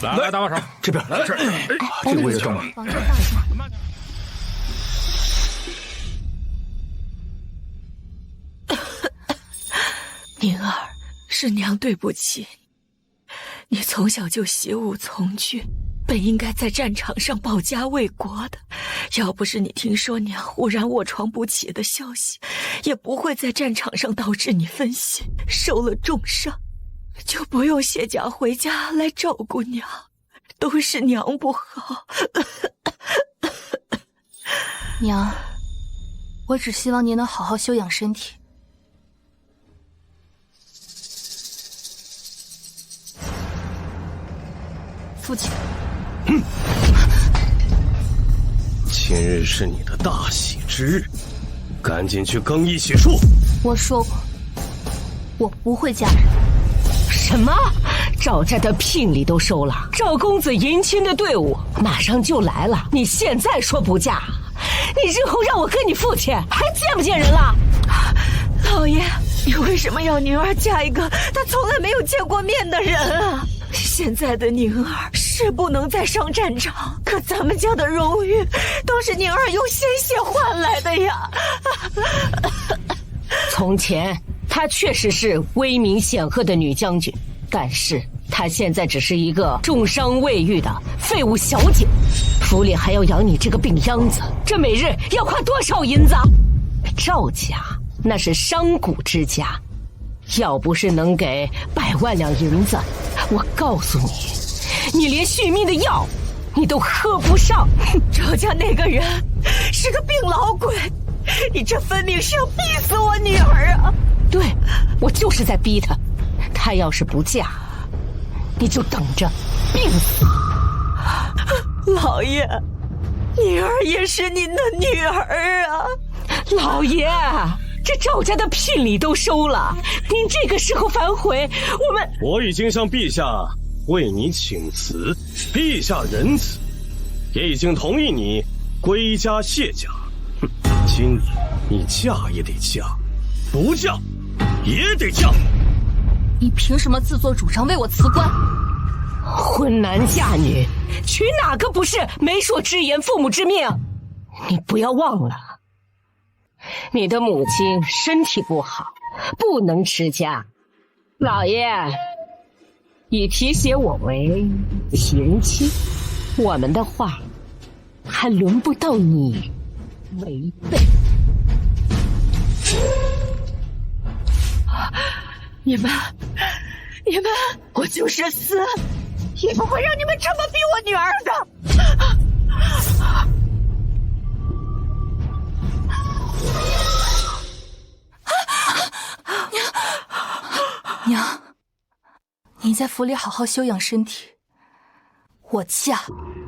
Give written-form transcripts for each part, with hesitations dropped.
来，搭把手，这边来，这个位置正了。往这倒一下。宁儿，是娘对不起你。你从小就习武从军，本应该在战场上保家卫国的。要不是你听说娘忽然卧床不起的消息，也不会在战场上导致你分心，受了重伤，就不用卸甲回家来照顾娘。都是娘不好。娘，我只希望您能好好休养身体。父亲，今日是你的大喜之日，赶紧去更衣洗漱。我说过，我不会嫁人。什么？赵家的聘礼都收了，赵公子迎亲的队伍马上就来了，你现在说不嫁，你日后让我跟你父亲还见不见人了？老爷，你为什么要宁儿嫁一个她从来没有见过面的人啊？现在的宁儿是不能再上战场，可咱们家的荣誉都是宁儿用鲜血换来的呀。从前她确实是威名显赫的女将军，但是她现在只是一个重伤未愈的废物小姐，府里还要养你这个病秧子，这每日要花多少银子？赵家那是商贾之家，要不是能给100万两银子，我告诉你，你连续命的药你都喝不上。赵家那个人是个病老鬼，你这分明是要逼死我女儿啊！对，我就是在逼她，她要是不嫁，你就等着病死。老爷，宁儿也是您的女儿啊！老爷，这赵家的聘礼都收了，您这个时候反悔，我已经向陛下为你请辞，陛下仁慈，也已经同意你归家卸甲。哼，今日你嫁也得嫁，不嫁也得嫁。你凭什么自作主张为我辞官？婚男嫁女，娶哪个不是媒妁之言，父母之命？你不要忘了，你的母亲身体不好，不能持家。老爷已提携我为贤妻，我们的话还轮不到你违背。你们，我就是死，也不会让你们这么逼我女儿的。娘，你在府里好好休养身体，我嫁。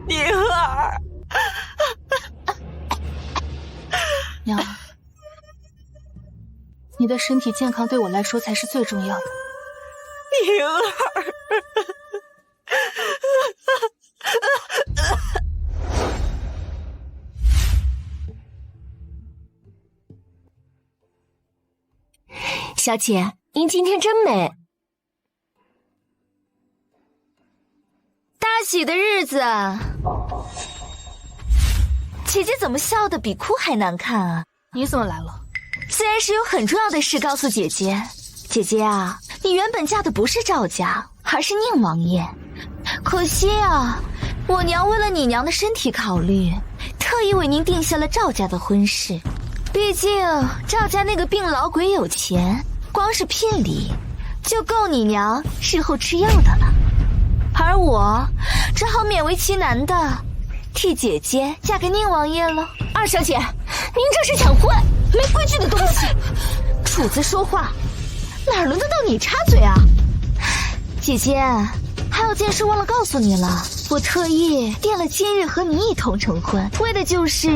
宁儿，娘，你的身体健康对我来说才是最重要的。宁儿，小姐，您今天真美。大喜的日子，姐姐怎么笑得比哭还难看啊？你怎么来了？虽然是有很重要的事告诉姐姐。姐姐啊，你原本嫁的不是赵家，而是宁王爷。可惜啊，我娘为了你娘的身体考虑，特意为您定下了赵家的婚事。毕竟赵家那个病老鬼有钱，光是聘礼就够你娘日后吃药的了。而我只好勉为其难的替姐姐嫁给宁王爷了。二小姐，您这是抢婚，没规矩的东西！主子说话，哪轮得到你插嘴啊？姐姐，还有件事忘了告诉你了，我特意定了今日和你一同成婚，为的就是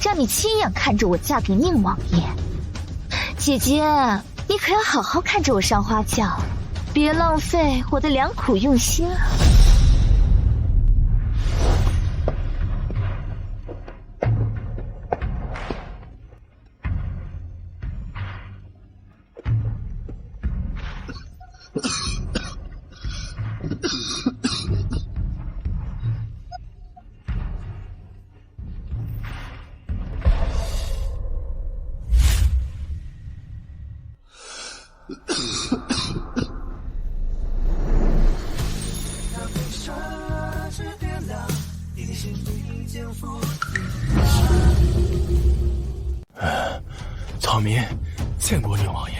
让你亲眼看着我嫁给宁王爷。姐姐，你可要好好看着我上花轿，别浪费我的良苦用心啊！草民见过宁王爷。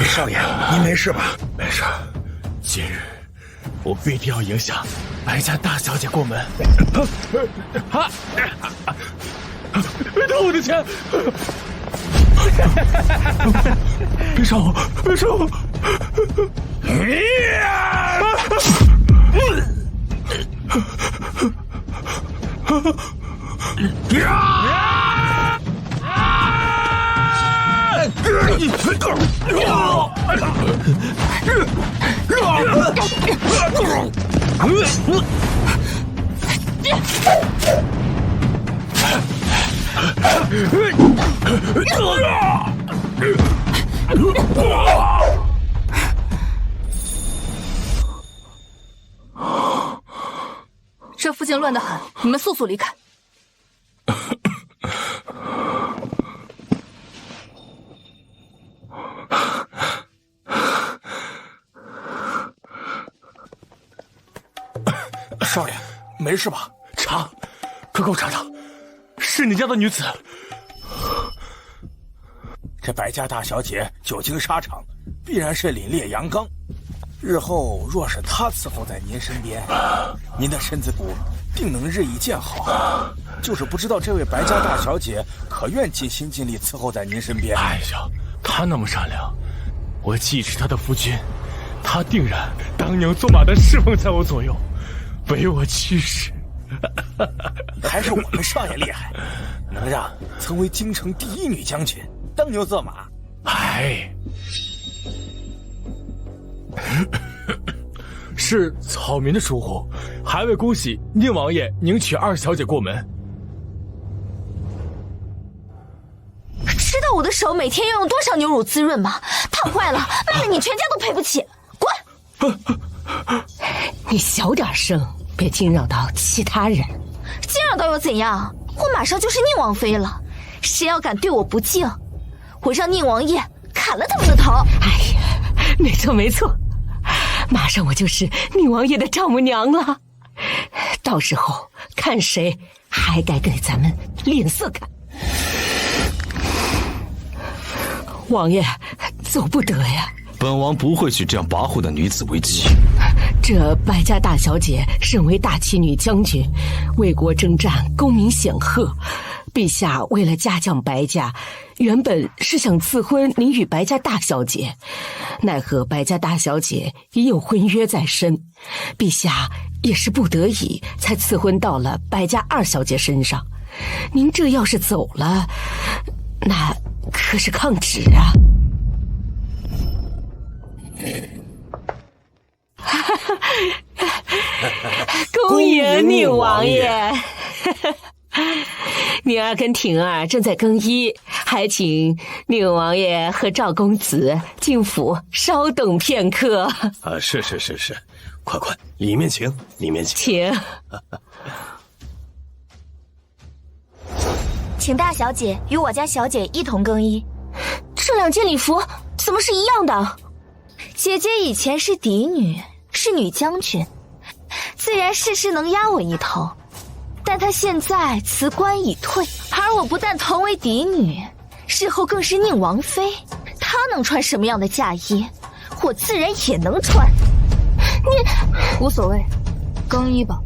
少爷，您没事吧？没事。今日我必定要迎向白家大小姐过门。别偷我的钱！别杀我！别杀我！这附近乱得很，你们速速离开。少爷，没事吧？查，快给我查查，是你家的女子。这白家大小姐久经沙场，必然是凛冽阳刚。日后若是她伺候在您身边，您的身子骨定能日益见好。就是不知道这位白家大小姐可愿尽心尽力伺候在您身边？哎呀，她那么善良，我既是她的夫君，她定然当牛做马的侍奉在我左右，唯我驱使。还是我们少爷厉害，能让曾为京城第一女将军当牛做马。哎，是草民的疏忽，还未恭喜宁王爷迎娶二小姐过门。知道我的手每天要用多少牛乳滋润吗？烫坏了，卖了你全家都赔不起。滚！你小点声，别惊扰到其他人。惊扰到又怎样？我马上就是宁王妃了，谁要敢对我不敬，我让宁王爷砍了他们的头。哎呀，没错没错，马上我就是宁王爷的丈母娘了，到时候看谁还敢给咱们脸色看。王爷，走不得呀！本王不会娶这样跋扈的女子为妻。这白家大小姐身为大齐女将军，为国征战，功名显赫。陛下为了嘉奖白家，原本是想赐婚您与白家大小姐，奈何白家大小姐已有婚约在身，陛下也是不得已才赐婚到了白家二小姐身上。您这要是走了，那可是抗旨啊！恭迎宁王爷！宁儿跟婷儿正在更衣，还请宁王爷和赵公子进府稍等片刻。啊，是，快，里面请，里面请。请。请大小姐与我家小姐一同更衣。这两件礼服怎么是一样的？姐姐以前是嫡女，是女将军，自然事事能压我一头。但她现在辞官已退，而我不但同为嫡女，日后更是宁王妃。她能穿什么样的嫁衣，我自然也能穿。无所谓，更衣吧。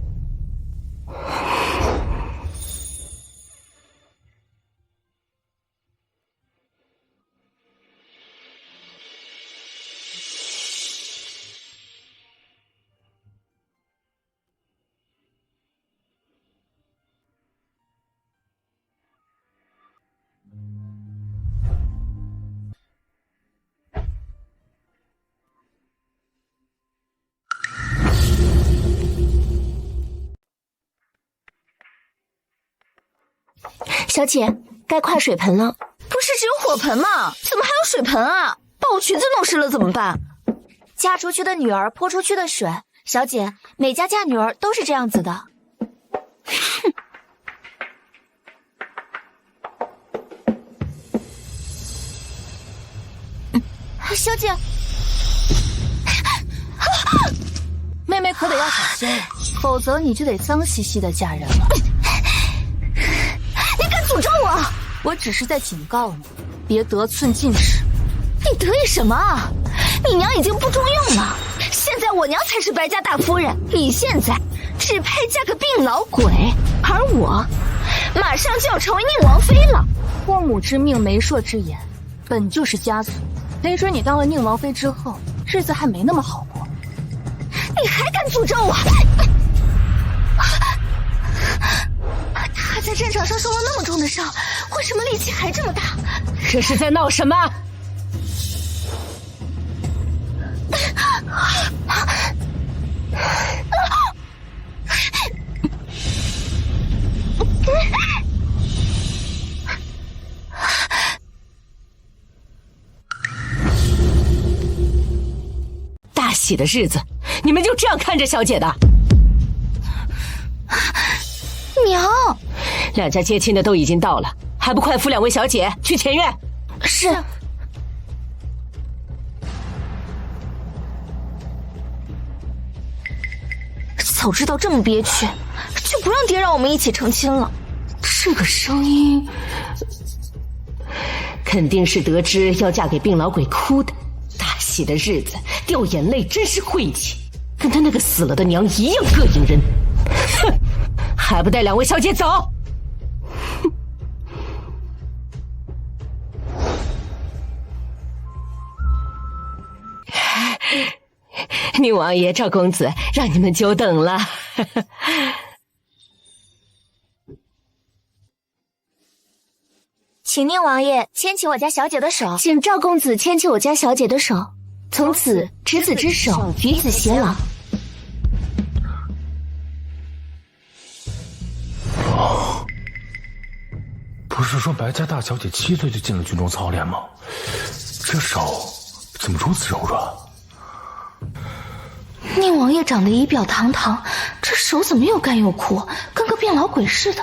小姐，该快水盆了。不是只有火盆吗？怎么还有水盆啊？把我裙子弄湿了怎么办？嫁出去的女儿泼出去的水，小姐，每家嫁女儿都是这样子的。小姐，妹妹可得要小心，否则你就得脏兮兮的嫁人了。你敢诅咒我？我只是在警告你，别得寸进尺。你得意什么啊？你娘已经不中用了，现在我娘才是白家大夫人，你现在只配嫁个病老鬼，而我马上就要成为宁王妃了。过母之命，媒妁之言，本就是家俗。没准你当了宁王妃之后，日子还没那么好过。你还敢诅咒我？他在战场上受了那么重的伤，为什么力气还这么大？这是在闹什么？大喜的日子，你们就这样看着小姐的？娘，两家接亲的都已经到了，还不快扶两位小姐去前院？是。早知道这么憋屈，就不让爹让我们一起成亲了。这个声音，肯定是得知要嫁给病老鬼哭的。大喜的日子掉眼泪真是晦气，跟他那个死了的娘一样膈应人。哼，还不带两位小姐走？宁王爷、赵公子，让你们久等了。请宁王爷牵起我家小姐的手，请赵公子牵起我家小姐的手，从此执子之手，与子偕老。不是说白家大小姐7岁就进了军中操练吗？这手怎么如此柔软？宁王爷长得仪表堂堂，这手怎么又干又枯，跟个变老鬼似的？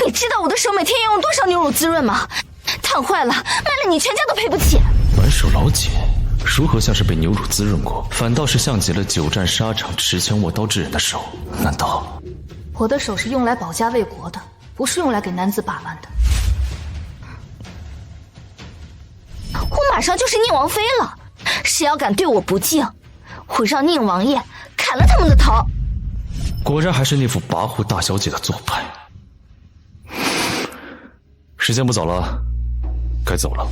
你知道我的手每天要用多少牛乳滋润吗？烫坏了，卖了你全家都赔不起。满手老茧，如何像是被牛乳滋润过，反倒是像极了久战沙场、持枪握刀之人的手？难道我的手是用来保家卫国的，不是用来给男子把玩的。我马上就是宁王妃了，谁要敢对我不敬，我让宁王爷砍了他们的头。果然还是那副跋扈大小姐的做派。时间不早了，该走了。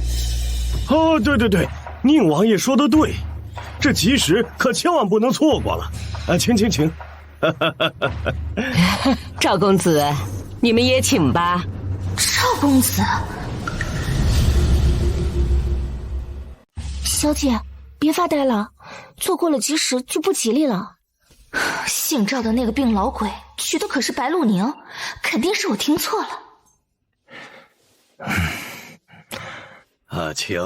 哦，对，宁王爷说的对，这吉时可千万不能错过了。请。赵公子，你们也请吧。赵公子，小姐，别发呆了，错过了吉时就不吉利了。姓赵的那个病老鬼娶的可是白露宁，肯定是我听错了。请。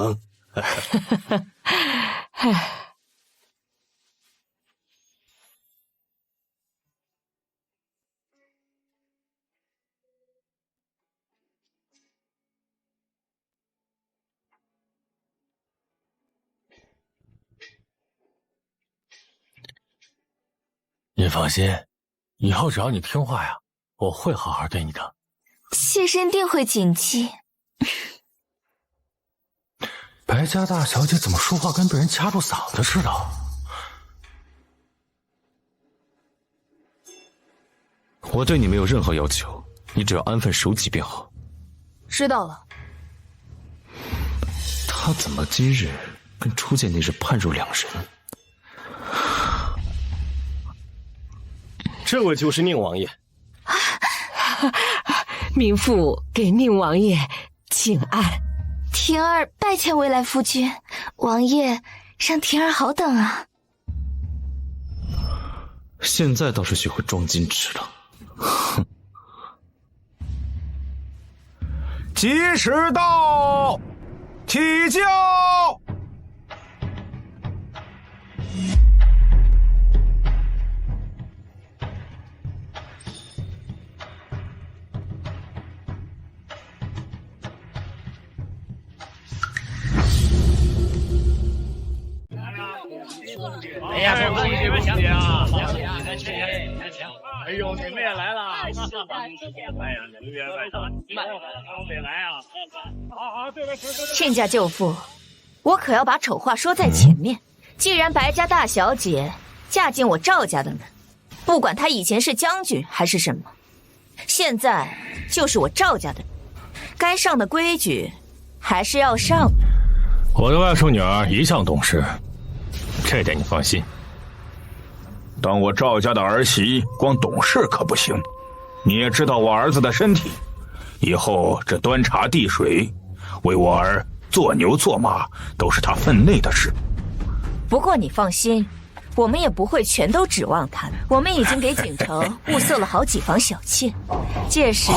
你放心，以后只要你听话呀，我会好好对你的。妾身定会谨记。白家大小姐怎么说话跟被人掐住嗓子似的？我对你没有任何要求，你只要安分守己便好。知道了。他怎么今日跟初见那日判若两人？这位就是宁王爷。民妇给宁王爷请安。婷儿拜见未来夫君，王爷让婷儿好等啊。现在倒是学会装矜持了。哼！吉时到，起轿。哎呀，恭喜啊！哎呦，你们也来了！哎呀，你们也来了，得来啊！啊，对了，亲家舅父，我可要把丑话说在前面。既然白家大小姐嫁进我赵家的门，不管她以前是将军还是什么，现在就是我赵家的人，该上的规矩还是要上。我的外甥女儿一向懂事，这点你放心。当我赵家的儿媳，光懂事可不行。你也知道我儿子的身体，以后这端茶递水，为我儿做牛做马，都是他分内的事。不过你放心，我们也不会全都指望他。我们已经给景城物色了好几房小妾，届时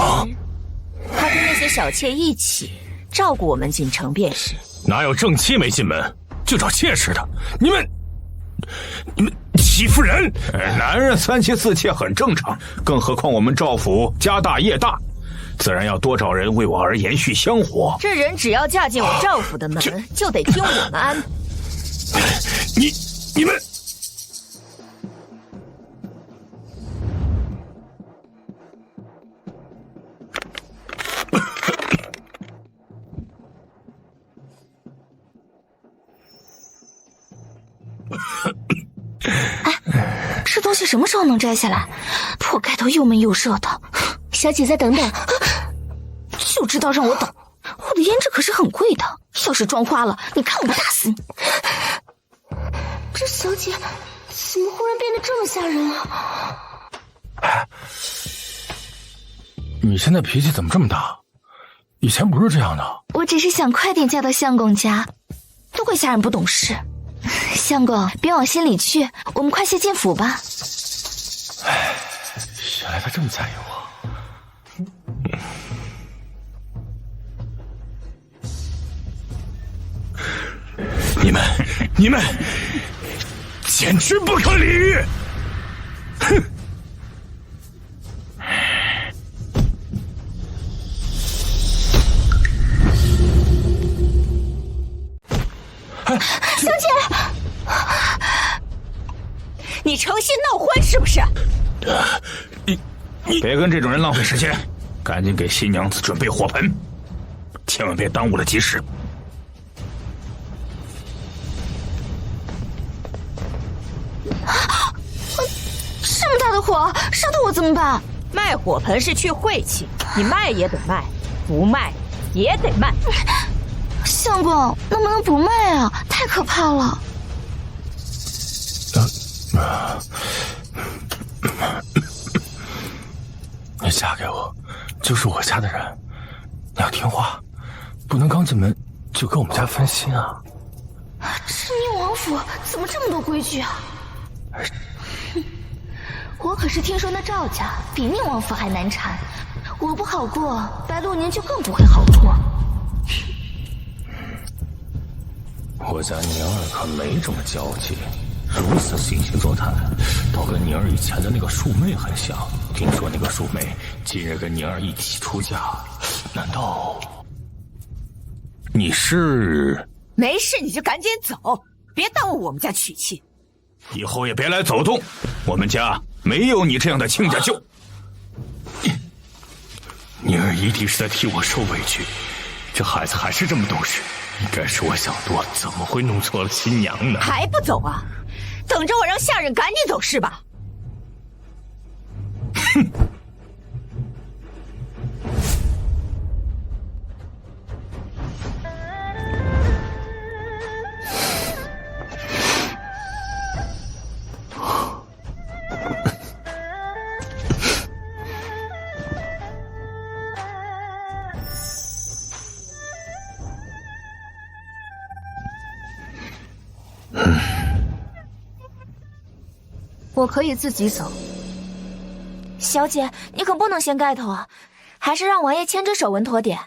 他跟那些小妾一起照顾我们景城便是。哪有正妻没进门就找妾室的？你们欺负人！男人3妻4妾很正常，更何况我们赵府家大业大，自然要多找人为我儿延续香火。这人只要嫁进我赵府的门，就得听我们安排。你们。哎，这东西什么时候能摘下来？破盖头又闷又热的。小姐再等等，就知道让我等。我的胭脂可是很贵的，要是妆花了，你看我不打死你！这小姐怎么忽然变得这么吓人了？你现在脾气怎么这么大？以前不是这样的。我只是想快点嫁到相公家，都怪家人不懂事。相公，别往心里去，我们快些进府吧。原来他这么在意我。你们简直不可理喻！哼！小姐，你诚心闹欢是不是？你别跟这种人浪费时间，赶紧给新娘子准备火盆，千万别耽误了吉时。这么大的火，烧到我怎么办？卖火盆是去晦气，你卖也得卖，不卖也得卖。相公，能不能不卖啊？太可怕了。你嫁给我，就是我家的人，你要听话，不能刚进门就跟我们家分心啊。这宁王府怎么这么多规矩啊？我可是听说那赵家比宁王府还难缠，我不好过，白鹿宁就更不会好过。我家宁儿可没这么交际，如此惺惺作态，倒跟宁儿以前的那个庶妹很像。听说那个庶妹今日跟宁儿一起出嫁，难道你是？没事你就赶紧走，别耽误我们家娶妻。以后也别来走动，我们家没有你这样的亲家舅。宁儿一定是在替我受委屈，这孩子还是这么懂事。应该是我想多，怎么会弄错了新娘呢？还不走啊？等着我让下人赶紧走是吧？哼！我可以自己走。小姐，你可不能掀盖头啊，还是让王爷牵着手稳妥点。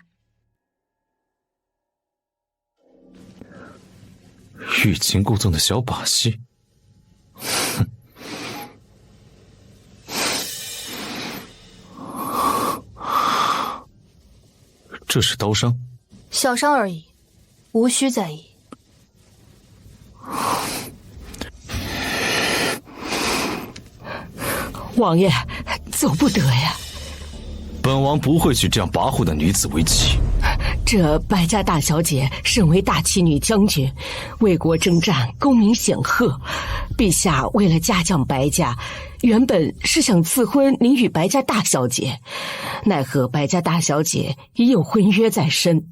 欲擒故纵的小把戏，哼！这是刀伤，小伤而已，无需在意。王爷，走不得呀。本王不会娶这样跋扈的女子为妻。这白家大小姐身为大齐女将军，为国征战，功名显赫。陛下为了嘉奖白家，原本是想赐婚您与白家大小姐，奈何白家大小姐已有婚约在身，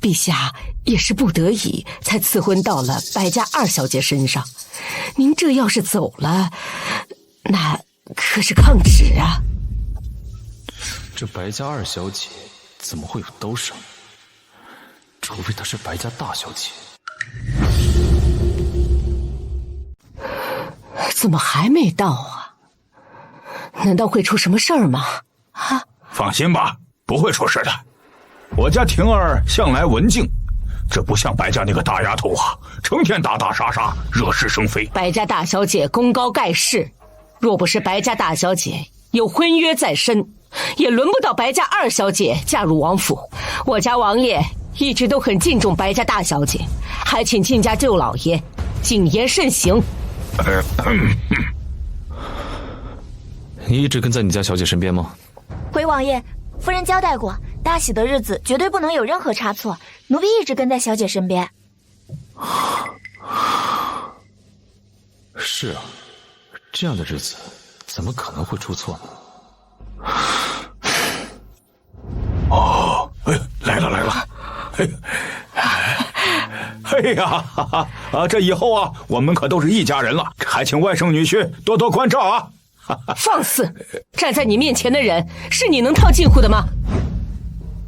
陛下也是不得已才赐婚到了白家二小姐身上。您这要是走了，那可是抗旨啊！这白家二小姐怎么会有刀伤？除非她是白家大小姐。怎么还没到啊？难道会出什么事儿吗？啊！放心吧，不会出事的。我家婷儿向来文静，这不像白家那个大丫头啊，成天打打杀杀，惹是生非。白家大小姐功高盖世，若不是白家大小姐有婚约在身，也轮不到白家二小姐嫁入王府。我家王爷一直都很敬重白家大小姐，还请亲家舅老爷谨言慎行。你一直跟在你家小姐身边吗？回王爷，夫人交代过，大喜的日子绝对不能有任何差错，奴婢一直跟在小姐身边。是啊，这样的日子怎么可能会出错呢？哦，来了！哎呀，哈哈啊！这以后啊，我们可都是一家人了，还请外甥女婿多多关照啊！放肆！站在你面前的人是你能套近乎的吗？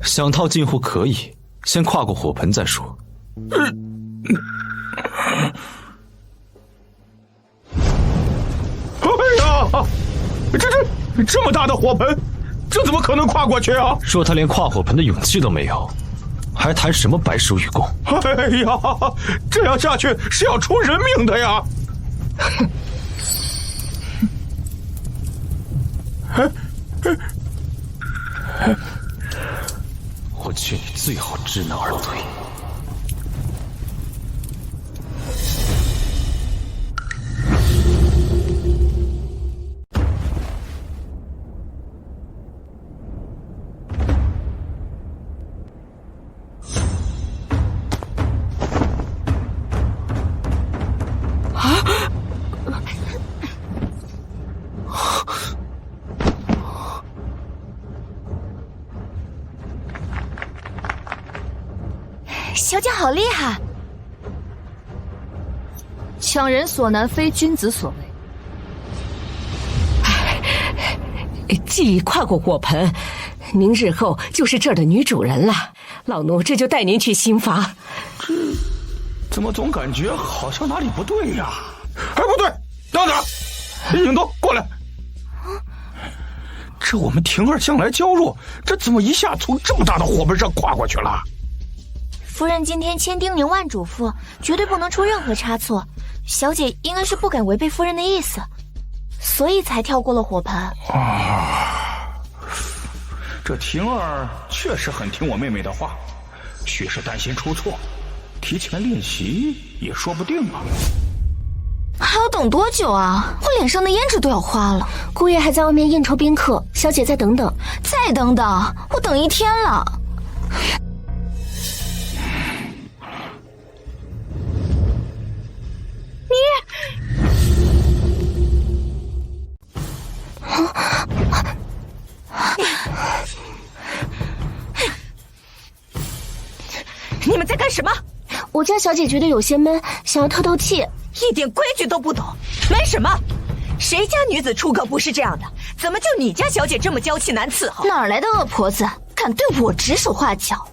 想套近乎可以，先跨过火盆再说。哎呀，这么大的火盆，这怎么可能跨过去啊？若他连跨火盆的勇气都没有，还谈什么白手与共？哎呀，这样下去是要出人命的呀！我劝你最好知难而退。小姐好厉害！强人所难，非君子所为。既已跨过火盆，您日后就是这儿的女主人了。老奴这就带您去新房。这怎么总感觉好像哪里不对呀？哎，不对，等等，影东过来。这我们婷儿向来娇弱，这怎么一下从这么大的火盆上跨过去了？夫人今天千叮咛万嘱咐，绝对不能出任何差错。小姐应该是不敢违背夫人的意思，所以才跳过了火盆。这婷儿确实很听我妹妹的话，许是担心出错，提前练习也说不定啊。还要等多久啊？我脸上的胭脂都要花了。姑爷还在外面应酬宾客，小姐再等等。再等等，我等一天了。你们在干什么？我家小姐觉得有些闷，想要透透气。一点规矩都不懂，闷什么？谁家女子出阁不是这样的？怎么就你家小姐这么娇气难伺候？哪儿来的恶婆子，敢对我指手画脚？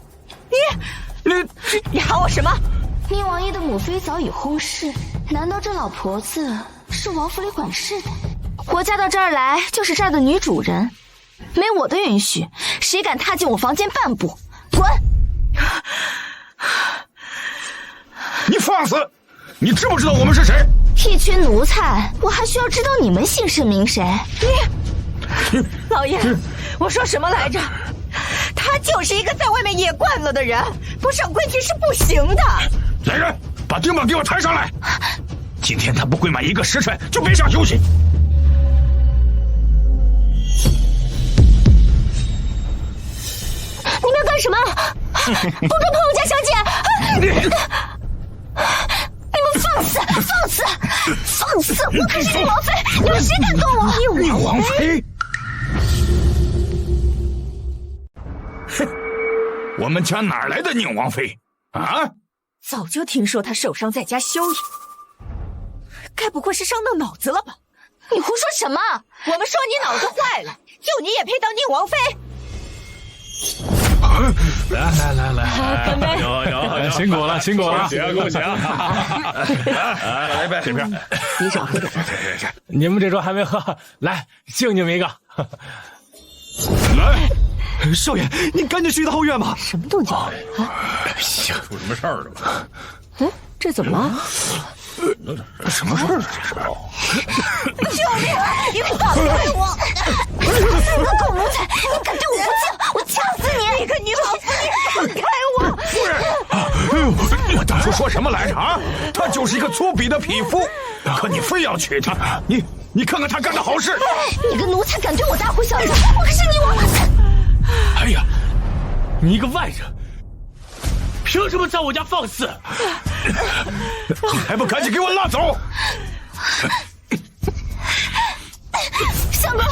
你喊我什么？宁王爷的母妃早已薨逝，难道这老婆子是王府里管事的？我嫁到这儿来就是这儿的女主人，没我的允许，谁敢踏进我房间半步，滚！你放肆！你知不知道我们是谁？一群奴才，我还需要知道你们姓甚名谁？老爷，我说什么来着？他就是一个在外面野惯了的人，不上规矩是不行的。来人，把丁宝给我抬上来！今天他不跪满1个时辰，就别想休息。干什么？不准碰我家小姐！你们放肆！放肆！放肆！我可是宁王妃，你们谁敢动我？宁王妃？哼，我们家哪来的宁王妃啊？早就听说她受伤在家休养，该不会是伤到脑子了吧？你胡说什么？我们说你脑子坏了，就你也配当宁王妃？来，干杯！有，辛苦了，辛苦了，恭喜啊！来一杯，这边，你少喝点。你们这桌还没喝，来敬你们一个。来，少爷，你赶紧去一趟后院吧。什么动静啊？出什么事儿了吗？嗯，这怎么了？什么事儿？这是？救命！你放开我！你个狗奴才！你敢对我不敬，我掐死你！你个宁王妃，你放开我！夫人，我当初说什么来着啊？他就是一个粗鄙的匹夫，可你非要娶她，你看看他干的好事！你个奴才敢对我大呼小叫，我可是宁王！哎呀，你一个外人，凭什么在我家放肆？还不赶紧给我拉走！相公，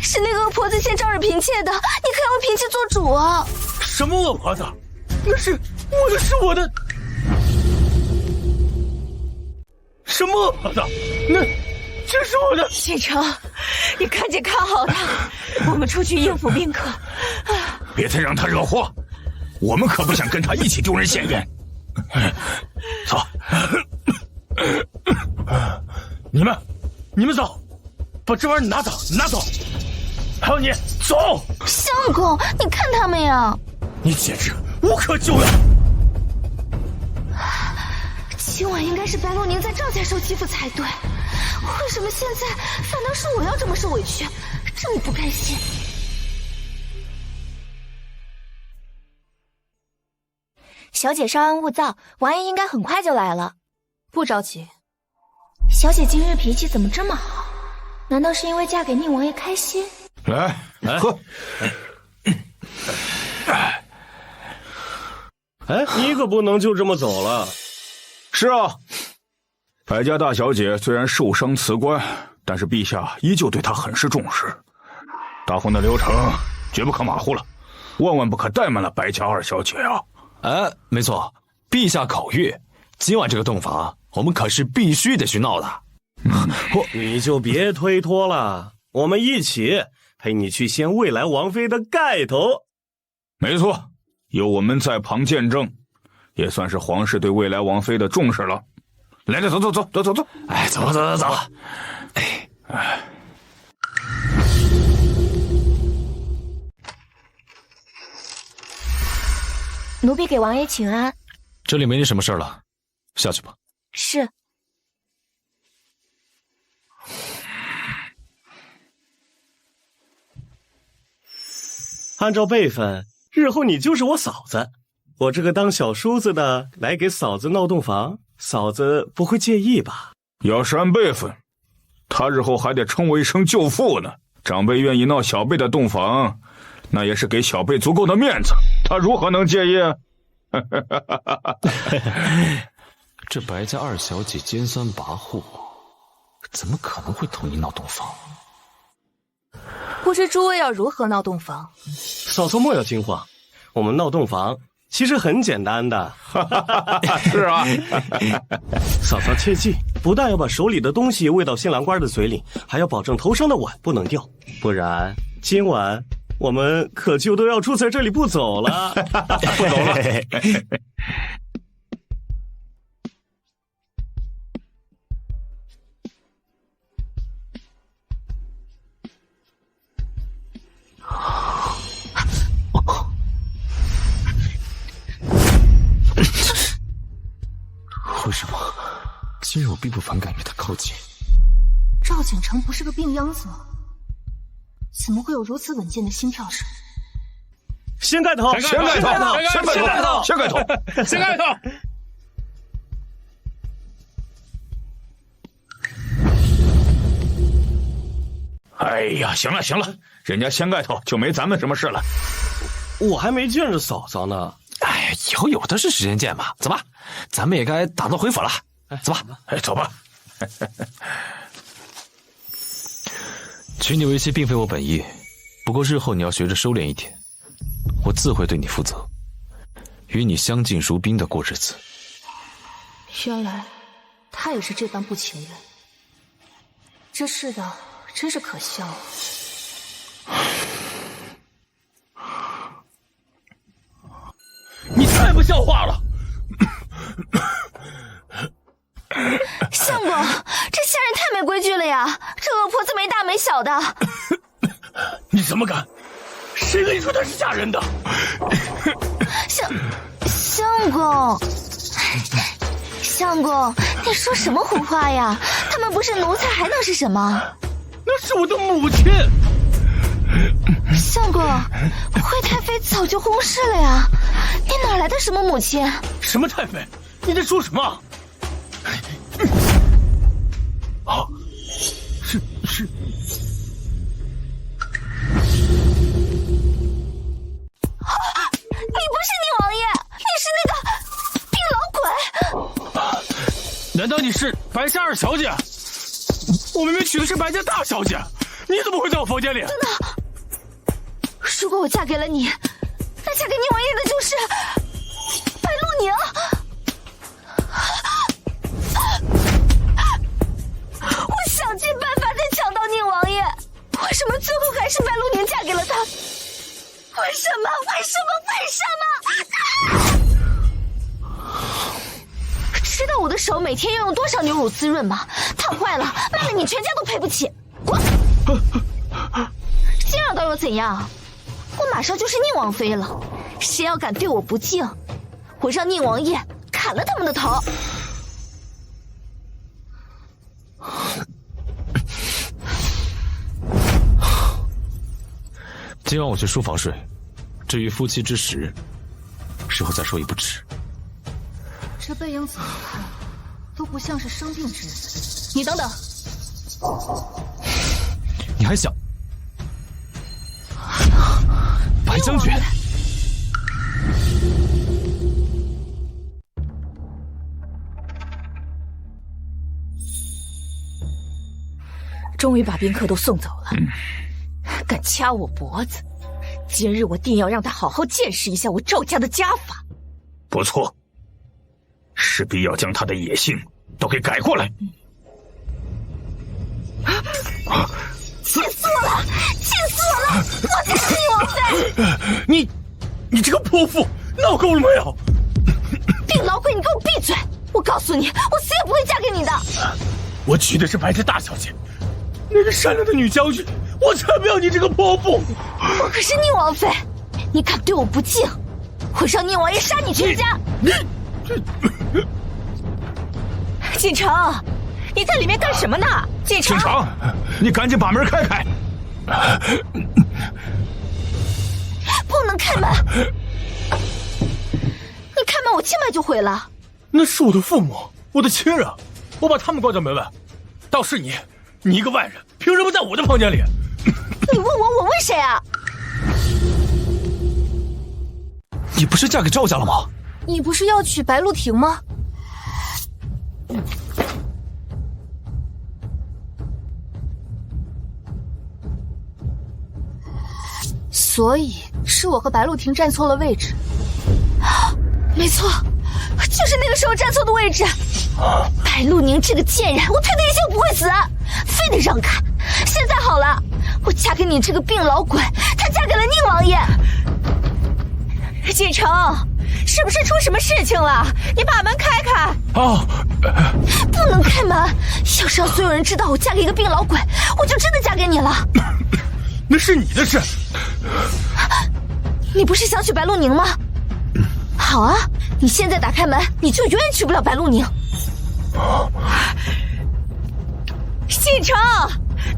是那个恶婆子先招惹嫔妾的，你可要为嫔妾做主啊！什么恶婆子？那是我的。什么恶婆子？这是我的。县城，你赶紧看好他，我们出去应付宾客。别再让他惹祸，我们可不想跟他一起丢人现眼。走，你们走，把这玩意儿拿走。还有你，走！相公，你看他们呀，你简直无可救药。今晚应该是白龙宁在赵家受欺负才对，为什么现在反倒是我要这么受委屈，这么不甘心？小姐稍安勿躁，王爷应该很快就来了。不着急。小姐今日脾气怎么这么好？难道是因为嫁给宁王爷开心？来喝。哎，你可不能就这么走了。是啊，白家大小姐虽然受伤辞官，但是陛下依旧对她很是重视。大婚的流程绝不可马虎了，万万不可怠慢了白家二小姐啊！没错，陛下口谕，今晚这个洞房我们可是必须得去闹的。你就别推脱了，我们一起陪你去掀未来王妃的盖头。没错，有我们在旁见证，也算是皇室对未来王妃的重视了。来，走。哎，走。奴婢给王爷请安。这里没你什么事了，下去吧。是。按照辈分，日后你就是我嫂子。我这个当小叔子的来给嫂子闹洞房，嫂子不会介意吧？要是按辈分，他日后还得称我一声舅父呢。长辈愿意闹小辈的洞房，那也是给小辈足够的面子，他如何能介意？这白家二小姐尖酸跋扈，怎么可能会同意闹洞房？不知诸位要如何闹洞房？嫂嫂莫要惊慌，我们闹洞房其实很简单的。是啊，嫂嫂切记，不但要把手里的东西喂到新郎官的嘴里，还要保证头上的碗不能掉，不然今晚我们可就都要住在这里不走了。不走了。为什么今日我并不反感与他靠近？赵景成不是个病秧子吗？怎么会有如此稳健的心跳声？掀盖头！掀盖头！哎呀，行了，人家掀盖头就没咱们什么事了。我还没见着嫂嫂呢。哎呀，以后有的是时间见嘛。走吧，咱们也该打道回府了。走吧，走吧。娶你为妻并非我本意，不过日后你要学着收敛一点，我自会对你负责，与你相敬如宾的过日子。原来他也是这般不情愿，这世道真是可笑啊！你太不像话了！相公，这下人太没规矩了呀！这恶婆子没大没小的。你怎么敢？谁跟你说她是嫁人的？相公，相公，你说什么胡话呀？他们不是奴才还能是什么？那是我的母亲。相公，惠太妃早就薨逝了呀，你哪来的什么母亲？什么太妃？你在说什么？啊，是。你不是宁王爷，你是那个病老鬼。难道你是白家二小姐？我明明娶的是白家大小姐，你怎么会在我房间里？等等，如果我嫁给了你，那嫁给宁王爷的就是白鹿宁。我想尽办法才抢到宁王爷，为什么最后还是白鹿宁嫁给了他？为什么？知道我的手每天要用多少牛乳滋润吗？烫坏了，卖了你全家都赔不起。滚！今儿倒又怎样？我马上就是宁王妃了，谁要敢对我不敬，我让宁王爷砍了他们的头。今晚我去书房睡，至于夫妻之实，事后再说也不迟。这背影怎么看都不像是生病之人。你等等，你还小，白将军。终于把宾客都送走了，敢掐我脖子，今日我定要让他好好见识一下我赵家的家法。不错，势必要将他的野性都给改过来。气死我了！气死我了！我就是宁王妃！你这个泼妇，闹够了没有？病老鬼，你给我闭嘴！我告诉你，我死也不会嫁给你的。我娶的是白家大小姐，那个善良的女将军，我才不要你这个泼妇！我可是宁王妃，你敢对我不敬，我让宁王爷杀你全家！锦城，你在里面干什么呢？锦城，你赶紧把门开开！不能开门！你开门，我清白就毁了。那是我的父母，我的亲人，我把他们关在门外。倒是你一个外人，凭什么在我的房间里？你问我，我问谁啊？你不是嫁给赵家了吗？你不是要娶白鹿婷吗？所以是我和白鹿婷站错了位置。没错，就是那个时候站错的位置。白鹿宁这个贱人，我推他一下不会死，非得让开。现在好了，我嫁给你这个病老鬼，她嫁给了宁王爷。锦城，是不是出什么事情了？你把门开开！啊！不能开门，要是让所有人知道我嫁给一个病老鬼，我就真的嫁给你了。那是你的事。你不是想娶白鹿宁吗？好啊，你现在打开门，你就永远娶不了白鹿宁。锦城，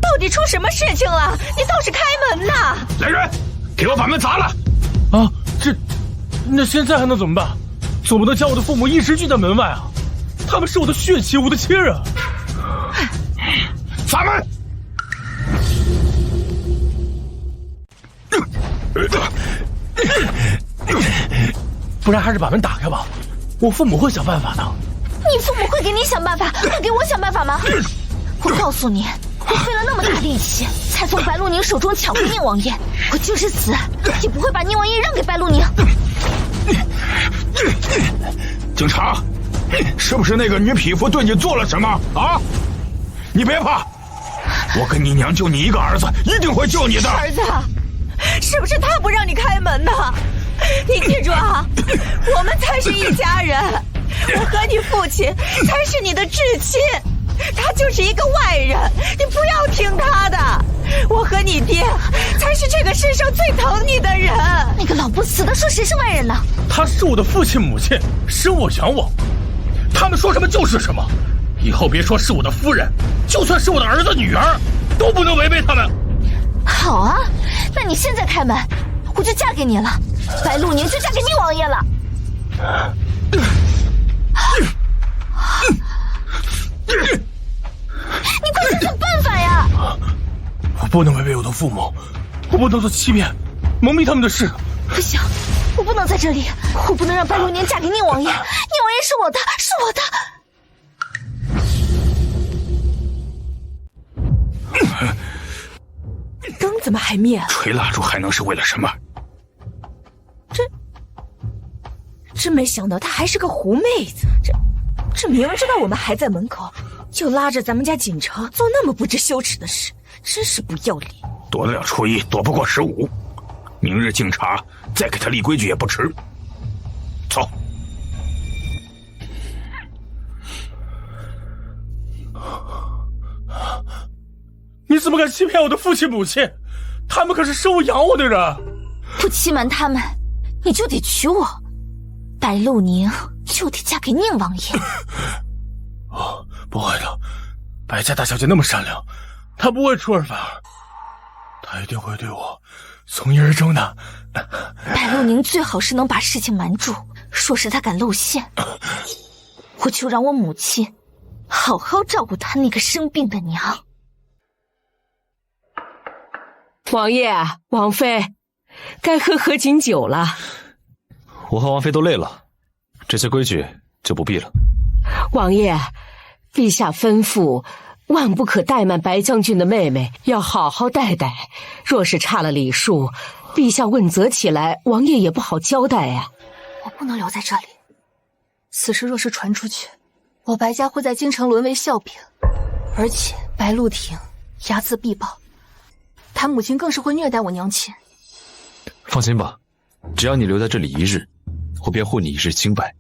到底出什么事情了？你倒是开门呐！来人，给我把门砸了！啊，那现在还能怎么办？总不能将我的父母一直拒在门外啊！他们是我的血亲，我的亲人。砸门！不然还是把门打开吧，我父母会想办法的。你父母会给你想办法，会给我想办法吗？我告诉你，我费了那么大力气，才从白鹿宁手中抢回宁王爷，我就是死也不会把宁王爷让给白鹿宁。警察，是不是那个女匹夫对你做了什么啊？你别怕，我跟你娘就你一个儿子，一定会救你的。儿子，是不是他不让你开门呢？你记住啊，我们才是一家人，我和你父亲才是你的至亲，他就是一个外人，你不要听他的。我和你爹才是这个世上最疼你的人。那个老不死的说谁是外人呢？他是我的父亲母亲，生我养我，他们说什么就是什么。以后别说是我的夫人，就算是我的儿子女儿，都不能违背他们。好啊，那你现在开门，我就嫁给你了，白鹿宁就嫁给宁王爷了。你快想想办法呀！我不能违背我的父母，我不能做欺骗、蒙蔽他们的事。不行，我不能在这里，我不能让白鹿宁嫁给宁王爷，宁王爷是我的，是我的。灯怎么还灭了？吹蜡烛还能是为了什么？真没想到她还是个狐妹子，这明知道我们还在门口，就拉着咱们家锦城做那么不知羞耻的事，真是不要脸。躲得了初一，躲不过15。明日敬茶，再给他立规矩也不迟。走。你怎么敢欺骗我的父亲母亲？他们可是生我养我的人。不欺瞒他们，你就得娶我，白鹿宁就得嫁给宁王爷。哦，不会的，白家大小姐那么善良，她不会出尔反尔，她一定会对我从一而终的。白鹿宁最好是能把事情瞒住，若是她敢露馅，我就让我母亲好好照顾她那个生病的娘。王爷、王妃，该喝锦酒了。我和王妃都累了，这些规矩就不必了。王爷，陛下吩咐，万不可怠慢白将军的妹妹，要好好待待。若是差了礼数，陛下问责起来，王爷也不好交代呀。我不能留在这里，此事若是传出去，我白家会在京城沦为笑柄，而且白鹿亭睚眦必报，他母亲更是会虐待我娘亲。放心吧，只要你留在这里一日，我便护你一日清白。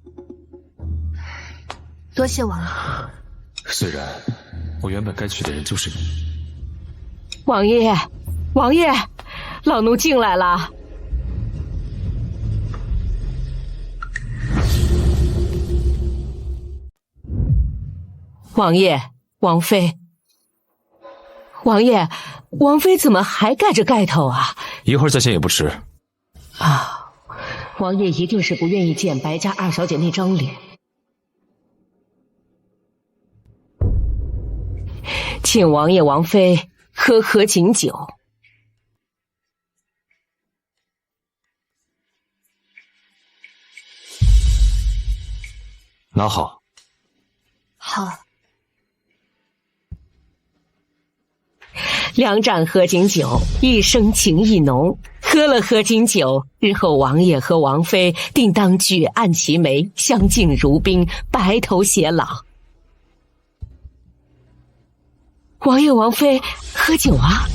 多谢王爷。虽然我原本该娶的人就是你。王爷，王爷，老奴进来了。王爷，王妃，王爷，王妃怎么还盖着盖头啊？一会儿再见也不迟。啊，王爷一定是不愿意见白家二小姐那张脸。请王爷王妃喝锦酒。拿好。好。两盏合卺酒，一生情意浓。喝了合卺酒，日后王爷和王妃定当举案齐眉，相敬如宾，白头偕老。王爷王妃，喝酒啊！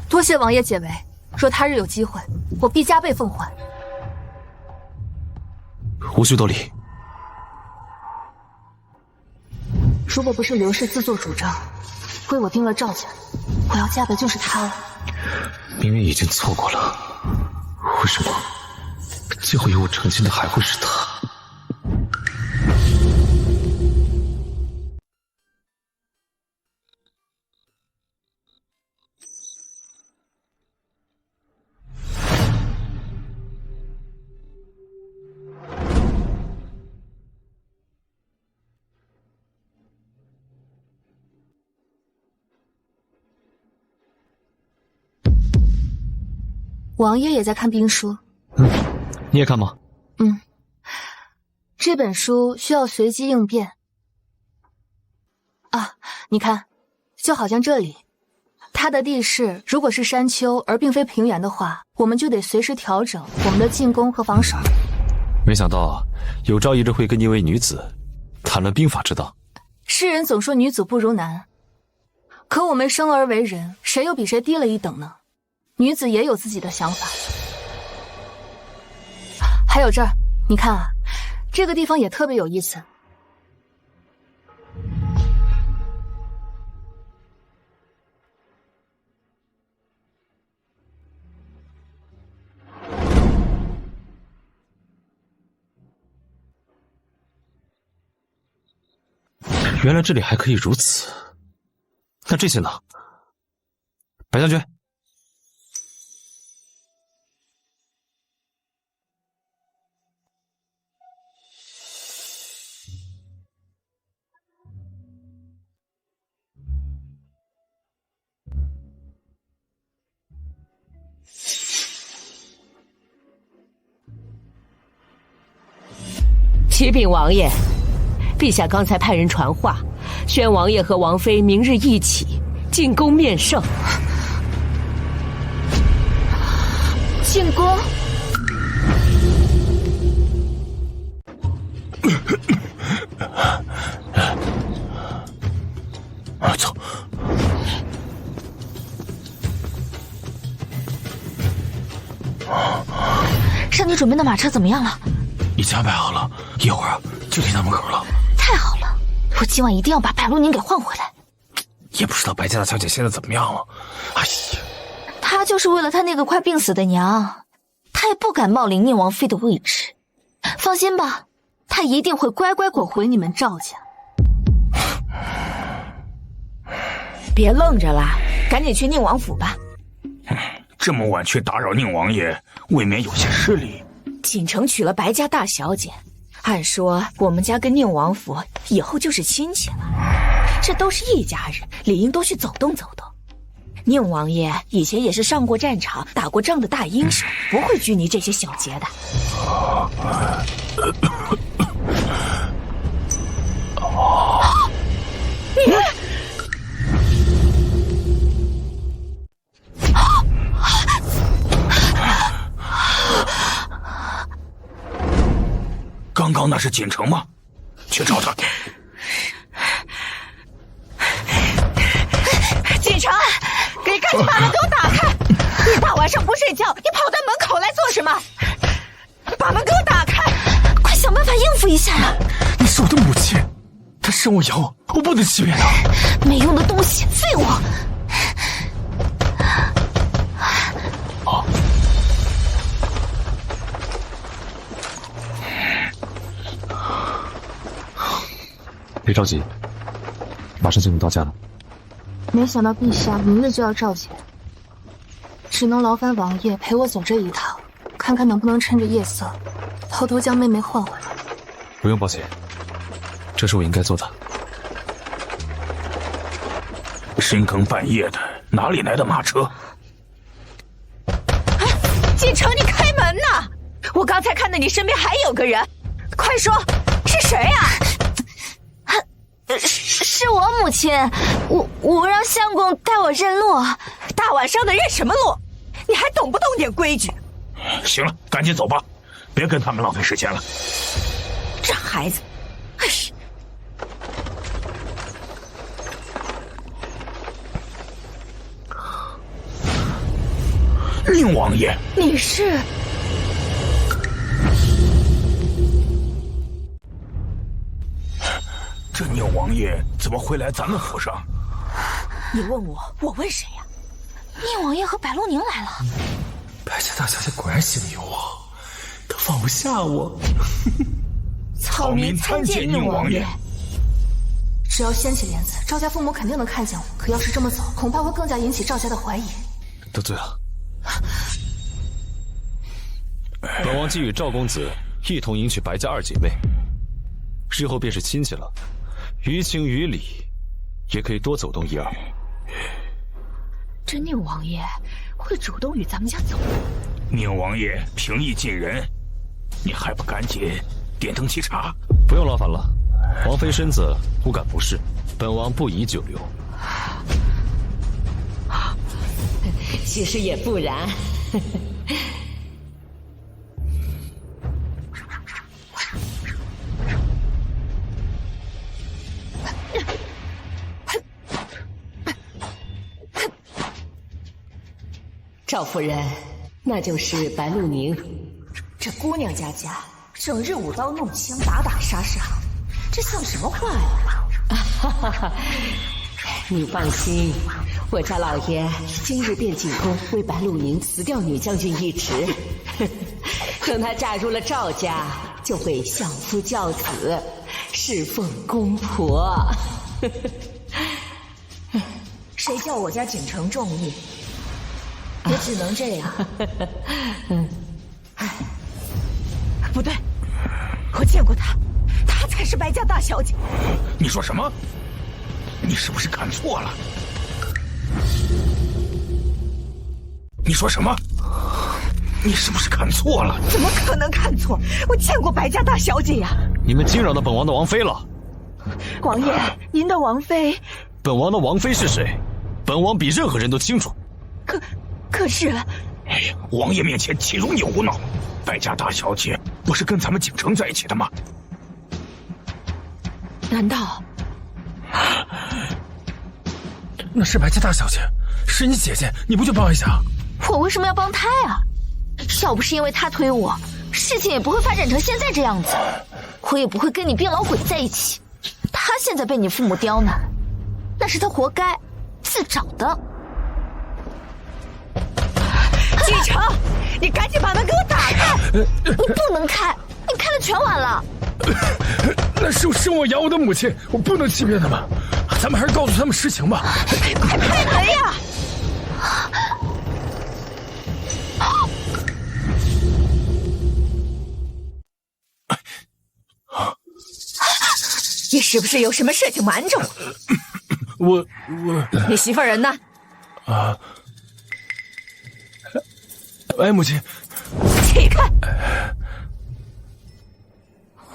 多谢王爷解围，若他日有机会，我必加倍奉还。无需多礼。如果不是刘氏自作主张，归我定了赵家，我要嫁的就是他了。明明已经错过了，为什么最后与我成亲的还会是他？王爷也在看兵书。你也看吗？这本书需要随机应变。啊，你看，就好像这里，它的地势如果是山丘而并非平原的话，我们就得随时调整我们的进攻和防守。没想到有朝一日会跟一位女子谈论兵法之道。世人总说女子不如男，可我们生而为人，谁又比谁低了一等呢？女子也有自己的想法。还有这儿，你看啊，这个地方也特别有意思。原来这里还可以如此。那这些呢？白将军，启禀王爷，陛下刚才派人传话，宣王爷和王妃明日一起进宫面圣。进宫？走。让你准备的马车怎么样了？已经安排好了，一会儿就停在门口了。太好了，我今晚一定要把白鹿宁给换回来。也不知道白家大小姐现在怎么样了。哎呀，她就是为了她那个快病死的娘，她也不敢冒领宁王妃的位置。放心吧，她一定会乖乖滚回你们赵家。别愣着了，赶紧去宁王府吧。这么晚去打扰宁王爷，未免有些失礼。锦城娶了白家大小姐，按说我们家跟宁王府以后就是亲戚了，这都是一家人，理应多去走动走动。宁王爷以前也是上过战场、打过仗的大英雄，不会拘泥这些小节的。你刚刚那是锦城吗？去找他。锦城，你赶紧把门给我打开！你大晚上不睡觉，你跑到门口来做什么？把门给我打开！快想办法应付一下呀！你是我的母亲，她生我养我，我不能欺骗她。没用的东西，废物！别着急，马上就能到家了。没想到陛下明日就要召见，只能劳烦王爷陪我走这一趟，看看能不能趁着夜色，偷偷将妹妹换回来。不用抱歉，这是我应该做的。深更半夜的，哪里来的马车？锦城，你开门呐！我刚才看到你身边还有个人，快说，是谁呀？是我母亲，我让相公带我认路。大晚上的认什么路？你还懂不懂点规矩？行了，赶紧走吧，别跟他们浪费时间了。这孩子，哎呀！宁王爷，你是？这宁王爷怎么会来咱们府上？你问我，我问谁呀？宁王爷和白鹿宁来了。白家大小姐果然心里有我，她放不下我。草民参见宁王爷。只要掀起帘子，赵家父母肯定能看见我。可要是这么走，恐怕会更加引起赵家的怀疑。得罪了。本王既与赵公子一同迎娶白家二姐妹，日后便是亲戚了，于情于理，也可以多走动一二。这宁王爷会主动与咱们家走？宁王爷平易近人，你还不赶紧点灯沏茶？不用劳烦了，王妃身子无感不适，本王不宜久留。其实也不然。赵夫人，那就是白露凝。这姑娘家整日舞刀弄枪，打打杀杀，这像什么话呀？你放心，我家老爷今日便进宫为白露凝辞掉女将军一职。等她嫁入了赵家，就会相夫教子，侍奉公婆。谁叫我家锦城重义？也只能这样。不对，我见过她，她才是白家大小姐。你说什么？你是不是看错了？你说什么？你是不是看错了？怎么可能看错？我见过白家大小姐呀！你们惊扰到本王的王妃了。王爷，您的王妃……本王的王妃是谁？本王比任何人都清楚。可是……哎呀，王爷面前岂容你胡闹！白家大小姐不是跟咱们景城在一起的吗？难道……那是白家大小姐，是你姐姐，你不去帮一下？我为什么要帮她呀？要不是因为她推我，事情也不会发展成现在这样子，我也不会跟你病老鬼在一起。她现在被你父母刁难，那是她活该，自找的。锦城，你赶紧把门给我打开！你不能开，你开了全完了。那是生我养我的母亲，我不能欺骗他们。咱们还是告诉他们实情吧。快开门呀！你是不是有什么事情瞒着我？你媳妇人呢？哎，母亲，起开！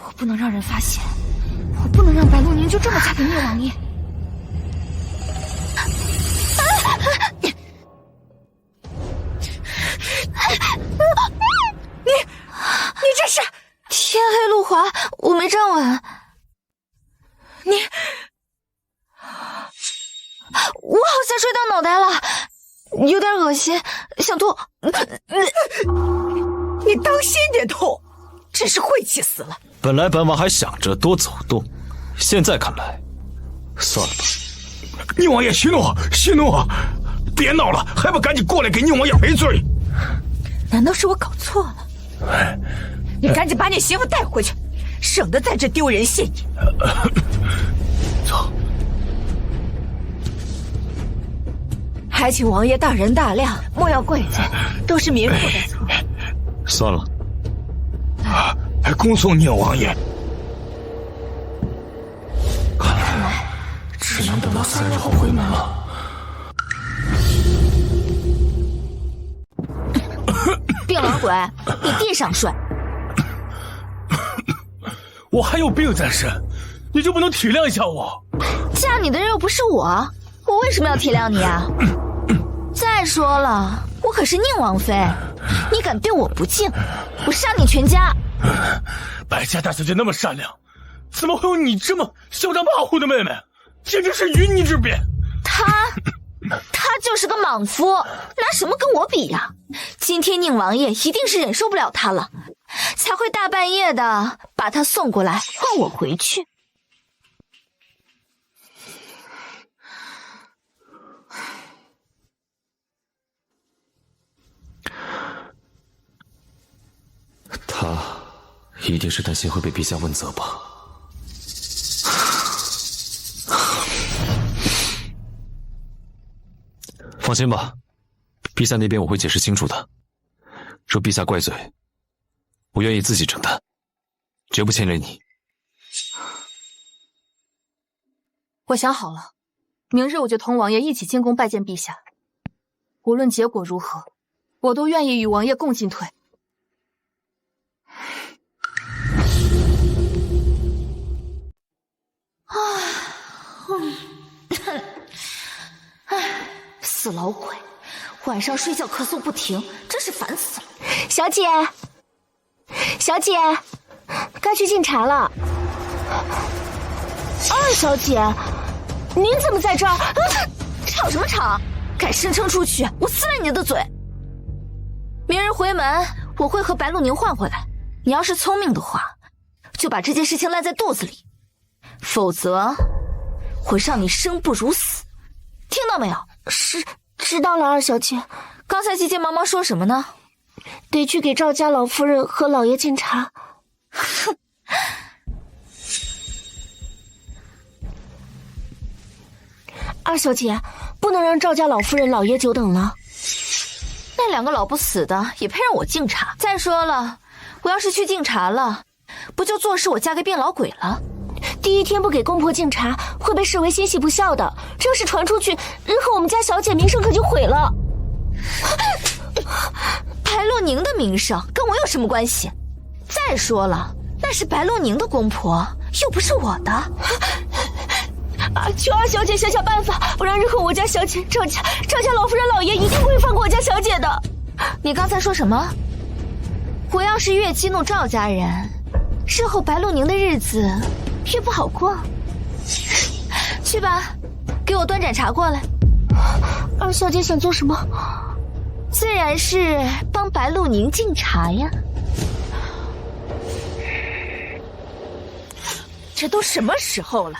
我不能让人发现，我不能让白露凝就这么嫁给聂王爷。你这是天黑路滑，我没站稳。我好像摔到脑袋了，有点恶心，想吐。你当心点吐，真是晦气死了。本来本王还想着多走动，现在看来，算了吧。宁王爷息怒，息怒！别闹了，还不赶紧过来给宁王爷赔罪！难道是我搞错了？你赶紧把你媳妇带回去，省得在这丢人现眼。走。还请王爷大人大量，莫要怪罪，都是民妇的错。算了。恭送宁王爷。看来只能等到3日后回门了。病老鬼，你地上睡。我还有病在身，你就不能体谅一下我？嫁你的人又不是我，我为什么要体谅你啊？再说了，我可是宁王妃，你敢对我不敬，我杀你全家！白家大小姐那么善良，怎么会有你这么嚣张跋扈的妹妹？简直是云泥之别！他就是个莽夫，拿什么跟我比呀？今天宁王爷一定是忍受不了他了，才会大半夜的把他送过来换我回去。他一定是担心会被陛下问责吧？放心吧，陛下那边我会解释清楚的。若陛下怪罪，我愿意自己承担，绝不牵连你。我想好了，明日我就同王爷一起进宫拜见陛下。无论结果如何，我都愿意与王爷共进退。死老鬼，晚上睡觉咳嗽不停，真是烦死了。小姐，小姐，该去敬茶了。二小姐，您怎么在这儿？吵什么吵？敢声称出去，我撕了你的嘴！明日回门，我会和白鹿宁换回来。你要是聪明的话，就把这件事情烂在肚子里，否则会让你生不如死。听到没有？知道了，二小姐。刚才急急忙忙说什么呢？得去给赵家老夫人和老爷敬茶。哼。二小姐，不能让赵家老夫人老爷久等了。那两个老不死的也配让我敬茶？再说了，我要是去敬茶了，不就坐视我嫁给病老鬼了？第一天不给公婆敬茶，会被视为心系不孝的。这要是传出去，日后我们家小姐名声可就毁了。白鹿宁的名声跟我有什么关系？再说了，那是白鹿宁的公婆，又不是我的。求二小姐想想办法，不然日后我家小姐赵家老夫人老爷一定不会放过我家小姐的。你刚才说什么？我要是越激怒赵家人，日后白鹿宁的日子越不好过。去吧，给我端盏茶过来。二小姐想做什么？自然是帮白鹿宁敬茶呀。这都什么时候了，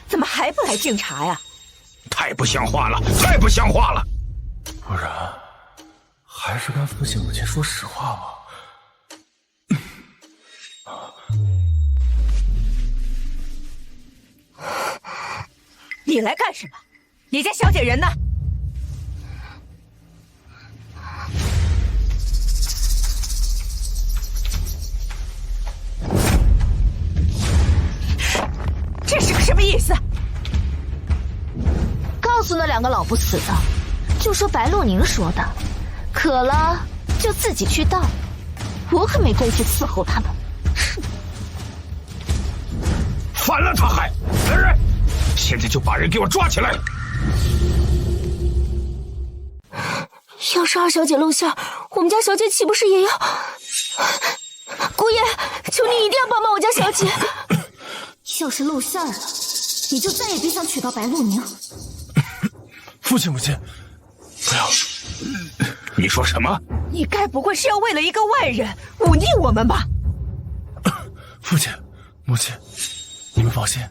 怎么还不来敬茶呀？太不像话了，太不像话了！不然，还是跟父亲母亲说实话吧。你来干什么？你家小姐人呢？这是个什么意思？告诉那两个老不死的，就说白鹿宁说的，渴了就自己去倒，我可没工夫伺候他们。反了他还！来人，现在就把人给我抓起来！要是二小姐露馅，我们家小姐岂不是也要？姑爷，求你一定要帮帮我家小姐。要是露馅了，你就再也别想娶到白鹿宁。父亲母亲，不要！你说什么？你该不会是要为了一个外人忤逆我们吧？父亲母亲，你们放心，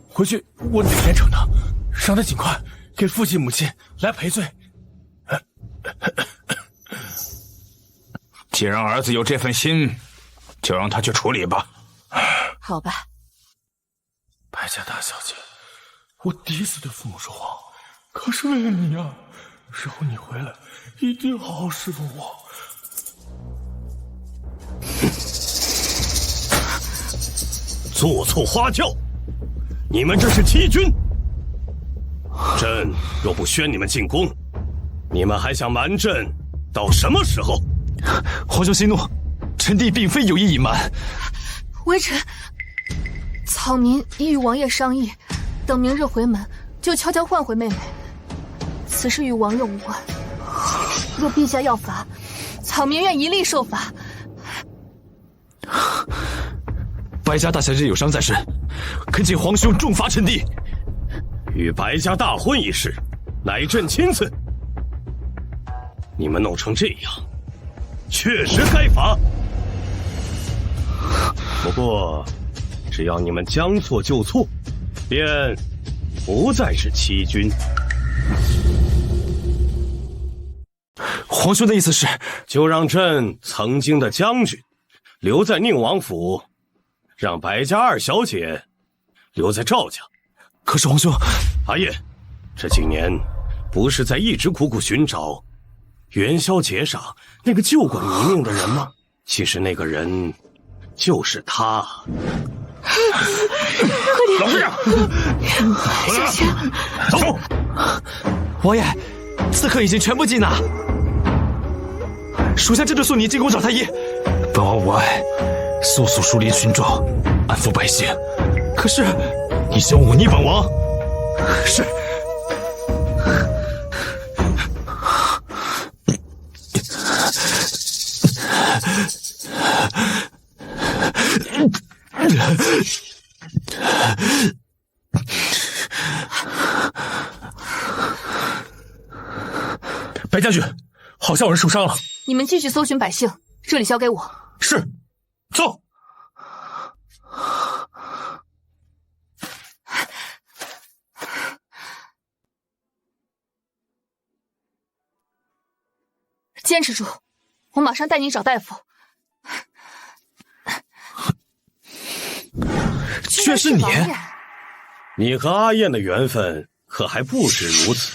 回去我得严惩他，让他尽快给父亲母亲来赔罪。既然儿子有这份心，就让他去处理吧。好吧。白家大小姐，我第一次对父母说谎，可是为了你啊！日后你回来一定好好侍奉我。做错花轿，你们这是欺君！朕若不宣你们进宫，你们还想瞒朕到什么时候？皇兄息怒，臣弟并非有意隐瞒。微臣，草民已与王爷商议，等明日回门，就悄悄换回妹妹。此事与王爷无关。若陛下要罚，草民愿一力受罚。白家大小姐有伤在身，恳请皇兄重罚臣弟。与白家大婚一事，乃朕亲自。你们弄成这样，确实该罚。不过，只要你们将错就错，便不再是欺君。皇兄的意思是，就让朕曾经的将军留在宁王府，让白家二小姐留在赵家。可是皇兄，阿燕，这几年不是在一直苦苦寻找元宵节上那个救过你命的人吗？其实那个人就是他。老夫人，回来了，走。王爷，刺客已经全部缉拿，属下这就送你进宫找太医。本王无碍，速速疏离群众，安抚百姓。可是，你想忤逆本王？是。白将军，好像有人受伤了。你们继续搜寻百姓，这里交给我。是，走。坚持住，我马上带你找大夫。却是你！你和阿燕的缘分可还不止如此。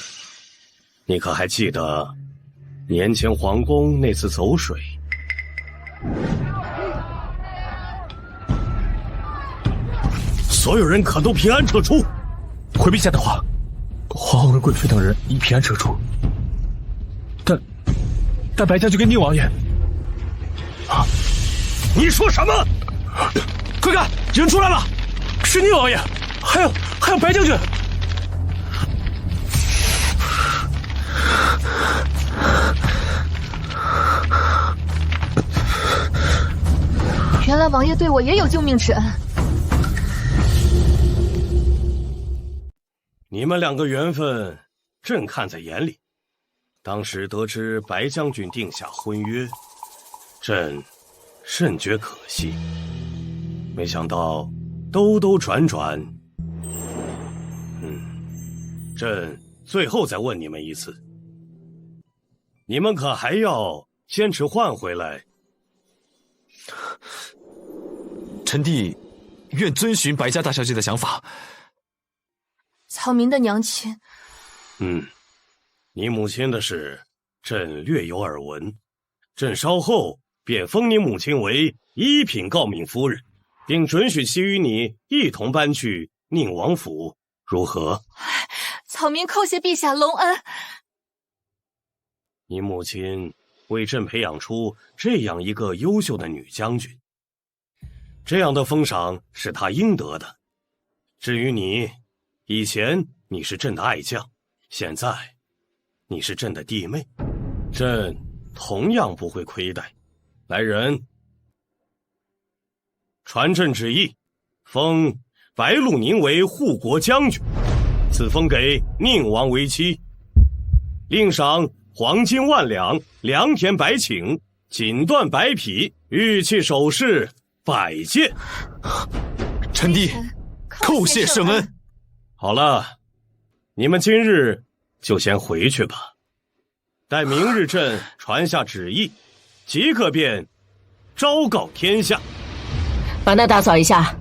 你可还记得年前皇宫那次走水？所有人可都平安撤出。回陛下的话，皇后跟贵妃等人已平安撤出，但白将军跟宁王爷……啊！你说什么？快看，人出来了，是宁王爷，还有白将军。原来王爷对我也有救命之恩。你们两个缘分，朕看在眼里。当时得知白将军定下婚约，朕甚觉可惜。没想到兜兜转转，朕最后再问你们一次，你们可还要坚持换回来？臣弟愿遵循白家大小姐的想法。草民的娘亲，你母亲的事，朕略有耳闻。朕稍后便封你母亲为一品诰命夫人，并准许其与你一同搬去宁王府，如何？草民叩谢陛下隆恩。你母亲为朕培养出这样一个优秀的女将军，这样的封赏是她应得的。至于你，以前你是朕的爱将，现在你是朕的弟妹，朕同样不会亏待。来人，传朕旨意，封白鹿宁为护国将军，赐封给宁王为妻，另赏黄金10000两，良田100顷，锦缎100匹，玉器首饰100件。臣弟叩谢圣恩。好了，你们今日就先回去吧，待明日朕传下旨意，即刻便昭告天下。把那打扫一下，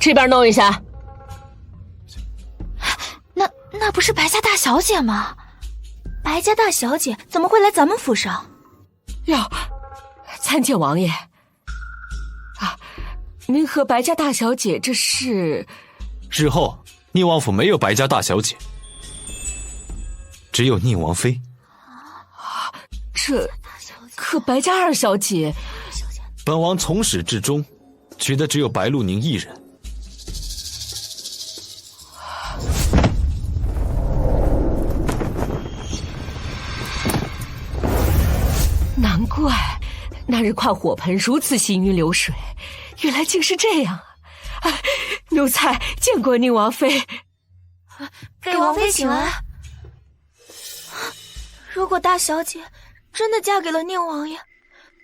这边弄一下。那不是白家大小姐吗？白家大小姐怎么会来咱们府上？呀，参见王爷。啊，您和白家大小姐这是？日后宁王府没有白家大小姐，只有宁王妃。这可白家2小姐，本王从始至终觉得只有白鹿宁一人。难怪那日跨火盆如此行云流水，原来竟是这样啊！奴才见过宁王妃。给王妃请安。如果大小姐真的嫁给了宁王爷，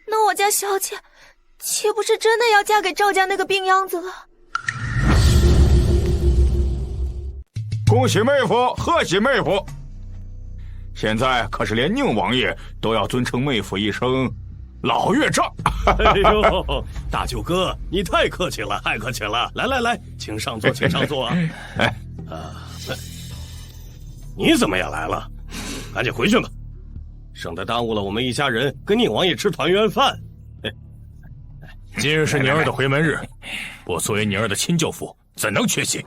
那我家小姐岂不是真的要嫁给赵家那个病秧子了？恭喜妹夫，贺喜妹夫！现在可是连宁王爷都要尊称妹夫一声老岳丈。哎呦，大舅哥，你太客气了，太客气了！来，请上座，请上座啊！你怎么也来了？赶紧回去吧，省得耽误了我们一家人跟宁王爷吃团圆饭。今日是宁儿的回门日，我作为宁儿的亲舅父，怎能缺席？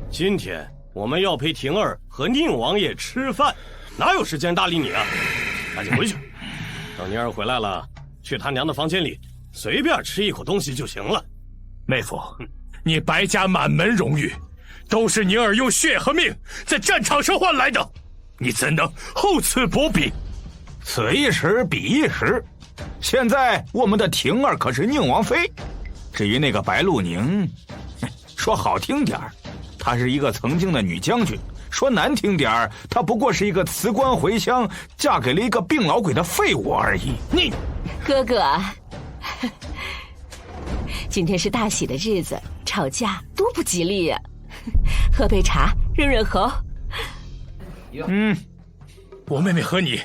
今天我们要陪婷儿和宁王爷吃饭。哪有时间搭理你啊？赶紧回去，等宁儿回来了，去他娘的房间里随便吃一口东西就行了。妹夫，你白家满门荣誉，都是宁儿用血和命在战场上换来的，你怎能厚此薄彼？此一时彼一时，现在我们的婷儿可是宁王妃，至于那个白鹿宁，说好听点儿，她是一个曾经的女将军；说难听点儿，她不过是一个辞官回乡，嫁给了一个病老鬼的废物而已。你，哥哥，今天是大喜的日子，吵架多不吉利呀！喝杯茶，润润喉。我妹妹和你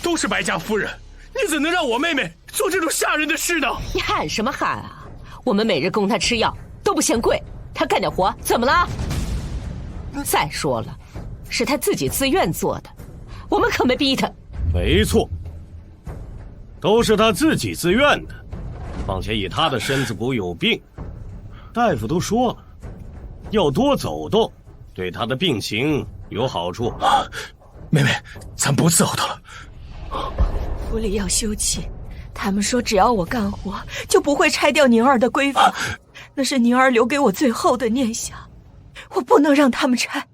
都是白家夫人，你怎能让我妹妹做这种吓人的事呢？你喊什么喊啊？我们每日供她吃药都不嫌贵，她干点活怎么了？再说了，是她自己自愿做的，我们可没逼她。没错，都是她自己自愿的。况且以她的身子骨有病，大夫都说了，要多走动，对她的病情有好处。妹妹，咱不伺候她了。府里要休憩，他们说只要我干活，就不会拆掉宁儿的闺房，那是宁儿留给我最后的念想，我不能让他们拆。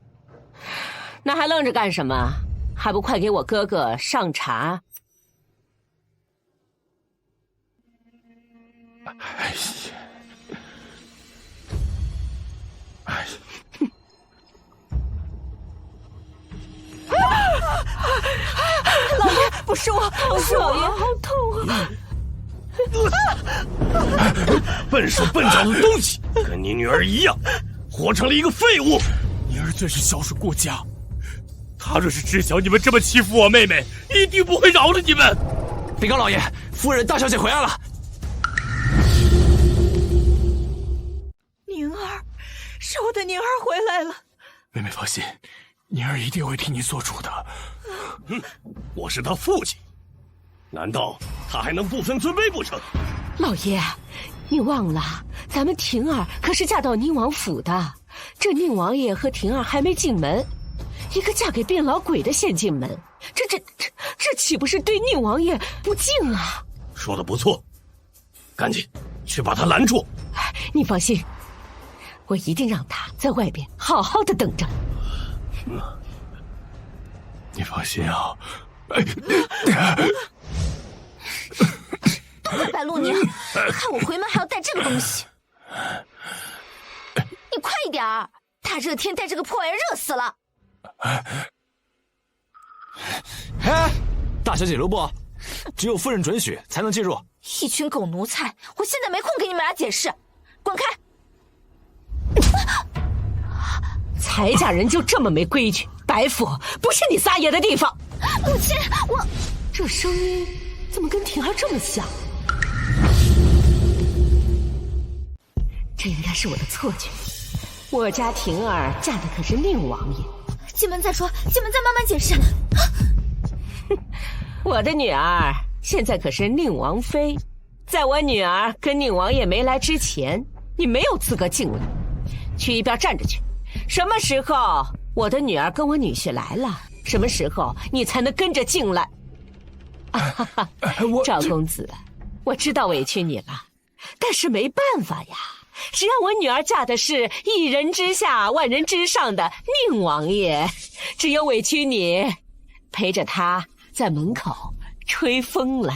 那还愣着干什么？还不快给我哥哥上茶！哎呀，哎呀！老爷，不是我，不是我，好痛啊！笨手笨脚的东西，跟你女儿一样，活成了一个废物。宁儿最是孝顺过家，她若是知晓你们这么欺负我妹妹，一定不会饶了你们。禀告老爷，夫人大小姐回来了。宁儿，是我的宁儿回来了。妹妹放心，宁儿一定会替你做主的。我是他父亲，难道他还能不分尊卑不成？老爷，你忘了，咱们婷儿可是嫁到宁王府的，这宁王爷和婷儿还没进门，一个嫁给病老鬼的先进门，这岂不是对宁王爷不敬啊？说得不错，赶紧去把他拦住。你放心，我一定让他在外边好好的等着。你放心啊。白鹿宁，看我回门还要带这个东西，你快一点儿！大热天带这个破玩意儿热死了。哎，大小姐留步，只有夫人准许才能进入。一群狗奴才，我现在没空给你们俩解释，滚开！才嫁人就这么没规矩，白府不是你撒野的地方。母亲，我这声音怎么跟婷儿这么像？这应该是我的错觉。我家婷儿嫁的可是宁王爷。进门再说，进门再慢慢解释。我的女儿现在可是宁王妃，在我女儿跟宁王爷没来之前，你没有资格进来。去一边站着去。什么时候我的女儿跟我女婿来了，什么时候你才能跟着进来。赵公子，我知道委屈你了，但是没办法呀，谁让我女儿嫁的是一人之下万人之上的宁王爷，只有委屈你陪着他在门口吹风了。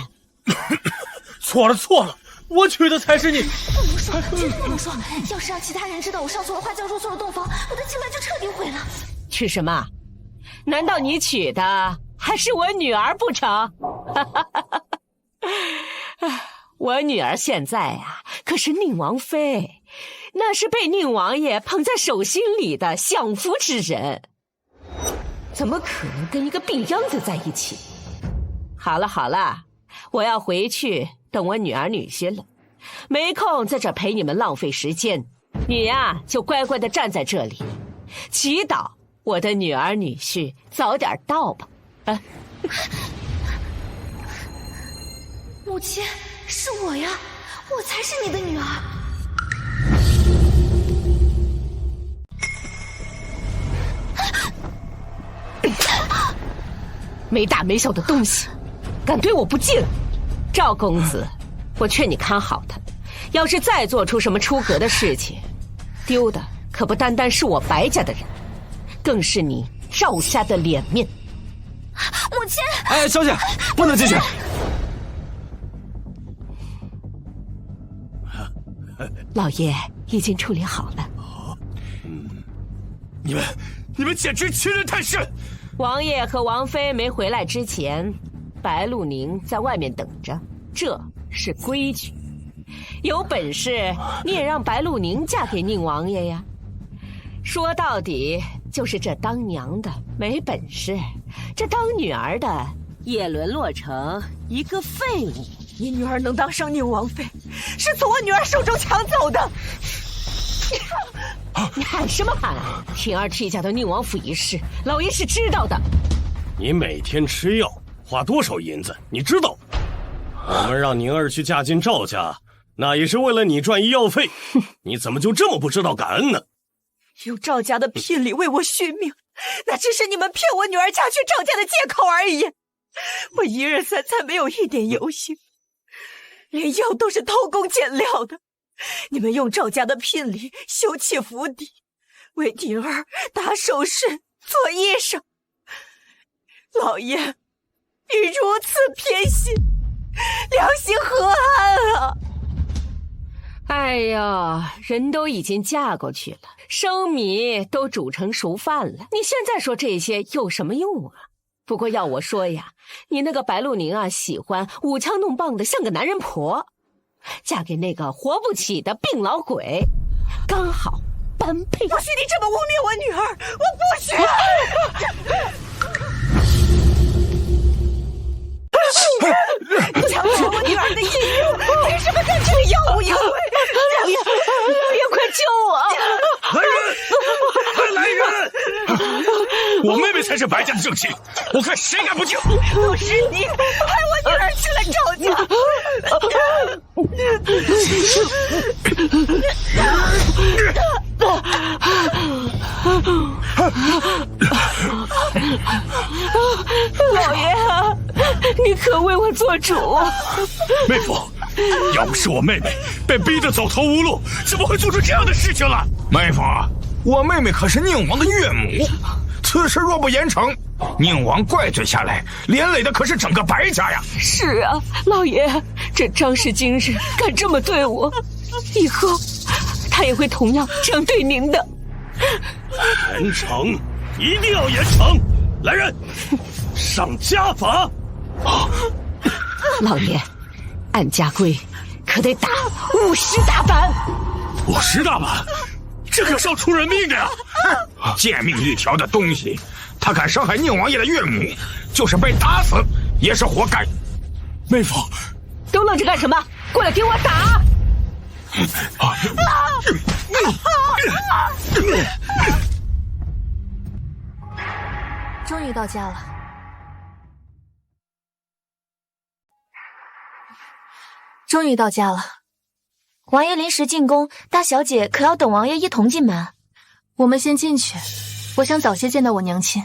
错了错了，我娶的才是你。不能说，绝对不能说！要是让其他人知道我上错了花轿入错了洞房，我的清白就彻底毁了。娶什么？难道你娶的还是我女儿不成？我女儿现在啊，可是宁王妃，那是被宁王爷捧在手心里的享福之人，怎么可能跟一个病秧子在一起？好了好了，我要回去等我女儿女婿了，没空在这陪你们浪费时间。你呀，就乖乖的站在这里，祈祷我的女儿女婿早点到吧。母亲，是我呀，我才是你的女儿。没大没小的东西，敢对我不敬！赵公子，我劝你看好他，要是再做出什么出格的事情，丢的可不单单是我白家的人，更是你赵家的脸面。母亲，哎，小姐，不能进去。老爷已经处理好了。你们简直欺人太甚！王爷和王妃没回来之前，白鹿宁在外面等着，这是规矩。有本事你也让白鹿宁嫁给宁王爷呀！说到底就是这当娘的没本事，这当女儿的也沦落成一个废物。你女儿能当上宁王妃，是从我女儿手中抢走的。你喊什么喊？婷儿替嫁到宁王府一事，老爷是知道的。你每天吃药花多少银子，你知道？我们让宁儿去嫁进赵家，那也是为了你赚医药费。你怎么就这么不知道感恩呢？用赵家的聘礼为我续命，那只是你们骗我女儿嫁去赵家的借口而已。我一日三餐没有一点油腥，连药都是偷工减料的。你们用赵家的聘礼修葺府邸，为婷儿打首饰、做衣裳。老爷，你如此偏心，良心何安啊！哎呀，人都已经嫁过去了，生米都煮成熟饭了，你现在说这些有什么用啊？不过要我说呀，你那个白鹿宁啊，喜欢舞枪弄棒的，像个男人婆，嫁给那个活不起的病老鬼，刚好般配。不许你这么污蔑我女儿，我不许！你强夺我女儿的阴肉，凭什么在这里耀武扬威？老爷，快救我！来人！我妹妹才是白家的正妻，我看谁敢不敬！都是你害我女儿去了赵家！老爷啊，你可为我做主！妹夫，要不是我妹妹被逼得走投无路，怎么会做出这样的事情来？妹夫，我妹妹可是宁王的岳母，此事若不严惩，宁王怪罪下来，连累的可是整个白家呀！是啊，老爷，这张氏今日敢这么对我，以后他也会同样这样对您的。严惩，一定要严惩！来人，上家法！老爷，按家规可得打50大板。50大板，这可是要出人命的呀！贱命一条的东西，他敢伤害宁王爷的岳母，就是被打死也是活该。妹夫，都愣着干什么？过来给我打！终于到家了。终于到家了。王爷临时进宫，大小姐可要等王爷一同进门？我们先进去，我想早些见到我娘亲。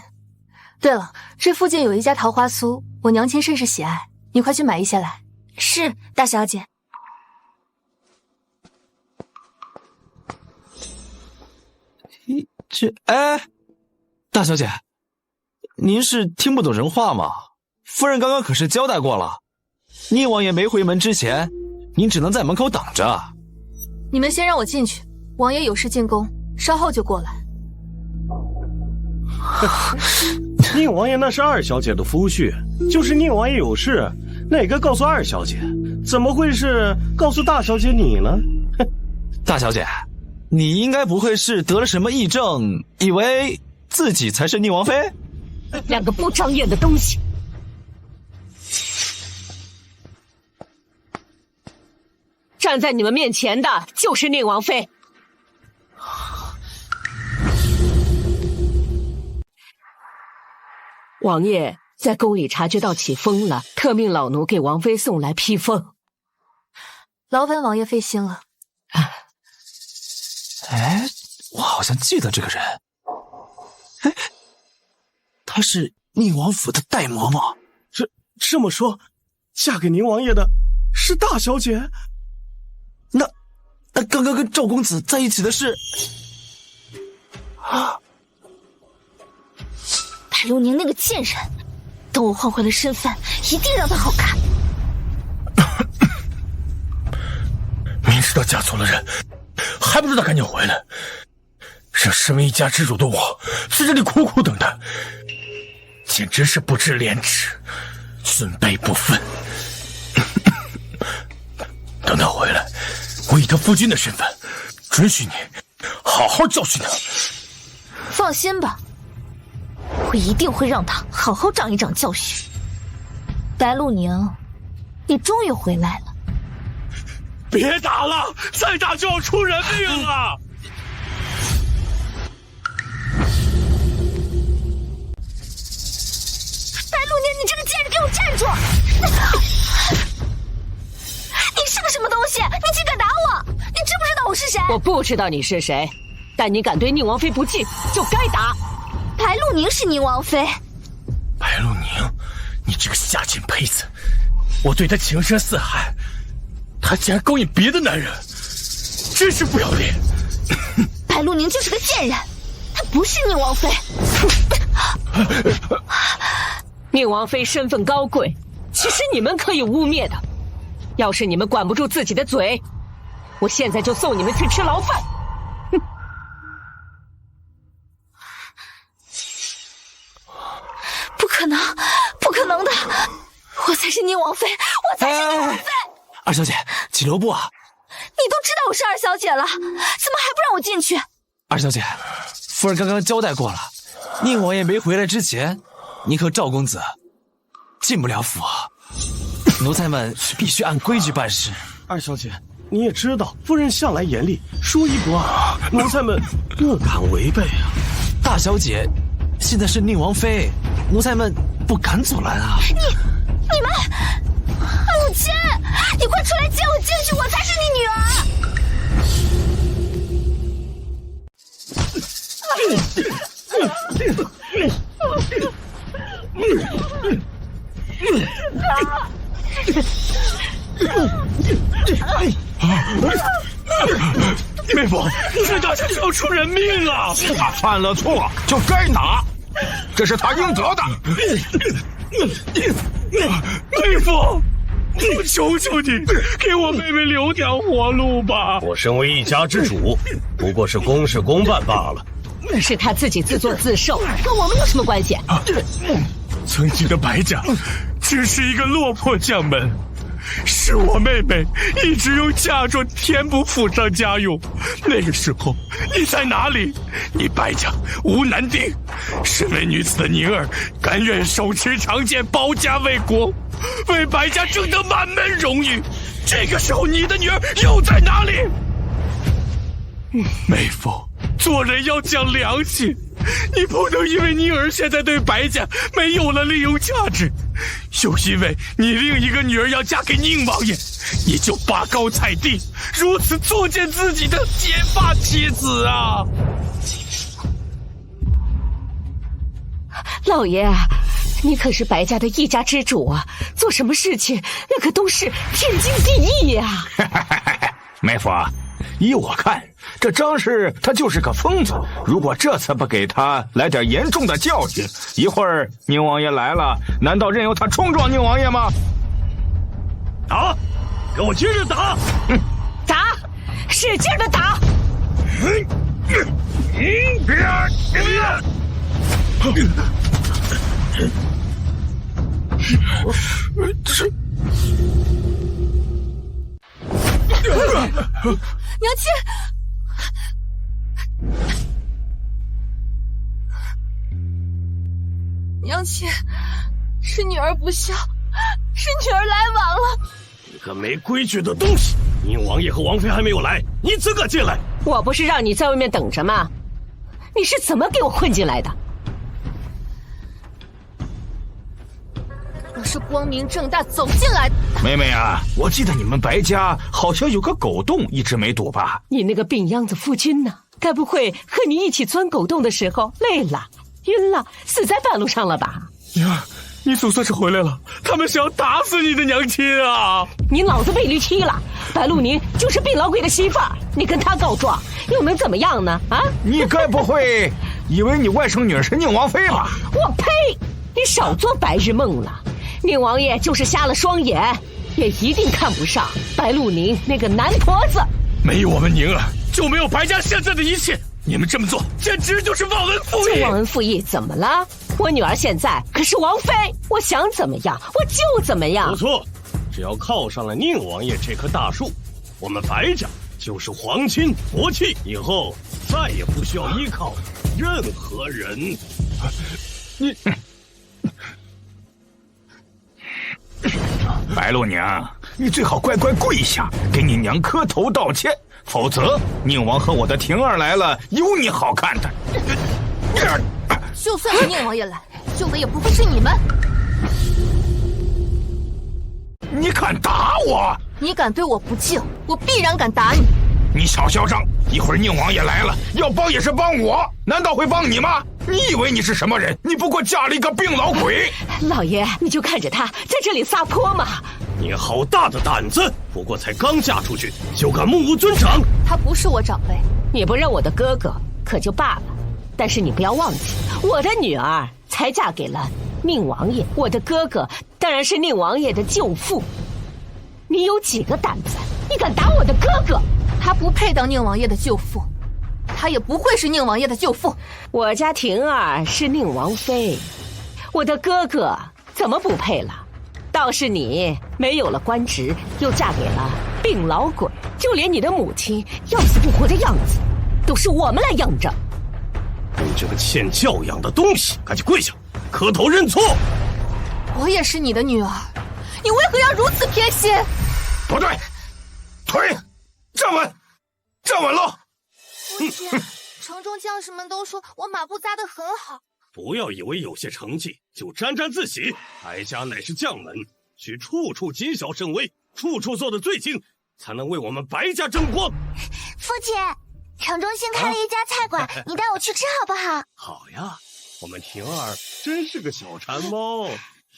对了，这附近有一家桃花酥，我娘亲甚是喜爱，你快去买一些来。是，大小姐。大小姐，您是听不懂人话吗？夫人刚刚可是交代过了，宁王爷没回门之前，您只能在门口等着。你们先让我进去，王爷有事进宫，稍后就过来。宁王爷那是二小姐的夫婿，就是宁王爷有事，哪个告诉二小姐？怎么会是告诉大小姐你呢？大小姐，你应该不会是得了什么癔症，以为自己才是宁王妃？两个不长眼的东西！站在你们面前的就是宁王妃。王爷在宫里察觉到起风了，特命老奴给王妃送来披风。劳烦王爷费心了。哎，我好像记得这个人。哎，他是宁王府的代嬷嬷。这么说，嫁给宁王爷的是大小姐？那刚刚跟赵公子在一起的是白流宁那个贱人，等我换回了身份，一定让她好看。明知道嫁错了人，还不知道赶紧回来，让身为一家之主的我在这里苦苦等待，简直是不知廉耻，尊卑不分。等他回来，我以他夫君的身份，准许你好好教训他。放心吧，我一定会让他好好长一长教训。白露宁，你终于回来了。别打了，再打就要出人命了！白露宁，你这个贱人，给我站住！你是个什么东西？你竟敢打我！你知不知道我是谁？我不知道你是谁，但你敢对宁王妃不敬，就该打。白露宁是宁王妃。白露宁，你这个下贱胚子！我对她情深似海，她竟然勾引别的男人，真是不要脸！白露宁就是个贱人，她不是宁王妃。宁王妃身份高贵，岂是你们可以污蔑的？要是你们管不住自己的嘴，我现在就送你们去吃牢饭。不可能，不可能的！我才是宁王妃，我才是宁王妃！二小姐，几留步啊！你都知道我是二小姐了，怎么还不让我进去？二小姐，夫人刚刚交代过了，宁王爷没回来之前，您和赵公子进不了府，奴才们必须按规矩办事。二小姐，你也知道，夫人向来严厉，说一不二，奴才们不敢违背啊。大小姐现在是宁王妃，奴才们不敢阻拦啊。你们，母亲，你快出来接我进去，我才是你女儿。妹夫，这大家就要出人命了！他犯了错就该打，这是他应得的。妹夫，我求求你，给我妹妹留条活路吧！我身为一家之主，不过是公事公办罢了。那是他自己自作自受，跟我们有什么关系？曾经的白家只是一个落魄将门，是我妹妹一直用嫁妆填补府上家用。那个时候你在哪里？你白家无男丁，身为女子的宁儿甘愿手持长剑保家卫国，为白家争得满门荣誉。这个时候你的女儿又在哪里？妹夫，做人要讲良心，你不能因为你儿现在对白家没有了利用价值，又因为你另一个女儿要嫁给宁王爷，你就拔高踩低，如此作践自己的结发妻子啊！老爷，你可是白家的一家之主啊，做什么事情那可都是天经地义呀。妹夫，依我看，这张氏他就是个疯子。如果这次不给他来点严重的教训，一会儿宁王爷来了，难道任由他冲撞宁王爷吗？打，给我接着打！打，使劲的打！娘亲，娘亲，是女儿不孝，是女儿来晚了。你个没规矩的东西！宁王爷和王妃还没有来，你自个进来！我不是让你在外面等着吗？你是怎么给我混进来的？我是光明正大走进来的。妹妹啊，我记得你们白家好像有个狗洞一直没堵吧？你那个病秧子夫君呢？该不会和你一起钻狗洞的时候累了、晕了，死在半路上了吧？宁儿，你总算是回来了，他们是要打死你的娘亲啊！你脑子被驴踢了，白鹿宁就是病老鬼的媳妇儿，你跟他告状又能怎么样呢？啊！你该不会以为你外甥女是宁王妃吧？我呸！你少做白日梦了。宁王爷就是瞎了双眼，也一定看不上白鹿宁那个男婆子。没有我们宁儿，就没有白家现在的一切。你们这么做，简直就是忘恩负义！这忘恩负义怎么了？我女儿现在可是王妃，我想怎么样我就怎么样。不错，只要靠上了宁王爷这棵大树，我们白家就是皇亲国戚，以后再也不需要依靠任何人。你，白鹿娘，你最好乖乖跪下，给你娘磕头道歉，否则宁王和我的婷儿来了，有你好看的。就算是宁王爷来，救的也不会是你们。你敢打我？你敢对我不敬，我必然敢打你。你小嚣张！一会儿宁王爷来了，要帮也是帮我，难道会帮你吗？你以为你是什么人？你不过嫁了一个病老鬼。老爷，你就看着他在这里撒泼嘛！你好大的胆子！不过才刚嫁出去，就敢目无尊长。他不是我长辈，你不认我的哥哥可就罢了，但是你不要忘记，我的女儿才嫁给了宁王爷，我的哥哥当然是宁王爷的舅父。你有几个胆子？你敢打我的哥哥？他不配当宁王爷的舅父，他也不会是宁王爷的舅父。我家婷儿是宁王妃，我的哥哥怎么不配了？倒是你没有了官职，又嫁给了病老鬼，就连你的母亲要死不活的样子，都是我们来养着。你这个欠教养的东西，赶紧跪下，磕头认错！我也是你的女儿，你为何要如此偏心？不对，腿站稳，站稳了！父亲，城中将士们都说我马步扎得很好。不要以为有些成绩就沾沾自喜，白家乃是将门，需处处谨小慎微，处处做得最精，才能为我们白家争光。父亲，城中新开了一家菜馆，你带我去吃好不好？好呀，我们婷儿真是个小馋猫，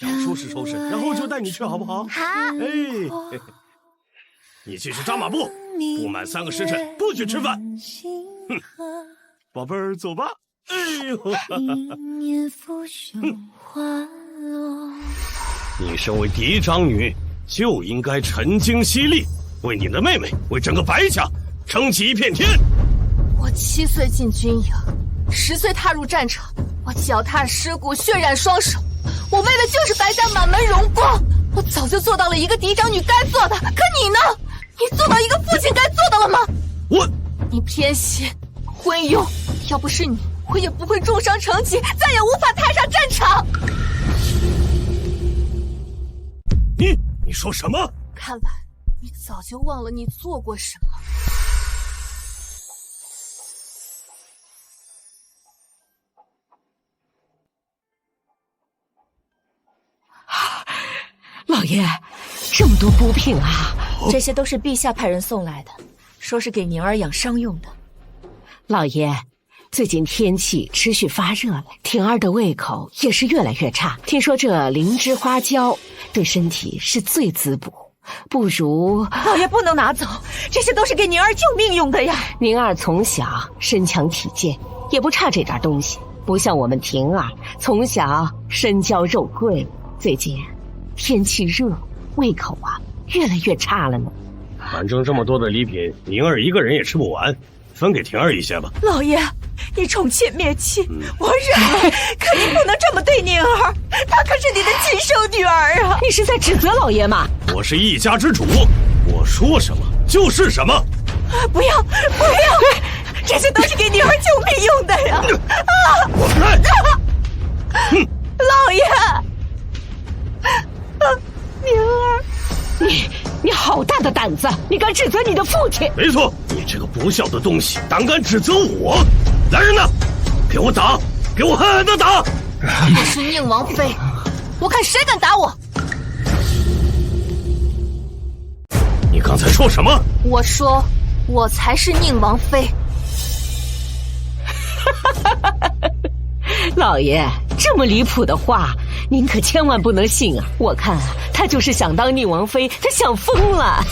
要收拾收拾，然后就带你去好不好？好。哎，你继续扎马步，不满3个时辰不许吃饭。哼，宝贝儿，走吧。哎呦，你身为嫡长女，就应该沉精犀利，为你的妹妹，为整个白家撑起一片天。我7岁进军营，10岁踏入战场，我脚踏尸骨，血染双手，我为的就是白家满门荣光。我早就做到了一个嫡长女该做的，可你呢？你做到一个父亲该做的了吗？你偏心昏庸，要不是你，我也不会重伤成疾，再也无法踏上战场。你说什么？看来你早就忘了你做过什么。老爷，这么多补品啊！这些都是陛下派人送来的，说是给宁儿养伤用的。老爷，最近天气持续发热了，婷儿的胃口也是越来越差。听说这灵芝花胶对身体是最滋补，不如……老爷不能拿走，这些都是给宁儿救命用的呀。宁儿从小身强体健，也不差这点东西，不像我们婷儿从小身娇肉贵，最近天气热，胃口越来越差了呢。反正这么多的礼品，宁儿一个人也吃不完，分给婷儿一些吧。老爷，你宠妾灭妻，我忍了，可您不能这么对宁儿，她可是你的亲生女儿啊！你是在指责老爷吗？我是一家之主，我说什么就是什么。不要，这些都是给宁儿救命用的呀！我看，老爷，宁儿。你好大的胆子！你敢指责你的父亲？没错，你这个不孝的东西，胆敢指责我！来人呐，给我打，给我狠狠的打！我是宁王妃，我看谁敢打我！你刚才说什么？我说，我才是宁王妃。老爷，这么离谱的话，您可千万不能信啊！我看啊，他就是想当宁王妃，他想疯了。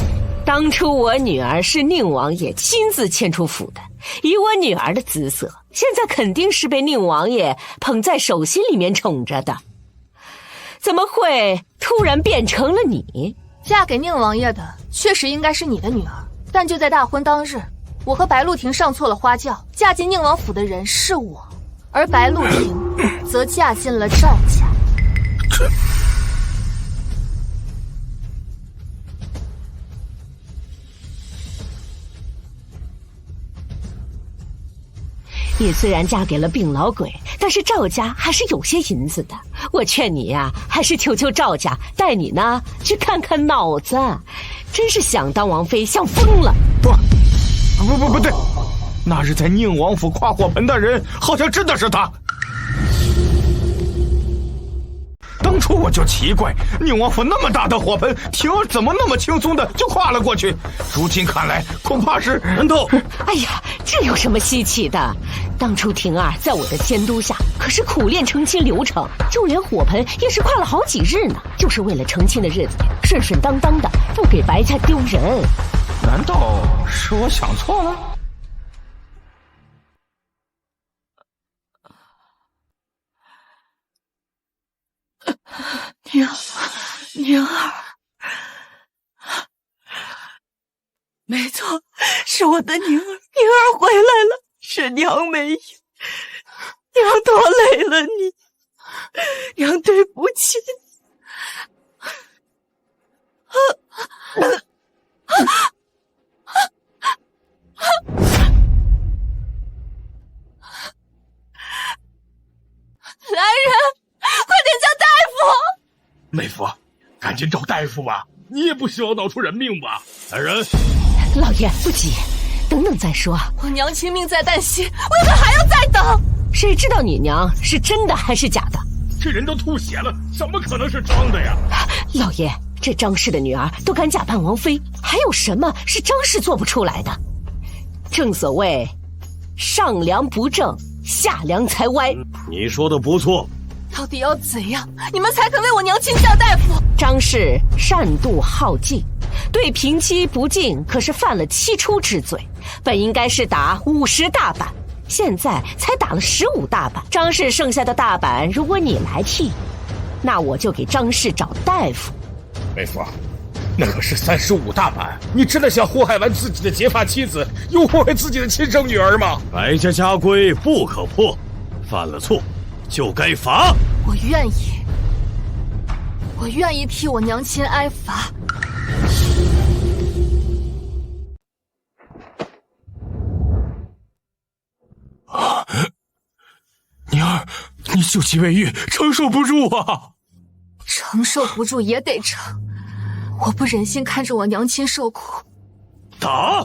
当初我女儿是宁王爷亲自迁出府的，以我女儿的姿色，现在肯定是被宁王爷捧在手心里面宠着的，怎么会突然变成了你？嫁给宁王爷的确实应该是你的女儿，但就在大婚当日，我和白鹿亭上错了花轿，嫁进宁王府的人是我，而白鹿亭则嫁进了赵家。你虽然嫁给了病老鬼，但是赵家还是有些银子的。我劝你呀，还是求求赵家带你呢去看看脑子。真是想当王妃，想疯了。不对，那日在宁王府跨火盆的人，好像真的是他。当初我就奇怪，宁王府那么大的火盆，婷儿怎么那么轻松的就跨了过去？如今看来，恐怕是人头。哎呀，这有什么稀奇的？当初婷儿在我的监督下，可是苦练成亲流程，就连火盆也是跨了好几日呢，就是为了成亲的日子顺顺当当的，不给白家丢人。难道是我想错了？宁儿，没错，是我的宁儿，宁儿回来了，是娘没有，娘拖累了你，娘对不起你。来人，快点叫大夫！妹夫，赶紧找大夫吧，你也不希望闹出人命吧？来人！老爷不急，等等再说。我娘亲命在旦夕，为何还要再等？谁知道你娘是真的还是假的？这人都吐血了，怎么可能是装的呀？老爷，这张氏的女儿都敢假扮王妃，还有什么是张氏做不出来的？正所谓，上梁不正，下梁才歪。你说的不错。到底要怎样，你们才肯为我娘亲叫大夫？张氏善妒好计，对平妻不敬，可是犯了七出之罪，本应该是打50大板，现在才打了15大板。张氏剩下的大板，如果你来替，那我就给张氏找大夫。妹夫，那可是35大板，你真的想祸害完自己的结发妻子，又祸害自己的亲生女儿吗？白家家规不可破，犯了错就该罚。我愿意替我娘亲挨罚。娘儿，你久疾未愈，承受不住啊！承受不住也得承，我不忍心看着我娘亲受苦。打！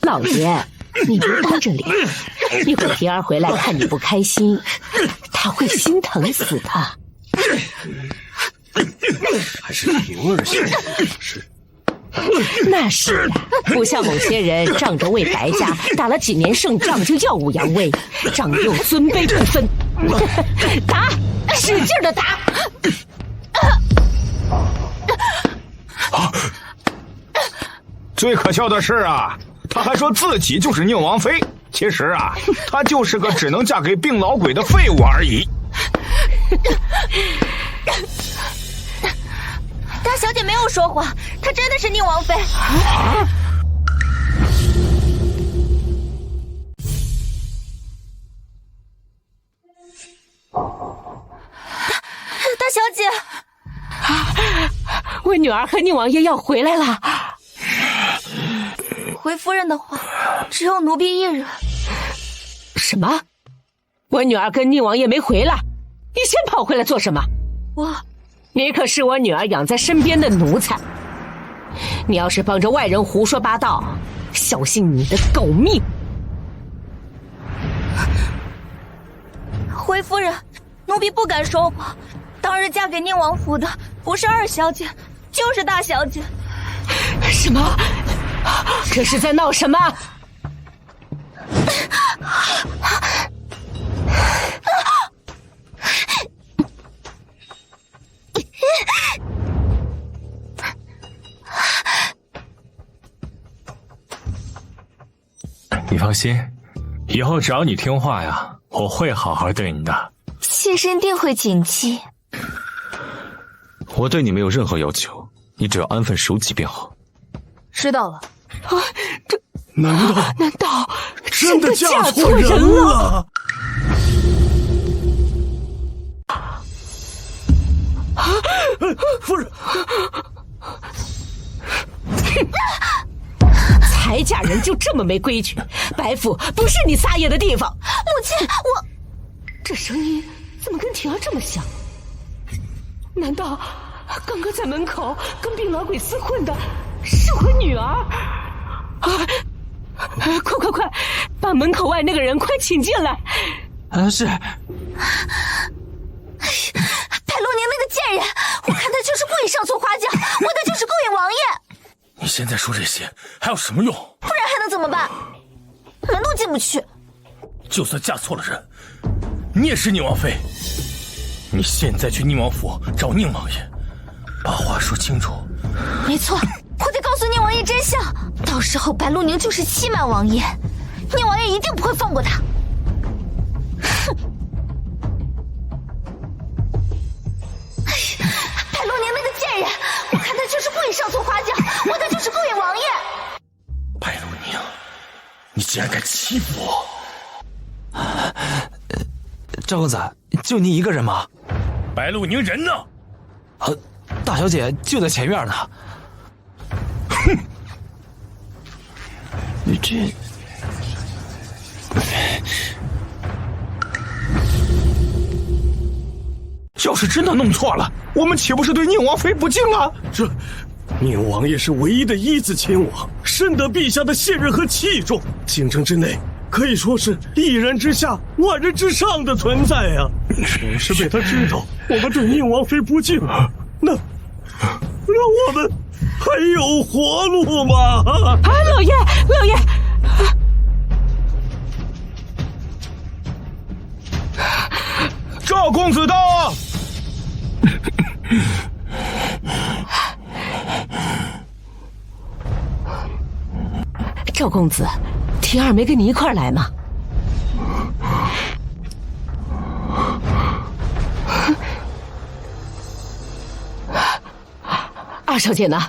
老爷，你别绷着脸，一会儿婷儿回来看你不开心，她会心疼死的。还是婷儿先是。那是呀，不像某些人仗着为白家打了几年胜仗就耀武扬威，仗又尊卑不分。打，使劲的打！最可笑的是啊，他还说自己就是宁王妃，其实啊，他就是个只能嫁给病老鬼的废物而已。大小姐没有说谎，她真的是宁王妃。大小姐，我女儿和宁王爷要回来了。回夫人的话，只有奴婢一人。什么？我女儿跟宁王爷没回来，你先跑回来做什么？你可是我女儿养在身边的奴才，你要是帮着外人胡说八道，小心你的狗命！回夫人，奴婢不敢说谎，当日嫁给宁王府的不是二小姐，就是大小姐。什么？这是在闹什么？你放心，以后只要你听话呀，我会好好对你的。妾身定会谨记。我对你没有任何要求，你只要安分守己便好。知道了。这难道真的嫁错人了？夫人，才嫁人就这么没规矩，白府不是你撒野的地方。母亲，我这声音怎么跟婷儿这么像？难道刚刚在门口跟病老鬼厮混的是我女儿？快，把门口外那个人快请进来。是。白鹿宁那个贱人，我看他就是故意上错花轿，为的就是勾引王爷。你现在说这些还有什么用？不然还能怎么办？门都进不去。就算嫁错了人，你也是宁王妃。你现在去宁王府找宁王爷，把话说清楚。没错，我得告诉宁王爷真相，到时候白鹿宁就是欺瞒王爷，宁王爷一定不会放过他。哼！白鹿宁那个贱人，我看他就是故意上错花轿，为的就是勾引王爷。白鹿宁，你竟然敢欺负我！赵公子，就你一个人吗？白鹿宁人呢？大小姐就在前院呢。哼！你这……要是真的弄错了，我们岂不是对宁王妃不敬了？这，宁王爷是唯一的一子亲王，深得陛下的信任和器重，京城之内可以说是一人之下，万人之上的存在呀。要是被他知道我们对宁王妃不敬，那我们还有活路吗？老爷，赵公子到。赵公子，婷儿没跟你一块儿来吗？二小姐呢？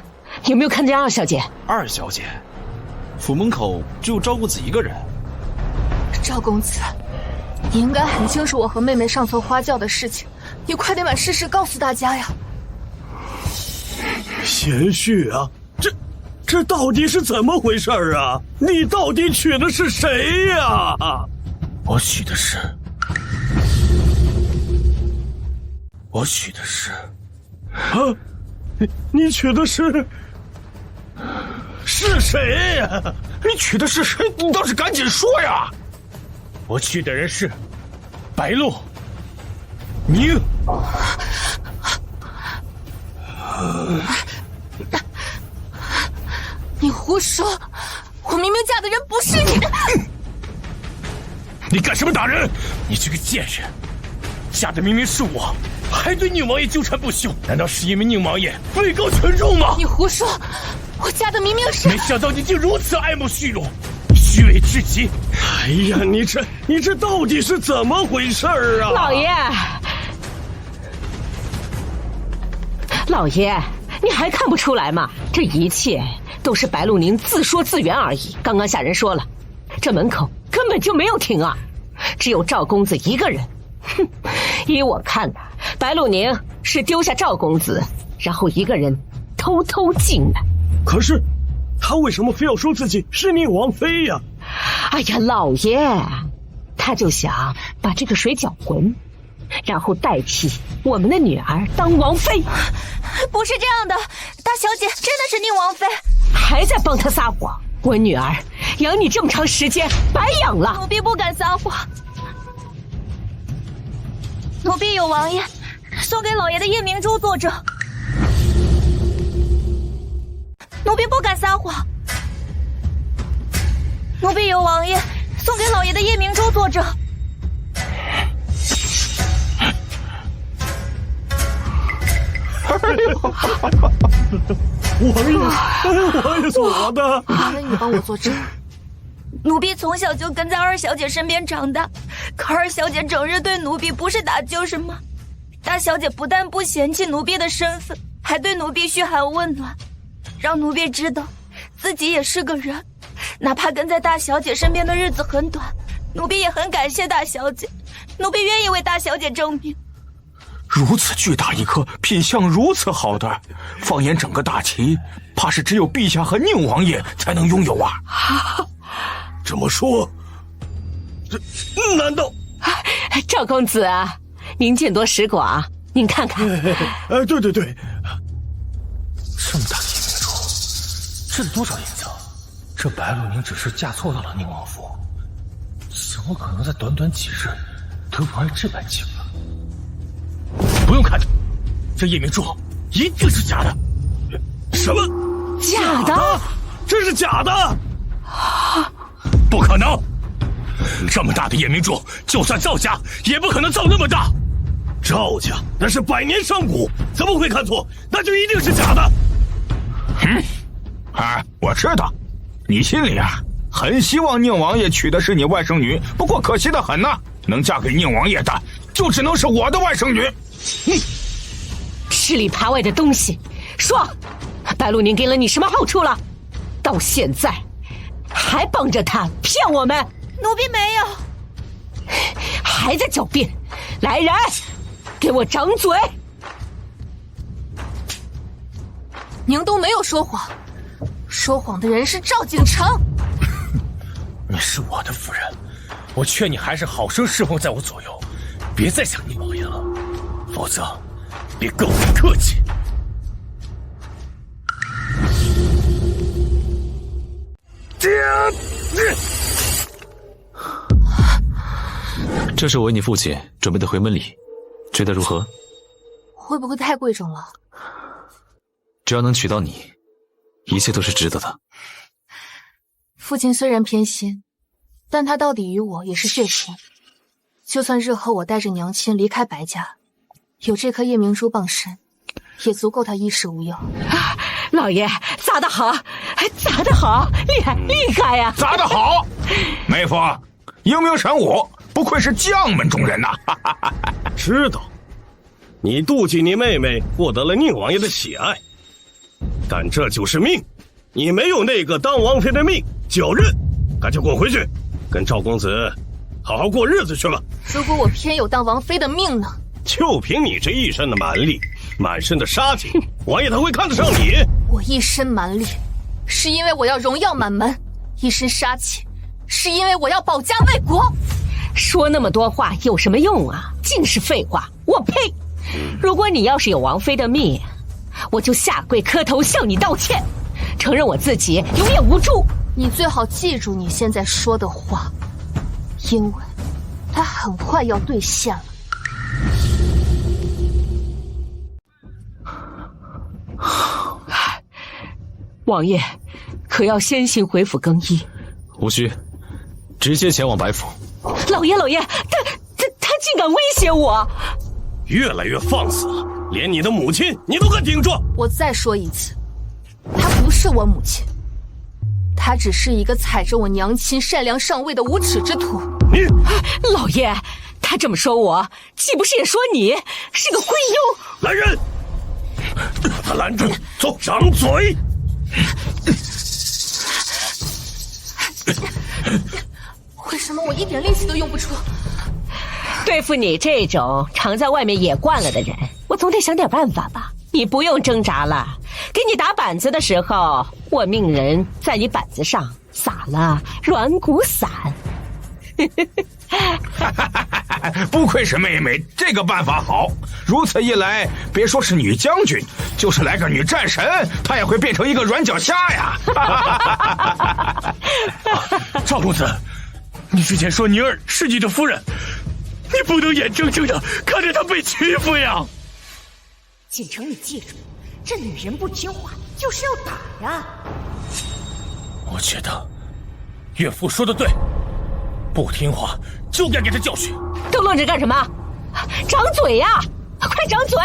有没有看见二小姐？二小姐，府门口只有赵公子一个人。赵公子，你应该很清楚我和妹妹上错花轿的事情，你快点把事实告诉大家呀！贤婿啊，这到底是怎么回事啊？你到底娶的是谁呀？我娶的是啊，你娶的是谁呀？你娶的是谁？你倒是赶紧说呀！我娶的人是白鹿宁。你胡说！我明明嫁的人不是你。你干什么打人？你这个贱人！嫁的明明是我，还对宁王爷纠缠不休，难道是因为宁王爷位高权重吗？你胡说！我嫁的明明是……没想到你竟如此爱慕虚荣，虚伪至极！哎呀，你这到底是怎么回事啊？老爷，你还看不出来吗？这一切都是白鹿宁自说自圆而已。刚刚下人说了，这门口根本就没有婷儿，只有赵公子一个人。哼，依我看呐，白鹿宁是丢下赵公子，然后一个人偷偷进来。可是，他为什么非要说自己是宁王妃呀？哎呀，老爷，他就想把这个水搅浑，然后代替我们的女儿当王妃。不是这样的，大小姐真的是宁王妃，还在帮他撒谎。我女儿养你这么长时间，白养了。奴婢不敢撒谎，奴婢有王爷送给老爷的夜明珠作证。奴婢不敢撒谎。奴婢有王爷送给老爷的夜明珠作证。王爷是我的，麻烦你帮我作证。奴婢从小就跟在二小姐身边长大，可二小姐整日对奴婢不是打就是骂。大小姐不但不嫌弃奴婢的身份，还对奴婢嘘寒问暖，让奴婢知道自己也是个人。哪怕跟在大小姐身边的日子很短，奴婢也很感谢大小姐，奴婢愿意为大小姐证明。如此巨大一颗，品相如此好的，放眼整个大齐，怕是只有陛下和宁王爷才能拥有啊！这么说，这难道？赵公子啊，您见多识广，您看看。对，这么大的夜明珠，这得多少银子？这白鹿宁只是嫁错到了宁王府，怎么可能在短短几日得玩这般情啊？不用看着，这夜明珠一定是假的。什么？假的？这是假的？不可能！这么大的夜明珠，就算赵家也不可能造那么大。赵家那是100年上古，怎么会看错？那就一定是假的。我知道，你心里啊很希望宁王爷娶的是你外甥女，不过可惜的很呐，能嫁给宁王爷的就只能是我的外甥女。吃里扒外的东西，说，白鹿宁给了你什么好处了？到现在还帮着他骗我们？奴婢没有。还在狡辩？来人，给我掌嘴！宁冬没有说谎，说谎的人是赵景城。你是我的夫人，我劝你还是好生侍奉在我左右，别再想宁王爷了，否则别跟我客气。这是我为你父亲准备的回门礼，觉得如何？会不会太贵重了？只要能娶到你，一切都是值得的。父亲虽然偏心，但他到底与我也是血亲。就算日后我带着娘亲离开白家，有这颗夜明珠傍身，也足够他衣食无忧。老爷砸得好，砸得好，厉害呀！砸得好，妹夫英明神武，不愧是将门中人呐！知道，你妒忌你妹妹获得了宁王爷的喜爱，但这就是命，你没有那个当王妃的命，就要认，赶紧滚回去，跟赵公子好好过日子去吧。如果我偏有当王妃的命呢？就凭你这一身的蛮力，满身的杀气，王爷他会看得上你？我一身蛮力，是因为我要荣耀满门；一身杀气，是因为我要保家卫国。说那么多话有什么用啊？尽是废话！我呸！如果你要是有王妃的命，我就下跪磕头向你道歉，承认我自己永远无助。你最好记住你现在说的话，因为它很快要兑现了。王爷，可要先行回府更衣？无需，直接前往白府。老爷，他竟敢威胁我！越来越放肆了，连你的母亲你都敢顶撞！我再说一次，她不是我母亲，她只是一个踩着我娘亲善良上位的无耻之徒。你，老爷，他这么说我，岂不是也说你是个昏庸？来人，把他拦住，走，掌嘴！为什么我一点力气都用不出？对付你这种常在外面野惯了的人，我总得想点办法吧。你不用挣扎了，给你打板子的时候，我命人在你板子上撒了软骨散。不愧是妹妹，这个办法好。如此一来，别说是女将军，就是来个女战神，她也会变成一个软脚虾呀！赵公子，你之前说宁儿是你的夫人，你不能眼睁睁的看着她被欺负呀！锦城，你记住，这女人不听话就是要打呀。我觉得岳父说的对，不听话就该给他教训。都愣着干什么？张嘴呀！快张嘴！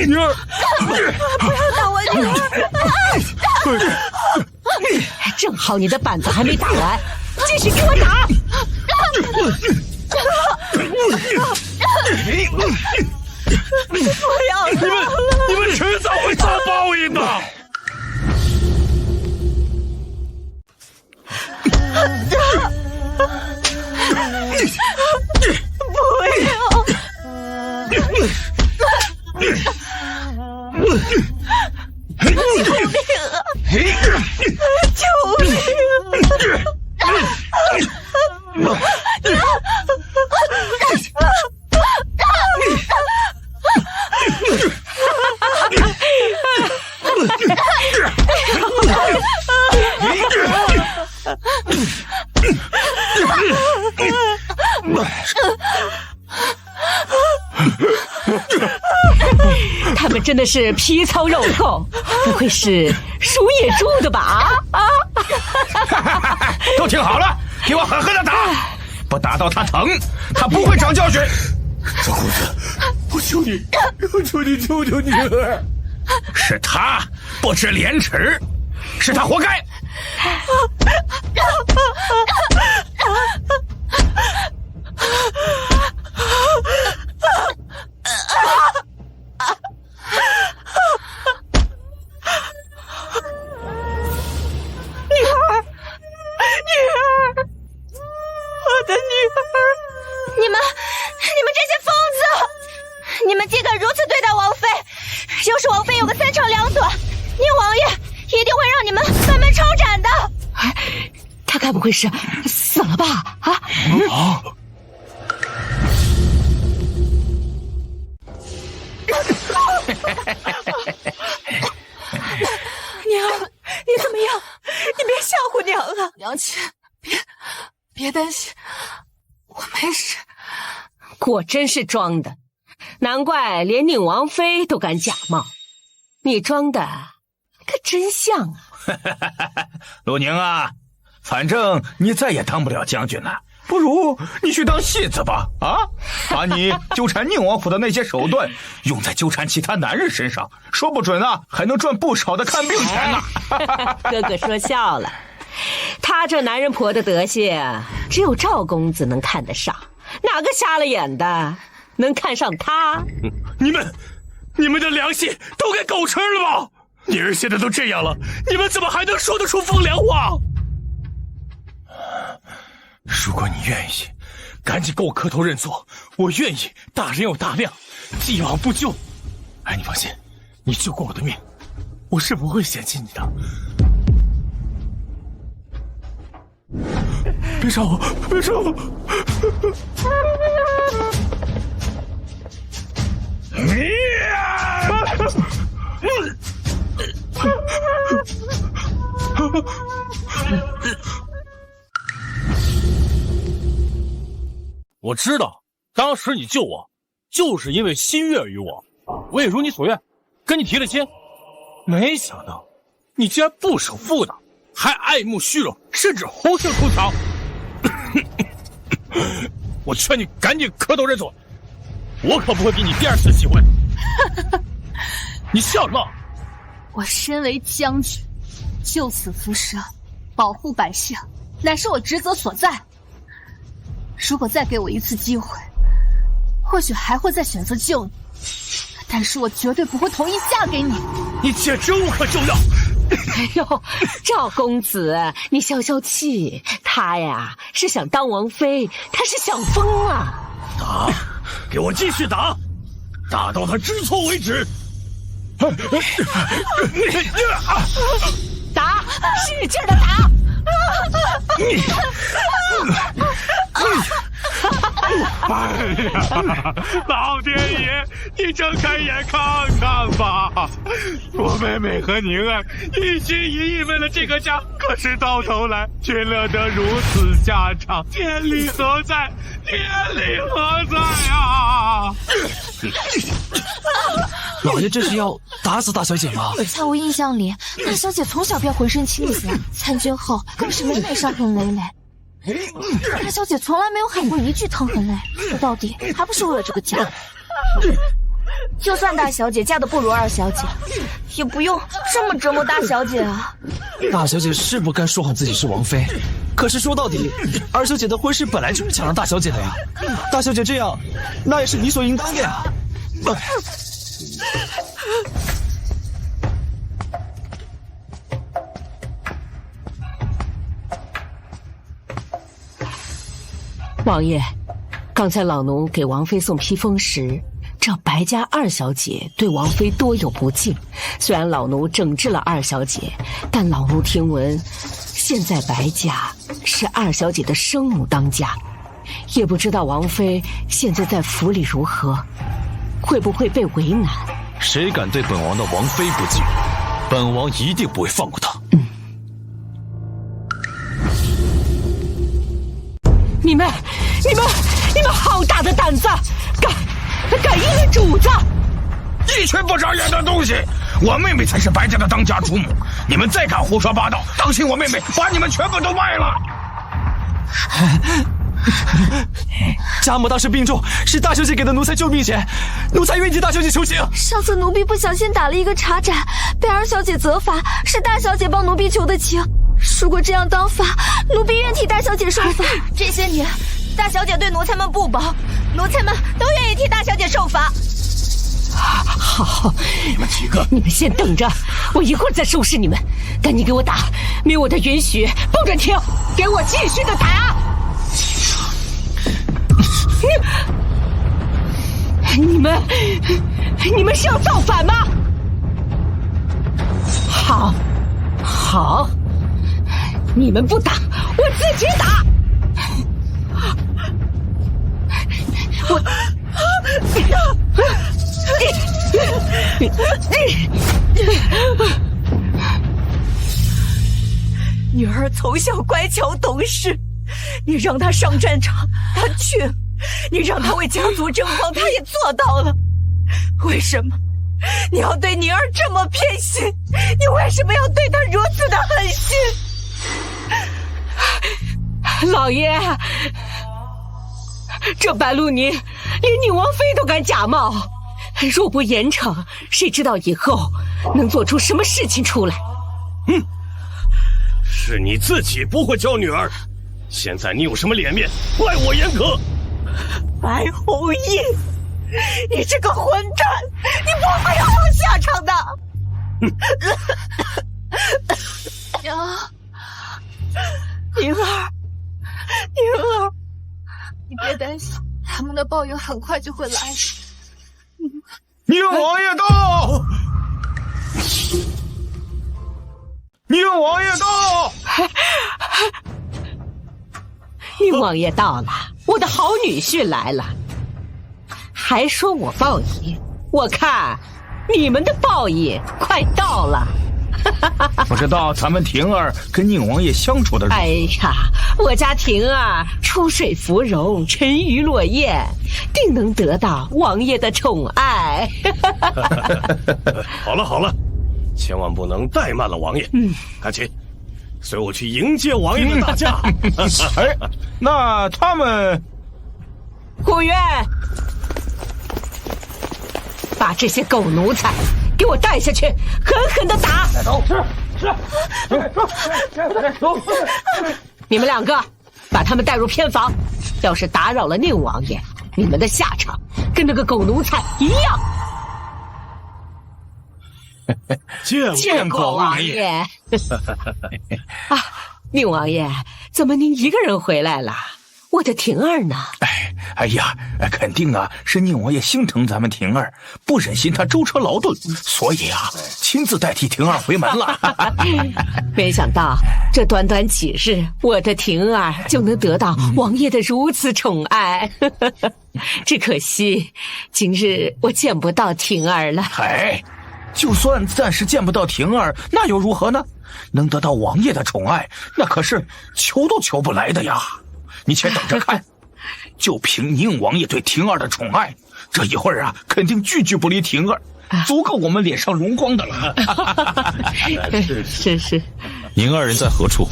女儿，不要打我女儿！正好你的板子还没打完，继续给我打！不要了！你们迟早会遭报应的。不要！救命啊！他们真的是皮糙肉厚，不会是属野猪的吧？都听好了，给我狠狠的打，不打到他疼，他不会长教训。赵公子，我求你，我求你救救女儿！是他不知廉耻，是他活该。你们这些疯子！你们竟敢如此对待王妃！要是王妃有个3长2短，宁王爷一定会让你们班门抄斩的。他该不会是死了吧？啊！娘，你怎么样？你别吓唬娘啊！娘亲，别担心，我没事。果真是装的，难怪连宁王妃都敢假冒，你装的可真像啊！陆宁啊，反正你再也当不了将军了，不如你去当戏子吧！啊，把你纠缠宁王府的那些手段用在纠缠其他男人身上，说不准啊，还能赚不少的看病钱呢。哥哥说笑了，他这男人婆的德行，只有赵公子能看得上。哪个瞎了眼的能看上他？你们的良心都给狗吃了吗？女儿现在都这样了，你们怎么还能说得出风凉话？如果你愿意，赶紧给我磕头认错，我愿意大人有大量，既往不咎。哎，你放心，你救过我的命，我是不会嫌弃你的。别杀我！别杀我！我知道，当时你救我，就是因为心悦于我，我也如你所愿，跟你提了亲。没想到，你竟然不守妇道，还爱慕虚荣，甚至红杏出墙。我劝你赶紧磕头认错，我可不会给你第2次机会。你笑什么？我身为将军，救死扶伤，保护百姓，乃是我职责所在。如果再给我一次机会，或许还会再选择救你，但是我绝对不会同意嫁给你。你简直无可救药！哎呦，赵公子，你消消气，他呀是想当王妃，他是想疯啊！打，给我继续打，打到他知错为止。打，使劲的打！哎呀，老天爷，你睁开眼看看吧！我妹妹和宁儿一心一意为了这个家，可是到头来却落得如此下场，天理何在？天理何在啊！老爷这是要打死大小姐吗？在我印象里，大小姐从小便浑身青紫，参军后更是每每伤痕累累。大小姐从来没有喊过一句疼痕累，说到底还不是为了这个家。就算大小姐嫁的不如二小姐，也不用这么折磨大小姐啊。大小姐是不该说谎自己是王妃，可是说到底，二小姐的婚事本来就是抢了大小姐的呀。大小姐这样，那也是理所应当的呀。王爷，刚才老奴给王妃送披风时，这白家二小姐对王妃多有不敬。虽然老奴整治了二小姐，但老奴听闻，现在白家是二小姐的生母当家，也不知道王妃现在在府里如何，会不会被为难？谁敢对本王的王妃不敬，本王一定不会放过她。你们好大的胆子，敢议论主子！一群不长眼的东西！我妹妹才是白家的当家主母，你们再敢胡说八道，当心我妹妹把你们全部都卖了！家母当时病重，是大小姐给的奴才救命钱，奴才愿替大小姐求情。上次奴婢不小心打了一个茶盏，被二小姐责罚，是大小姐帮奴婢求的情。如果这样当法，奴婢愿替大小姐受罚。这些年，大小姐对奴才们不薄，奴才们都愿意替大小姐受罚。好，你们几个，你们先等着，我一会儿再收拾你们。赶紧给我打，没有我的允许，不准停！给我继续的打！你们是要造反吗？好，你们不打，我自己打。女儿从小乖巧懂事，你让她上战场，她去了；你让她为家族争光，她也做到了。为什么你要对女儿这么偏心？你为什么要对她如此的狠心？老爷，这白鹿宁连宁王妃都敢假冒，若不严惩，谁知道以后能做出什么事情出来？是你自己不会教女儿，现在你有什么脸面怪我严苛？白弘毅，你这个混蛋，你不会让我下场的！宁儿，你别担心，他们的报应很快就会来。宁王爷到！宁王爷到！宁王爷到了，我的好女婿来了，还说我报应，我看你们的报应快到了。不知道咱们婷儿跟宁王爷相处的如何？哎呀，我家婷儿出水芙蓉，沉鱼落雁，定能得到王爷的宠爱。好了，千万不能怠慢了王爷。赶紧随我去迎接王爷的大驾。哎，那他们古月，把这些狗奴才给我带下去，狠狠的打！你们两个把他们带入偏房，要是打扰了宁王爷，你们的下场跟那个狗奴才一样。见过王爷。宁王爷，怎么您一个人回来了？我的婷儿呢？哎呀，肯定啊是宁王爷心疼咱们婷儿，不忍心她舟车劳顿，所以啊亲自代替婷儿回门了。没想到这短短几日，我的婷儿就能得到王爷的如此宠爱。只可惜今日我见不到婷儿了。哎，就算暂时见不到婷儿，那又如何呢？能得到王爷的宠爱，那可是求都求不来的呀。你且等着看，就凭宁王爷对婷儿的宠爱，这一会儿啊，肯定句句不离婷儿，足够我们脸上荣光的了。是。您二人在何处？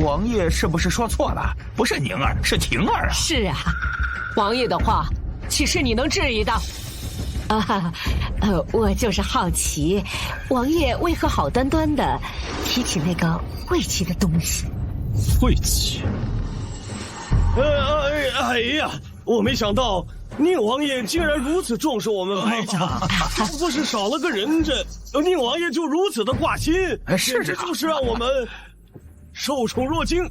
王爷是不是说错了？不是宁儿，是婷儿啊。是啊，王爷的话，岂是你能质疑的？我就是好奇，王爷为何好端端的提起那个晦气的东西？晦气？哎呀，我没想到宁王爷竟然如此重视我们白家，不是少了个人，这宁王爷就如此的挂心，是这就是让我们受宠若惊，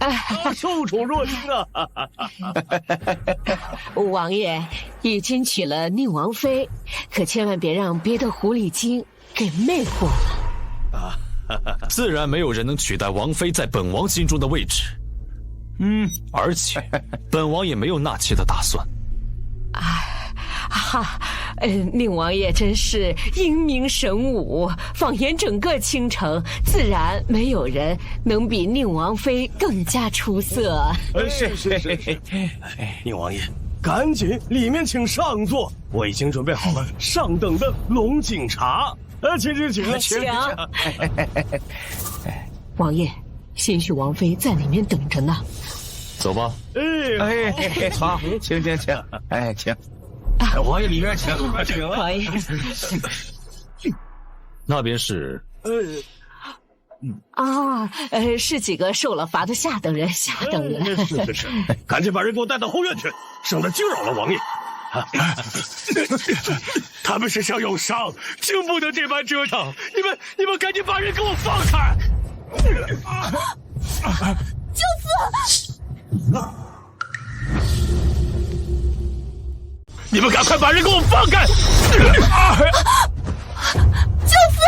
受宠若惊啊！王爷已经娶了宁王妃，可千万别让别的狐狸精给魅惑了。自然没有人能取代王妃在本王心中的位置。而且本王也没有纳妾的打算。宁王爷真是英明神武，放眼整个倾城，自然没有人能比宁王妃更加出色。是。宁王爷，赶紧里面请上座，我已经准备好了上等的龙井茶。请。王爷，兴许王妃在里面等着呢。走吧。好，请。请。王爷里面请。王爷。那边是。是几个受了罚的下等人。是，赶紧把人给我带到后院去，省得惊扰了王爷。他们身上有伤，经不得这般折腾。你们赶紧把人给我放开！舅父，你们赶快把人给我放开！舅父，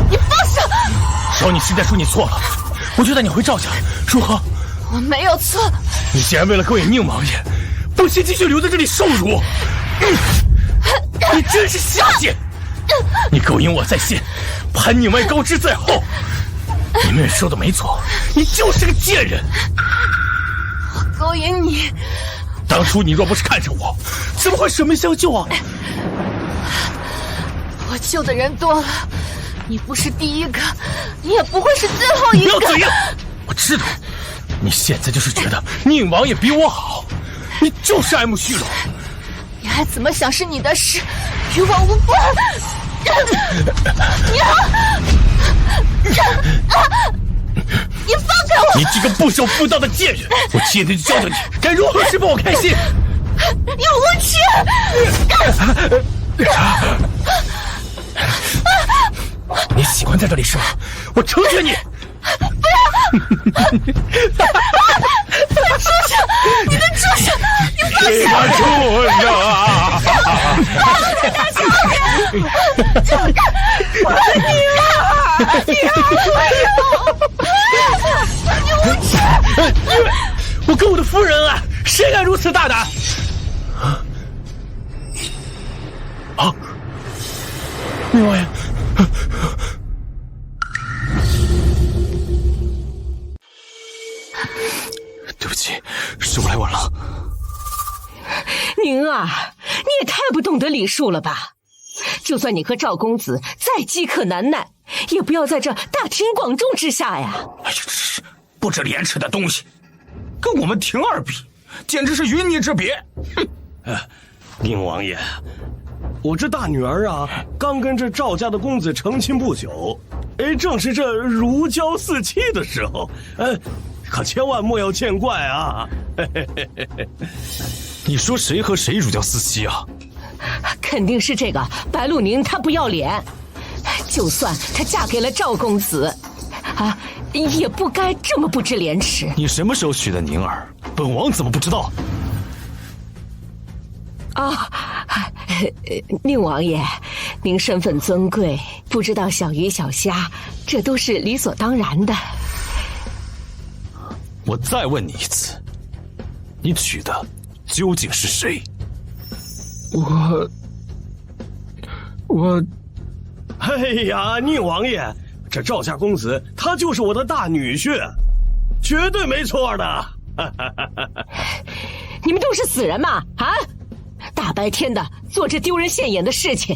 你放手！少你现在说你错了，我就带你回赵家，如何？我没有错。你既然为了勾引宁王爷，不惜继续留在这里受辱，你真是下贱！你勾引我在先，攀宁外高枝在后。你妹说的没错，你就是个贱人。我勾引你？当初你若不是看着我，怎么会舍命相救啊？我救的人多了，你不是第一个，你也不会是最后一个。不要嘴硬！我知道，你现在就是觉得宁王爷比我好，你就是爱慕虚荣。你爱怎么想是你的事，与我无关。你放开我！你这个不守妇道的贱人！我今天就教教你该如何使我开心。你无耻！你喜欢在这里是吗？我成全你！不要！畜生！你个畜生！你放下！你个畜生！大小姐！我的女儿！你无耻！我跟我的夫人啊，谁敢如此大胆？宁王爷，对不起，是我来晚了。宁儿，你也太不懂得礼数了吧！就算你和赵公子再饥渴难耐，也不要在这大庭广众之下呀！哎呀，不知廉耻的东西，跟我们婷儿比，简直是云泥之别。哼！宁王爷，我这大女儿啊，刚跟这赵家的公子成亲不久，正是这如胶似漆的时候，可千万莫要见怪啊！你说谁和谁如胶似漆啊？肯定是这个白鹿宁，他不要脸。就算她嫁给了赵公子，啊，也不该这么不知廉耻。你什么时候娶的宁儿？本王怎么不知道？宁王爷，您身份尊贵，不知道小鱼小虾，这都是理所当然的。我再问你一次，你娶的究竟是谁？我，哎呀，宁王爷，这赵家公子他就是我的大女婿，绝对没错的。你们都是死人吗？啊！大白天的做这丢人现眼的事情，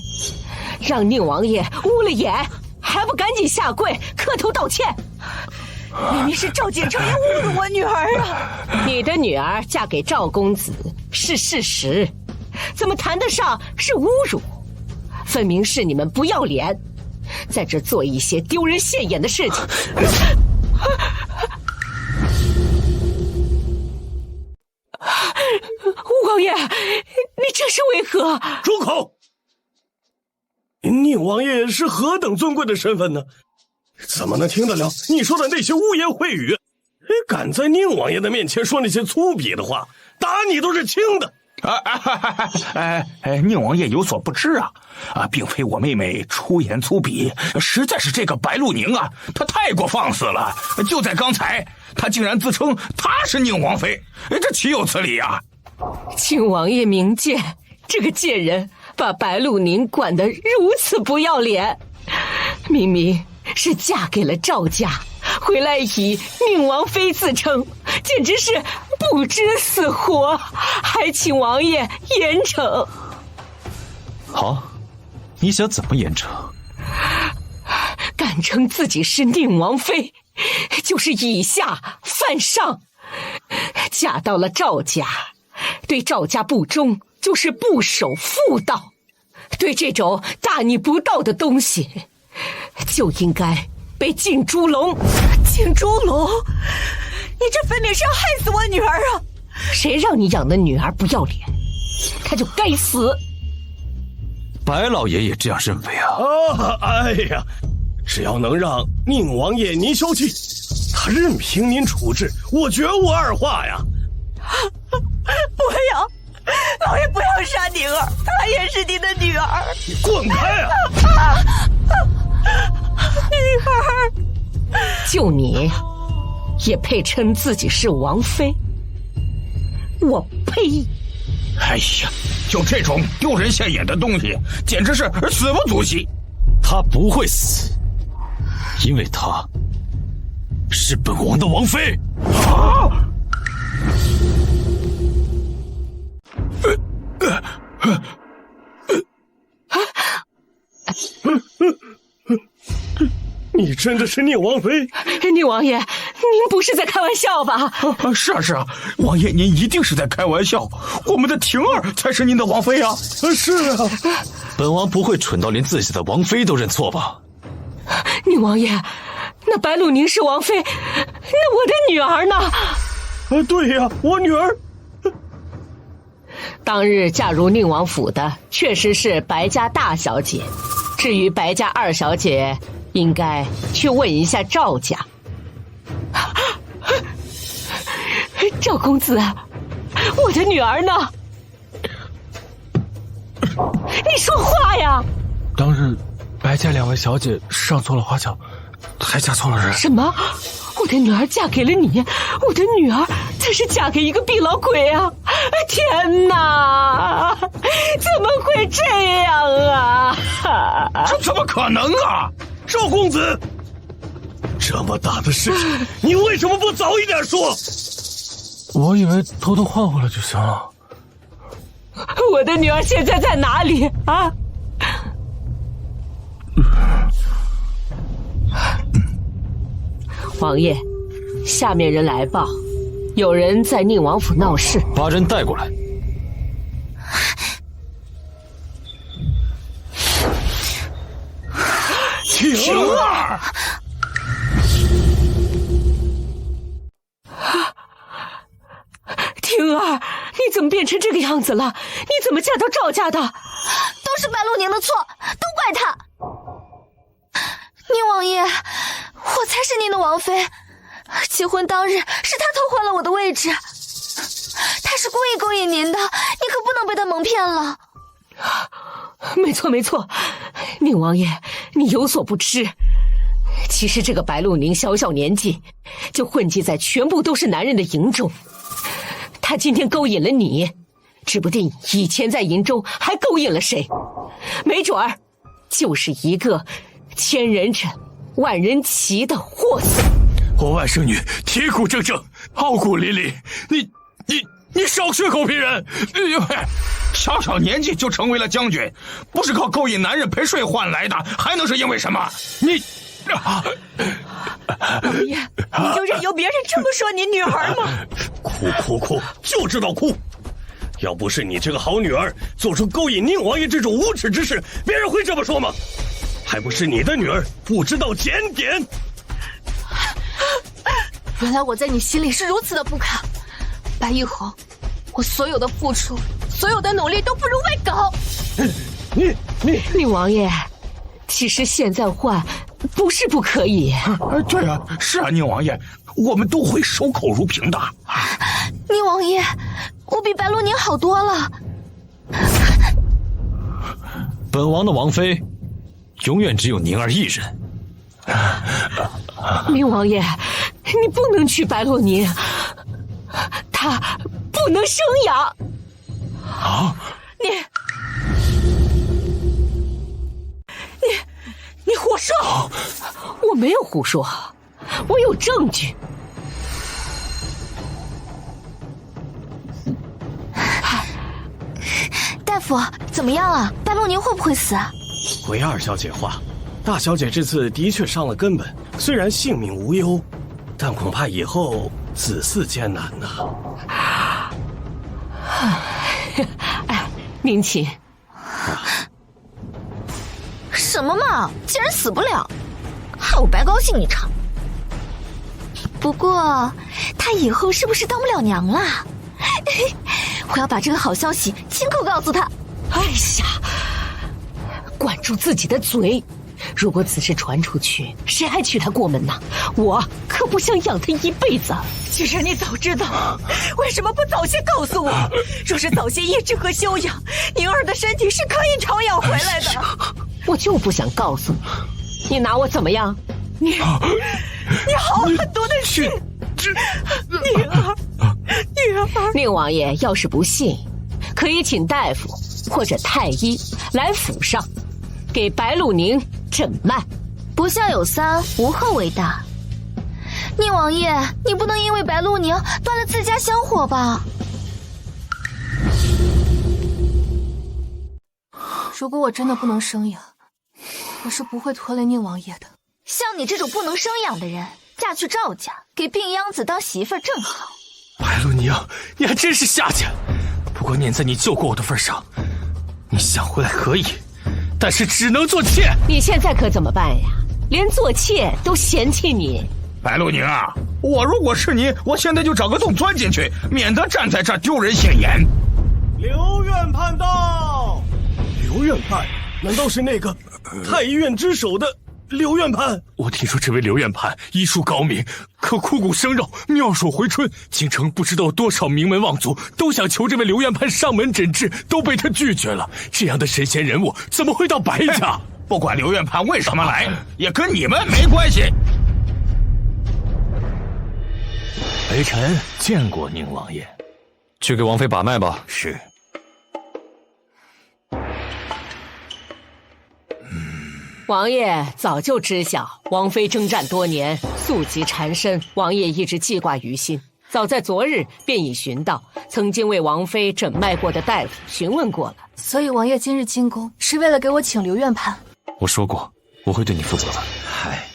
让宁王爷污了眼，还不赶紧下跪磕头道歉？明明是赵锦成要侮辱我女儿啊！你的女儿嫁给赵公子是事实，怎么谈得上是侮辱？分明是你们不要脸，在这做一些丢人现眼的事情。王爷，你这是为何？住口！宁王爷是何等尊贵的身份呢？怎么能听得了你说的那些污言秽语？敢在宁王爷的面前说那些粗鄙的话，打你都是轻的。宁王爷有所不知啊，并非我妹妹出言粗鄙，实在是这个白鹿宁啊，她太过放肆了。就在刚才，她竟然自称她是宁王妃，这岂有此理啊！请王爷明鉴，这个贱人把白鹿宁管得如此不要脸，明明是嫁给了赵家，回来以宁王妃自称，简直是不知死活，还请王爷严惩。好，你想怎么严惩？敢称自己是宁王妃，就是以下犯上，嫁到了赵家，对赵家不忠，就是不守妇道。对这种大逆不道的东西，就应该被进猪笼。进猪笼？你这分明是要害死我女儿啊！谁让你养的女儿不要脸，他就该死。白老爷也这样认为啊？哎呀，只要能让宁王爷您消气，他任凭您处置，我绝无二话呀。不要，老爷不要杀宁儿，她也是您的女儿。你滚开啊！宁儿，就你也配称自己是王妃？我呸！哎呀，就这种丢人现眼的东西，简直是死不足惜。她不会死，因为她是本王的王妃。你真的是宁王妃？宁王爷，您不是在开玩笑吧？是啊，王爷您一定是在开玩笑，我们的婷儿才是您的王妃啊！是啊，本王不会蠢到连自己的王妃都认错吧？宁王爷，那白鹿宁是王妃，那我的女儿呢？对呀，我女儿。当日嫁入宁王府的确实是白家大小姐，至于白家二小姐，应该去问一下赵家。赵公子，我的女儿呢？你说话呀！当日白家两位小姐上错了花轿，还嫁错了人。什么？我的女儿嫁给了你？我的女儿才是嫁给一个毕老鬼啊！天哪，怎么会这样啊？这怎么可能啊！赵公子，这么大的事情，你为什么不早一点说？我以为偷偷换回来就行了。我的女儿现在在哪里啊？王爷，下面人来报，有人在宁王府闹事，把人带过来。婷儿，婷儿，你怎么变成这个样子了？你怎么嫁到赵家的？都是白鹿宁的错，都怪他。宁王爷，我才是您的王妃。结婚当日是他偷换了我的位置，他是故意勾引您的，你可不能被他蒙骗了。没错没错，宁王爷，你有所不知，其实这个白鹿宁小小年纪就混迹在全部都是男人的营中，他今天勾引了你，指不定以前在营中还勾引了谁，没准儿就是一个千人斩万人骑的货色。我万圣女铁骨铮铮，傲骨凛凛，你少血口皮人！小小年纪就成为了将军，不是靠勾引男人陪睡换来的，还能是因为什么？你，王爷，你就任由别人这么说你女儿吗？哭，就知道哭！要不是你这个好女儿做出勾引宁王爷这种无耻之事，别人会这么说吗？还不是你的女儿不知道检点。原来我在你心里是如此的不堪，白一恒，我所有的付出，所有的努力都不如喂狗。宁王爷，其实现在换不是不可以。对啊，是啊，宁王爷，我们都会守口如瓶的。宁王爷，我比白鹿宁好多了。本王的王妃，永远只有宁儿一人。宁王爷，你不能娶白鹿宁，她不能生养。啊！你胡说！我没有胡说，我有证据。大夫，怎么样啊？白鹿宁会不会死啊？回二小姐话，大小姐这次的确伤了根本，虽然性命无忧，但恐怕以后子嗣艰难呐。哎，宁琴，什么嘛，竟然死不了，害我白高兴一场。不过，她以后是不是当不了娘了？我要把这个好消息亲口告诉她。哎呀，管住自己的嘴！如果此事传出去，谁还娶她过门呢？我可不想养她一辈子。其实你早知道，为什么不早些告诉我？若是早些医治和休养，宁儿的身体是可以调养回来的。我就不想告诉你，你拿我怎么样？你好狠毒的心！女儿，宁王爷要是不信，可以请大夫或者太医来府上，给白鹿宁诊脉。不孝有三，无后为大。宁王爷，你不能因为白鹿宁断了自家香火吧？如果我真的不能生养，我是不会拖累宁王爷的。像你这种不能生养的人，嫁去赵家，给病秧子当媳妇儿正好。白鹿宁，你还真是下贱！不过念在你救过我的份上，你想回来可以，但是只能做妾。你现在可怎么办呀？连做妾都嫌弃你。白鹿宁啊，我如果是你，我现在就找个洞钻进去，免得站在这儿丢人现眼。刘院判到。刘院判？难道是那个太医院之首的刘院判？我听说这位刘院判医术高明，可枯骨生肉，妙手回春。京城不知道多少名门望族都想求这位刘院判上门诊治，都被他拒绝了。这样的神仙人物怎么会到白家？不管刘院判为什么来，也跟你们没关系。微臣见过宁王爷，去给王妃把脉吧。是。王爷早就知晓王妃征战多年，宿疾缠身，王爷一直记挂于心。早在昨日便已寻到曾经为王妃诊脉过的大夫询问过了。所以王爷今日进宫是为了给我请刘院判。我说过，我会对你负责的。嗨，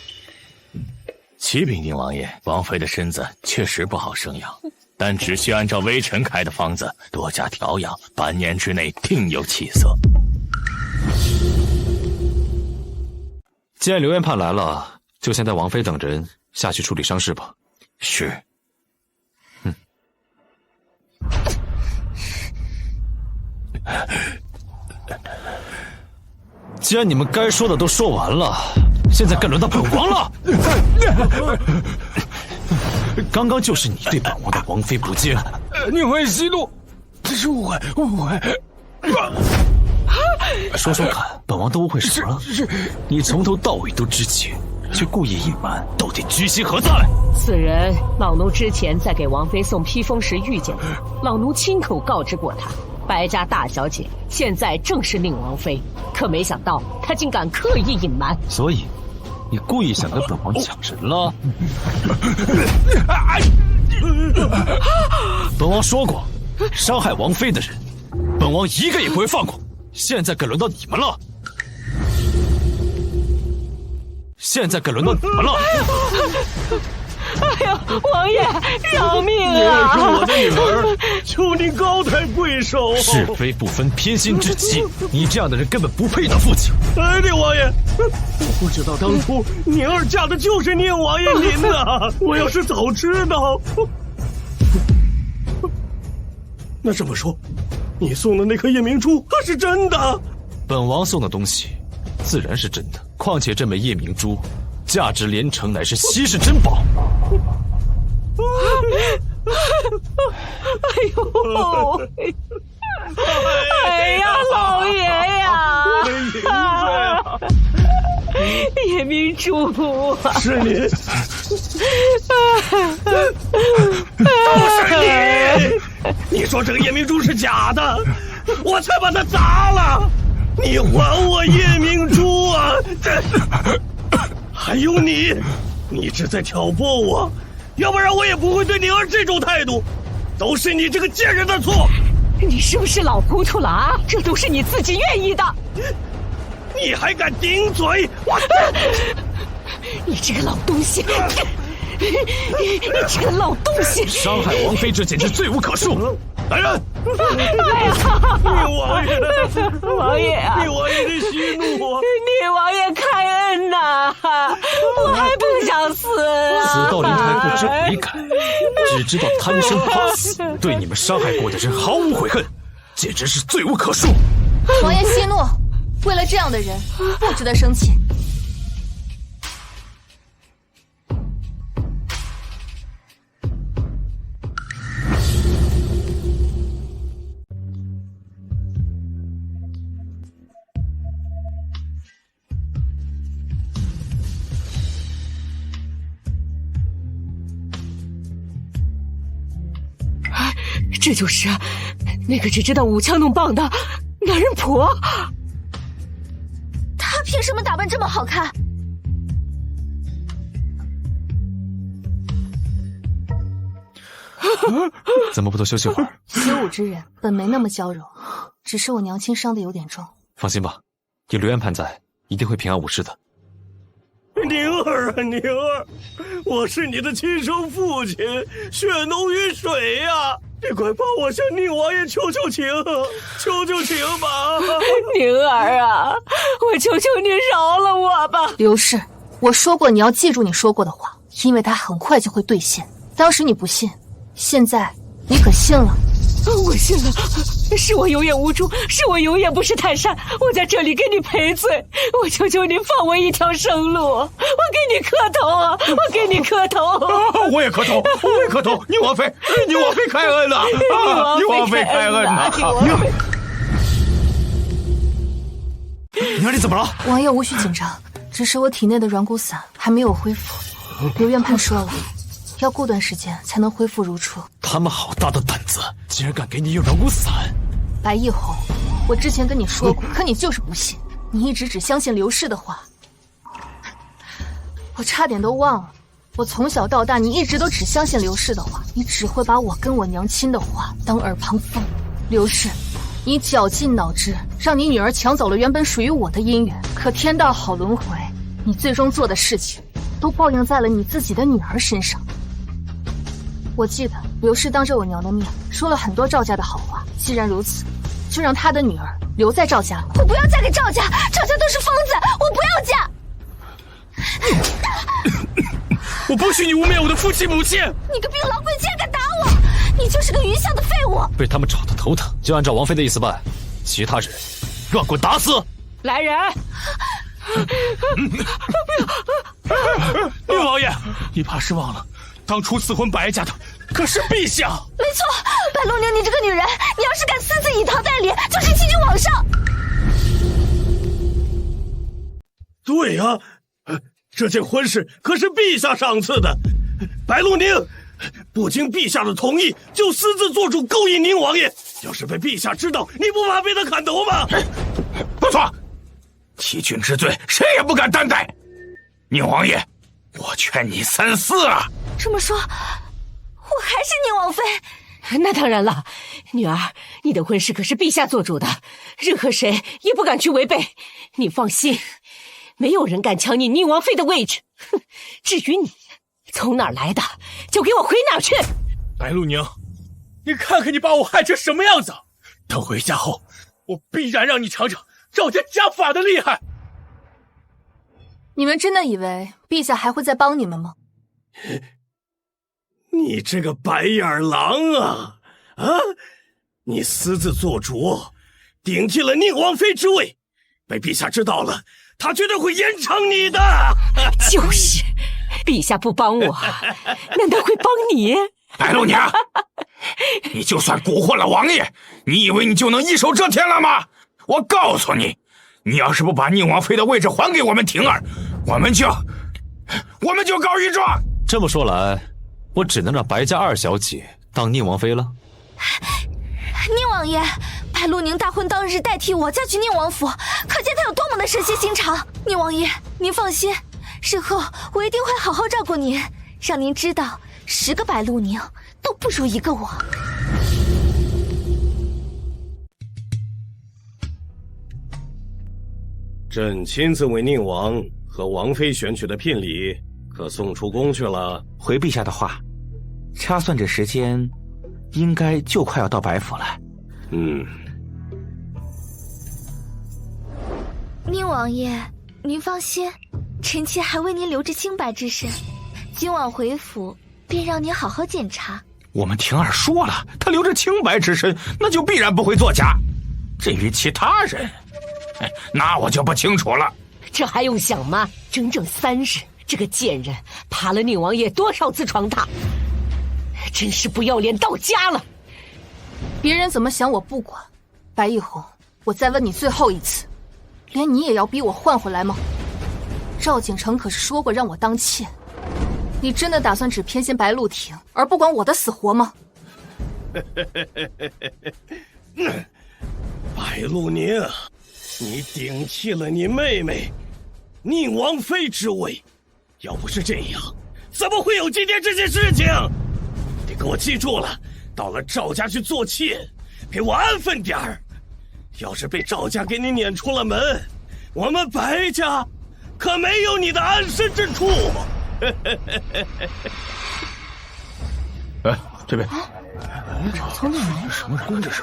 启禀宁王爷，王妃的身子确实不好生养，但只需按照微臣开的方子多加调养，半年之内定有起色。既然刘院判来了，就先带王妃等人下去处理伤势吧。是。既然你们该说的都说完了，现在该轮到本王了。刚刚就是你对本王的王妃不敬。宁王爷息怒，这是误会。说说看，本王都误会什么了？你从头到尾都知情，却故意隐瞒，到底居心何在？此人，老奴之前在给王妃送披风时遇见过，老奴亲口告知过他，白家大小姐现在正是宁王妃，可没想到她竟敢刻意隐瞒。所以，你故意想跟本王抢人了？本王说过，伤害王妃的人，本王一个也不会放过。现在该轮到你们了。哎呀，王爷，饶命啊！宁儿是我的女儿，求您高抬贵手。是非不分，偏心至极，你这样的人根本不配当父亲。哎，宁王爷，我不知道当初宁儿嫁的就是宁王爷您呐！我要是早知道，那这么说，你送的那颗夜明珠它是真的？本王送的东西，自然是真的。况且这枚夜明珠，价值连城，乃是稀世珍宝。哎呦！哎呀，老爷呀！夜明珠是你，都是你！你说这个夜明珠是假的，我才把它砸了。你还我夜明珠啊！还有你是在挑拨我，要不然我也不会对宁儿这种态度。都是你这个贱人的错！你是不是老糊涂了啊？这都是你自己愿意的。你还敢顶嘴！你这个老东西！你这个老东西！伤害王妃，这简直罪无可恕！来人！哎呀，宁王爷，王爷啊！宁王爷这息怒啊！宁王爷开恩呐！我还不想死啊！死道灵台不知悔改，只知道贪生怕死，对你们伤害过的人毫无悔恨，简直是罪无可恕！王爷息怒，为了这样的人，不值得生气。这就是那个只知道舞枪弄棒的男人婆。他凭什么打扮这么好看？怎么不多休息会儿？习武之人本没那么娇柔，只是我娘亲伤得有点重。放心吧，有刘元盘在，一定会平安无事的。宁儿啊，宁儿，我是你的亲生父亲，血浓于水呀！你快帮我向宁王爷求求情，求求情吧！宁儿啊，我求求你饶了我吧！刘氏，我说过你要记住你说过的话，因为它很快就会兑现。当时你不信，现在你可信了？我信了，是我有眼无珠，是我有眼不识泰山，我在这里给你赔罪，我求求你放我一条生路，我给你磕头啊，我给你磕头！我也磕头，我也磕头！宁王妃，宁王妃开恩呐！宁王妃开恩呐！宁儿，你怎么了？王爷无需紧张，只是我体内的软骨散还没有恢复。刘元判说了，要过段时间才能恢复如初。他们好大的胆子，竟然敢给你用软骨散！白奕红，我之前跟你说过，可你就是不信，你一直只相信刘氏的话。我差点都忘了，我从小到大你一直都只相信刘氏的话，你只会把我跟我娘亲的话当耳旁风。刘氏，你绞尽脑汁让你女儿抢走了原本属于我的姻缘，可天道好轮回，你最终做的事情都报应在了你自己的女儿身上。我记得刘氏当着我娘的面说了很多赵家的好话，既然如此，就让他的女儿留在赵家。我不要嫁给赵家，赵家都是疯子，我不要嫁。我不许你污蔑我的父亲母亲！你个病老鬼，竟然敢打我！你就是个愚相的废物！被他们吵得头疼，就按照王妃的意思办，其他人乱滚打死！来人，宁王爷，你怕是忘了，当初赐婚白家的可是陛下。没错，白露宁，你这个女人，你要是敢私自以桃代李，就是欺君罔上。对呀，这件婚事可是陛下赏赐的。白露宁不经陛下的同意就私自做主勾引宁王爷，要是被陛下知道，你不怕被他砍头吗？不错，欺君之罪谁也不敢担待。宁王爷，我劝你三思啊！这么说，我还是宁王妃？那当然了，女儿，你的婚事可是陛下做主的，任何谁也不敢去违背。你放心，没有人敢抢你宁王妃的位置。哼，至于你从哪儿来的，就给我回哪儿去。白露宁，你看看你把我害成什么样子！等回家后，我必然让你尝尝赵家家法的厉害。你们真的以为陛下还会再帮你们吗？你这个白眼狼啊！你私自做主，顶替了宁王妃之位，被陛下知道了，他绝对会严惩你的。就是，陛下不帮我，难道会帮你？白露娘，你就算蛊惑了王爷，你以为你就能一手遮天了吗？我告诉你，你要是不把宁王妃的位置还给我们婷儿，我们就告御状。这么说来，我只能让白家二小姐当宁王妃了。宁王爷，白露宁大婚当日代替我嫁去宁王府，可见她有多么的神心心肠。宁王爷，您放心，日后我一定会好好照顾您，让您知道10个白露宁都不如一个我。朕亲自为宁王和王妃选取的聘礼，可送出宫去了。回陛下的话，掐算着时间，应该就快要到白府了。宁王爷，您放心，臣妾还为您留着清白之身，今晚回府便让您好好检查。我们婷儿说了，她留着清白之身，那就必然不会作假。至于其他人，那我就不清楚了。这还用想吗？整整3日，这个贱人爬了宁王爷多少次床榻，真是不要脸到家了。别人怎么想我不管，白一红，我再问你最后一次，连你也要逼我换回来吗？赵景城可是说过让我当妾，你真的打算只偏心白露婷，而不管我的死活吗？白露宁，你顶替了你妹妹宁王妃之位，要不是这样，怎么会有今天这件事情？你给我记住了，到了赵家去做妾，给我安分点儿。要是被赵家给你撵出了门，我们白家可没有你的安身之处。这边。从哪来？什么人？这是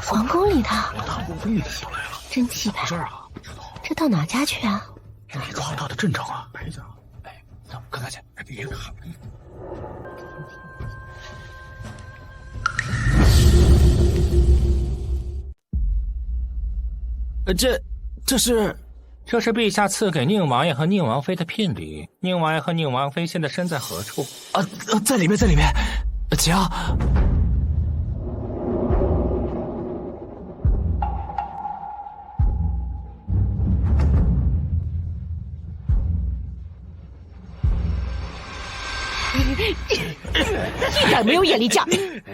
皇宫里的。唐宫里的都来了，真气派。这儿啊，这到哪家去啊？这里好大的阵仗啊！白家，走，跟他去。别看。这是陛下赐给宁王爷和宁王妃的聘礼。宁王爷和宁王妃现在身在何处？在里面，在里面。姐啊！一点没有眼力劲儿，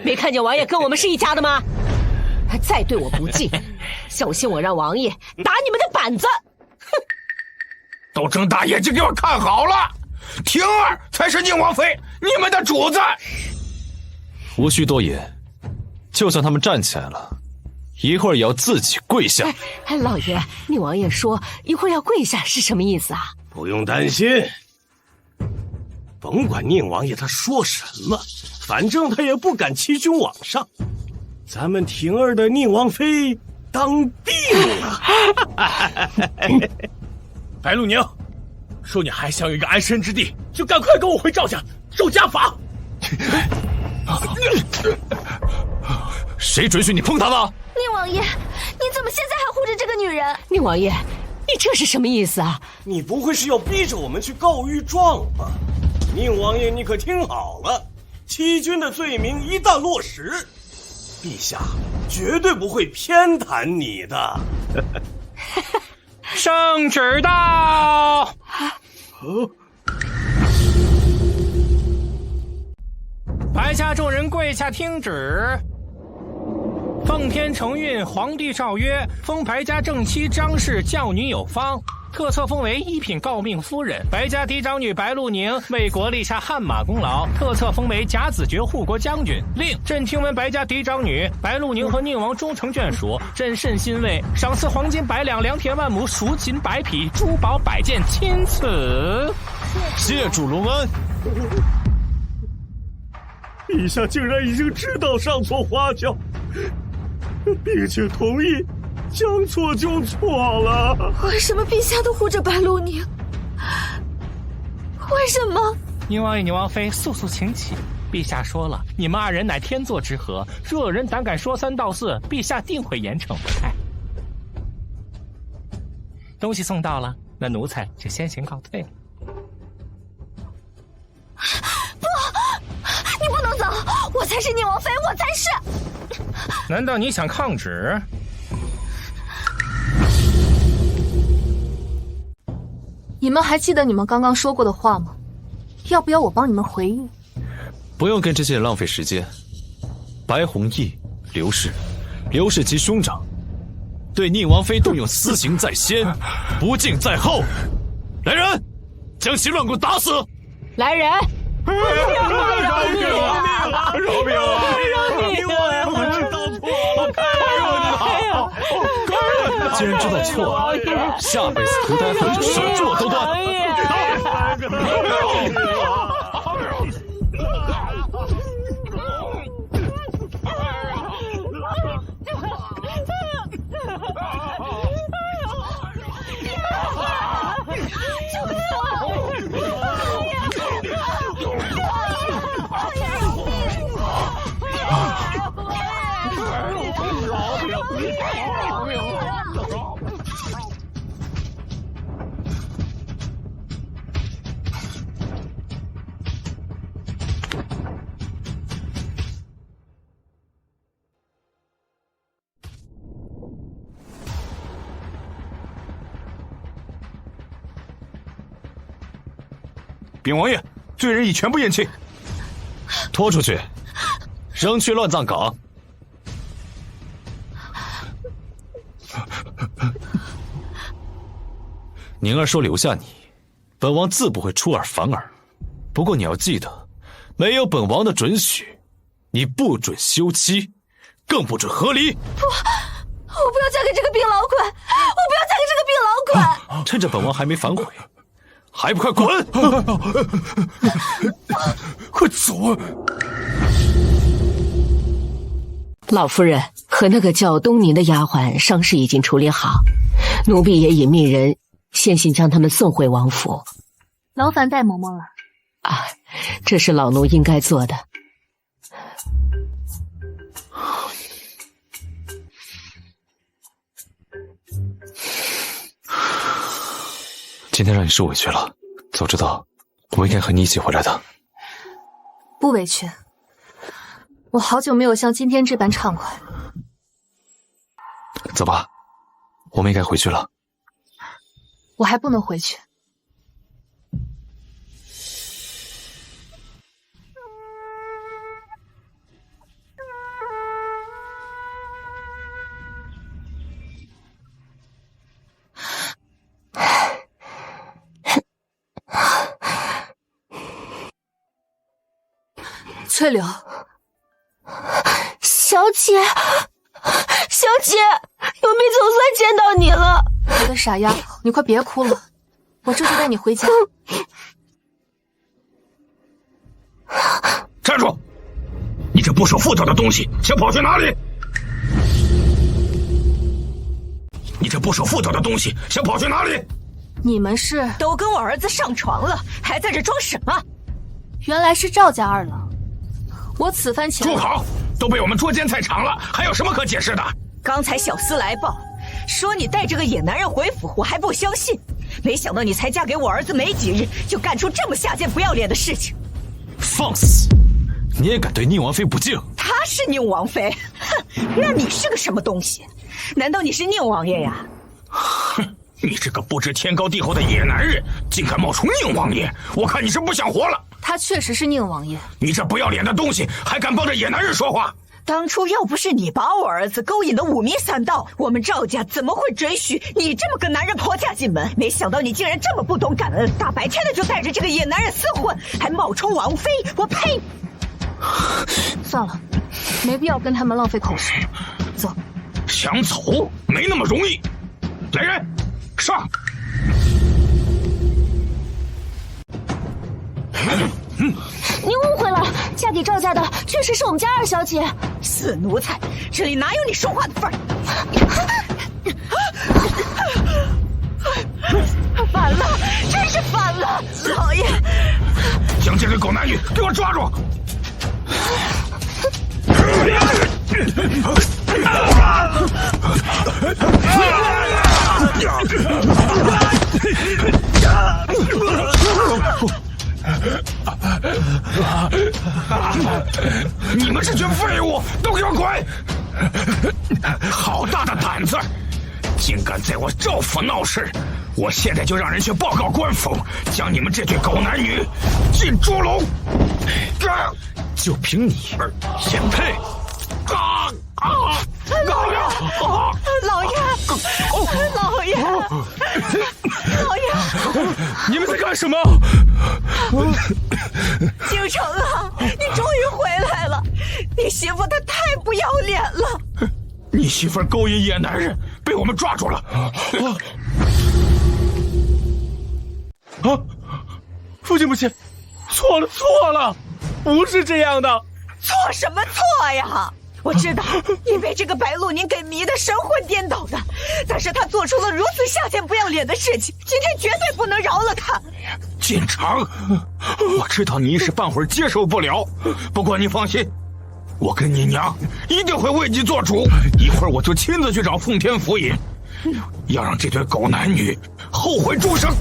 没看见王爷跟我们是一家的吗？再对我不敬，小心我让王爷打你们的板子！哼！都睁大眼睛给我看好了，婷儿才是宁王妃，你们的主子。无需多言，就算他们站起来了，一会儿也要自己跪下。老爷，宁王爷说一会儿要跪下是什么意思啊？不用担心，甭管宁王爷他说什么，反正他也不敢欺君罔上。咱们婷儿的宁王妃当定了。白露宁，说你还想有一个安身之地，就赶快跟我回赵家受家法。谁准许你碰她的？宁王爷，你怎么现在还护着这个女人？宁王爷，你这是什么意思啊？你不会是要逼着我们去告御状吧？宁王爷，你可听好了，欺君的罪名一旦落实，陛下绝对不会偏袒你的。圣旨到！白家众人跪下听旨。奉天承运，皇帝诏曰：封白家正妻张氏教女有方，特册封为一品诰命夫人。白家嫡长女白露宁为国立下汗马功劳，特册封为甲子爵护国将军。另朕听闻白家嫡长女白露宁和宁王终成眷属，朕甚欣慰，赏赐黄金100两、良田万亩、蜀锦100匹、珠宝100件，钦此。谢主隆恩。陛下竟然已经知道上错花轿，并且同意将错就错了。为什么陛下都护着白露宁？为什么？宁王爷、宁王妃，速速请起。陛下说了，你们2人乃天作之合，若有人胆敢说3道4，陛下定会严惩不贷。东西送到了，那奴才就先行告退了。不，你不能走！我才是宁王妃，我才是！难道你想抗旨？你们还记得你们刚刚说过的话吗？要不要我帮你们回忆？不用跟这些人浪费时间。白弘毅、刘氏及兄长，对宁王妃动用私刑在先，不敬在后。来人，将其乱棍打死！来人！饶命啊！饶命啊！宁王爷，我知道错了，既然知道错了，下辈子投胎或者手剁都断。禀王爷，罪人已全部咽气，拖出去，扔去乱葬岗。宁儿说留下你，本王自不会出尔反尔。不过你要记得，没有本王的准许，你不准休妻，更不准和离。不，我不要嫁给这个病老鬼！我不要嫁给这个病老鬼！趁着本王还没反悔，还不快滚！快走！老夫人和那个叫东宁的丫鬟伤势已经处理好，奴婢也已命人先行将他们送回王府。劳烦戴嬷嬷了。啊，这是老奴应该做的。今天让你受委屈了，早知道我应该和你一起回来的。不委屈，我好久没有像今天这般畅快。走吧，我们应该回去了。我还不能回去。翠柳，小姐，小姐，奴婢总算见到你了。我的傻丫头，你快别哭了，我这就带你回家。站住！你这不守妇道的东西，想跑去哪里？你这不守妇道的东西，想跑去哪里？你们是都跟我儿子上床了，还在这装什么？原来是赵家二老。我此番前住口！都被我们捉奸在场了，还有什么可解释的？刚才小厮来报，说你带着个野男人回府，我还不相信。没想到你才嫁给我儿子没几日，就干出这么下贱不要脸的事情。放肆！你也敢对宁王妃不敬？她是宁王妃，哼，那你是个什么东西？难道你是宁王爷呀？哼，你这个不知天高地厚的野男人，竟敢冒充宁王爷！我看你是不想活了。他确实是宁王爷。你这不要脸的东西，还敢帮着野男人说话？当初要不是你把我儿子勾引得五迷三道，我们赵家怎么会准许你这么个男人婆家进门？没想到你竟然这么不懂感恩，大白天的就带着这个野男人厮混，还冒充王妃！我呸！算了，没必要跟他们浪费口舌。走。想走没那么容易。来人，上！您误会了，嫁给赵家的确实是我们家二小姐。死奴才，这里哪有你说话的份儿？反了，真是反了！老爷，将这对狗男女给我抓住！你们这群废物，都给我滚！好大的胆子，竟敢在我赵府闹事！我现在就让人去报告官府，将你们这对狗男女进猪笼！就凭你，也配？老爷，老爷，老爷，老爷，你们在干什么？京城啊，你终于回来了！你媳妇她太不要脸了。你媳妇勾引野男人，被我们抓住了。啊！父亲，错了，不是这样的。错什么错呀？我知道你被这个白鹿宁给迷得神魂颠倒的，但是他做出了如此下贱不要脸的事情，今天绝对不能饶了他。进城，我知道你一时半会儿接受不了，不过你放心，我跟你娘一定会为你做主。一会儿我就亲自去找奉天府尹，要让这对狗男女后悔终生。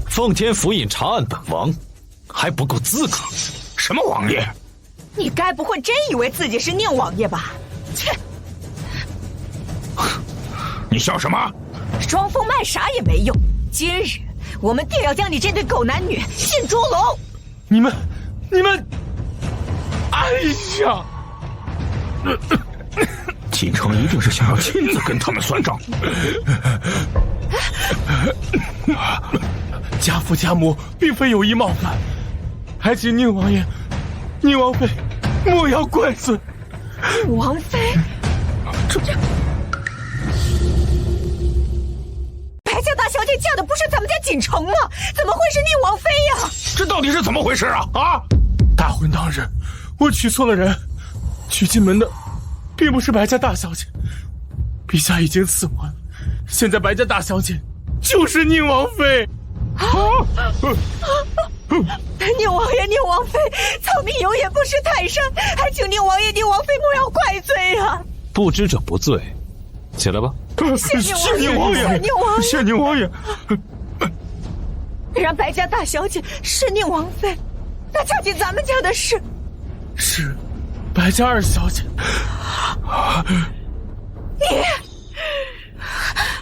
奉天府尹查案本王，还不够资格？什么王爷？你该不会真以为自己是宁王爷吧？切！你笑什么？装疯卖傻也没用。今日我们定要将你这对狗男女进猪笼。你们，哎呀！锦城一定是想要亲自跟他们算账。家父家母并非有意冒犯，还请宁王爷、宁王妃莫要怪罪。王妃，白家大小姐嫁的不是咱们家锦城吗？怎么会是宁王妃呀？这到底是怎么回事啊？啊！大婚当日，我娶错了人，娶进门的并不是白家大小姐。陛下已经赐婚，现在白家大小姐就是宁王妃。宁王爷、宁王妃，草民有眼不识泰山，还请宁王爷、宁王妃莫要怪罪啊！不知者不罪，起来吧。谢宁王爷，谢宁王爷。让白家大小姐是宁王妃，那嫁进咱们家的是白家二小姐。你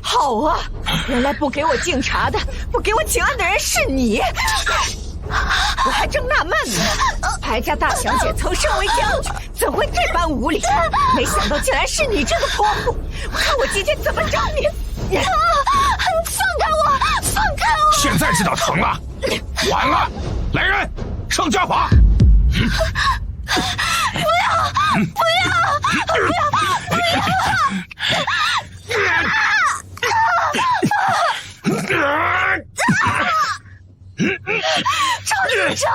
好啊！原来不给我敬茶的、不给我请安的人是你，我还正纳闷呢。白家大小姐曾身为将军，怎会这般无礼？没想到竟然是你这个泼妇！我看我今天怎么整你！放开我！放开我！现在知道疼了，晚了！来人，上家法！不要！赵锦城，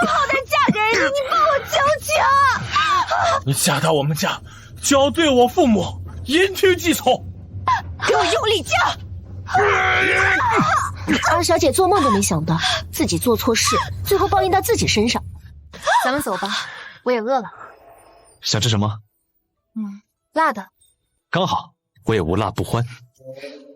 我好歹嫁给你，你帮我求求！你嫁到我们家，就要对我父母言听计从。给我用力嫁！二小姐做梦都没想到自己做错事，最后报应到自己身上。咱们走吧，我也饿了。想吃什么？辣的。刚好，我也无辣不欢。啊！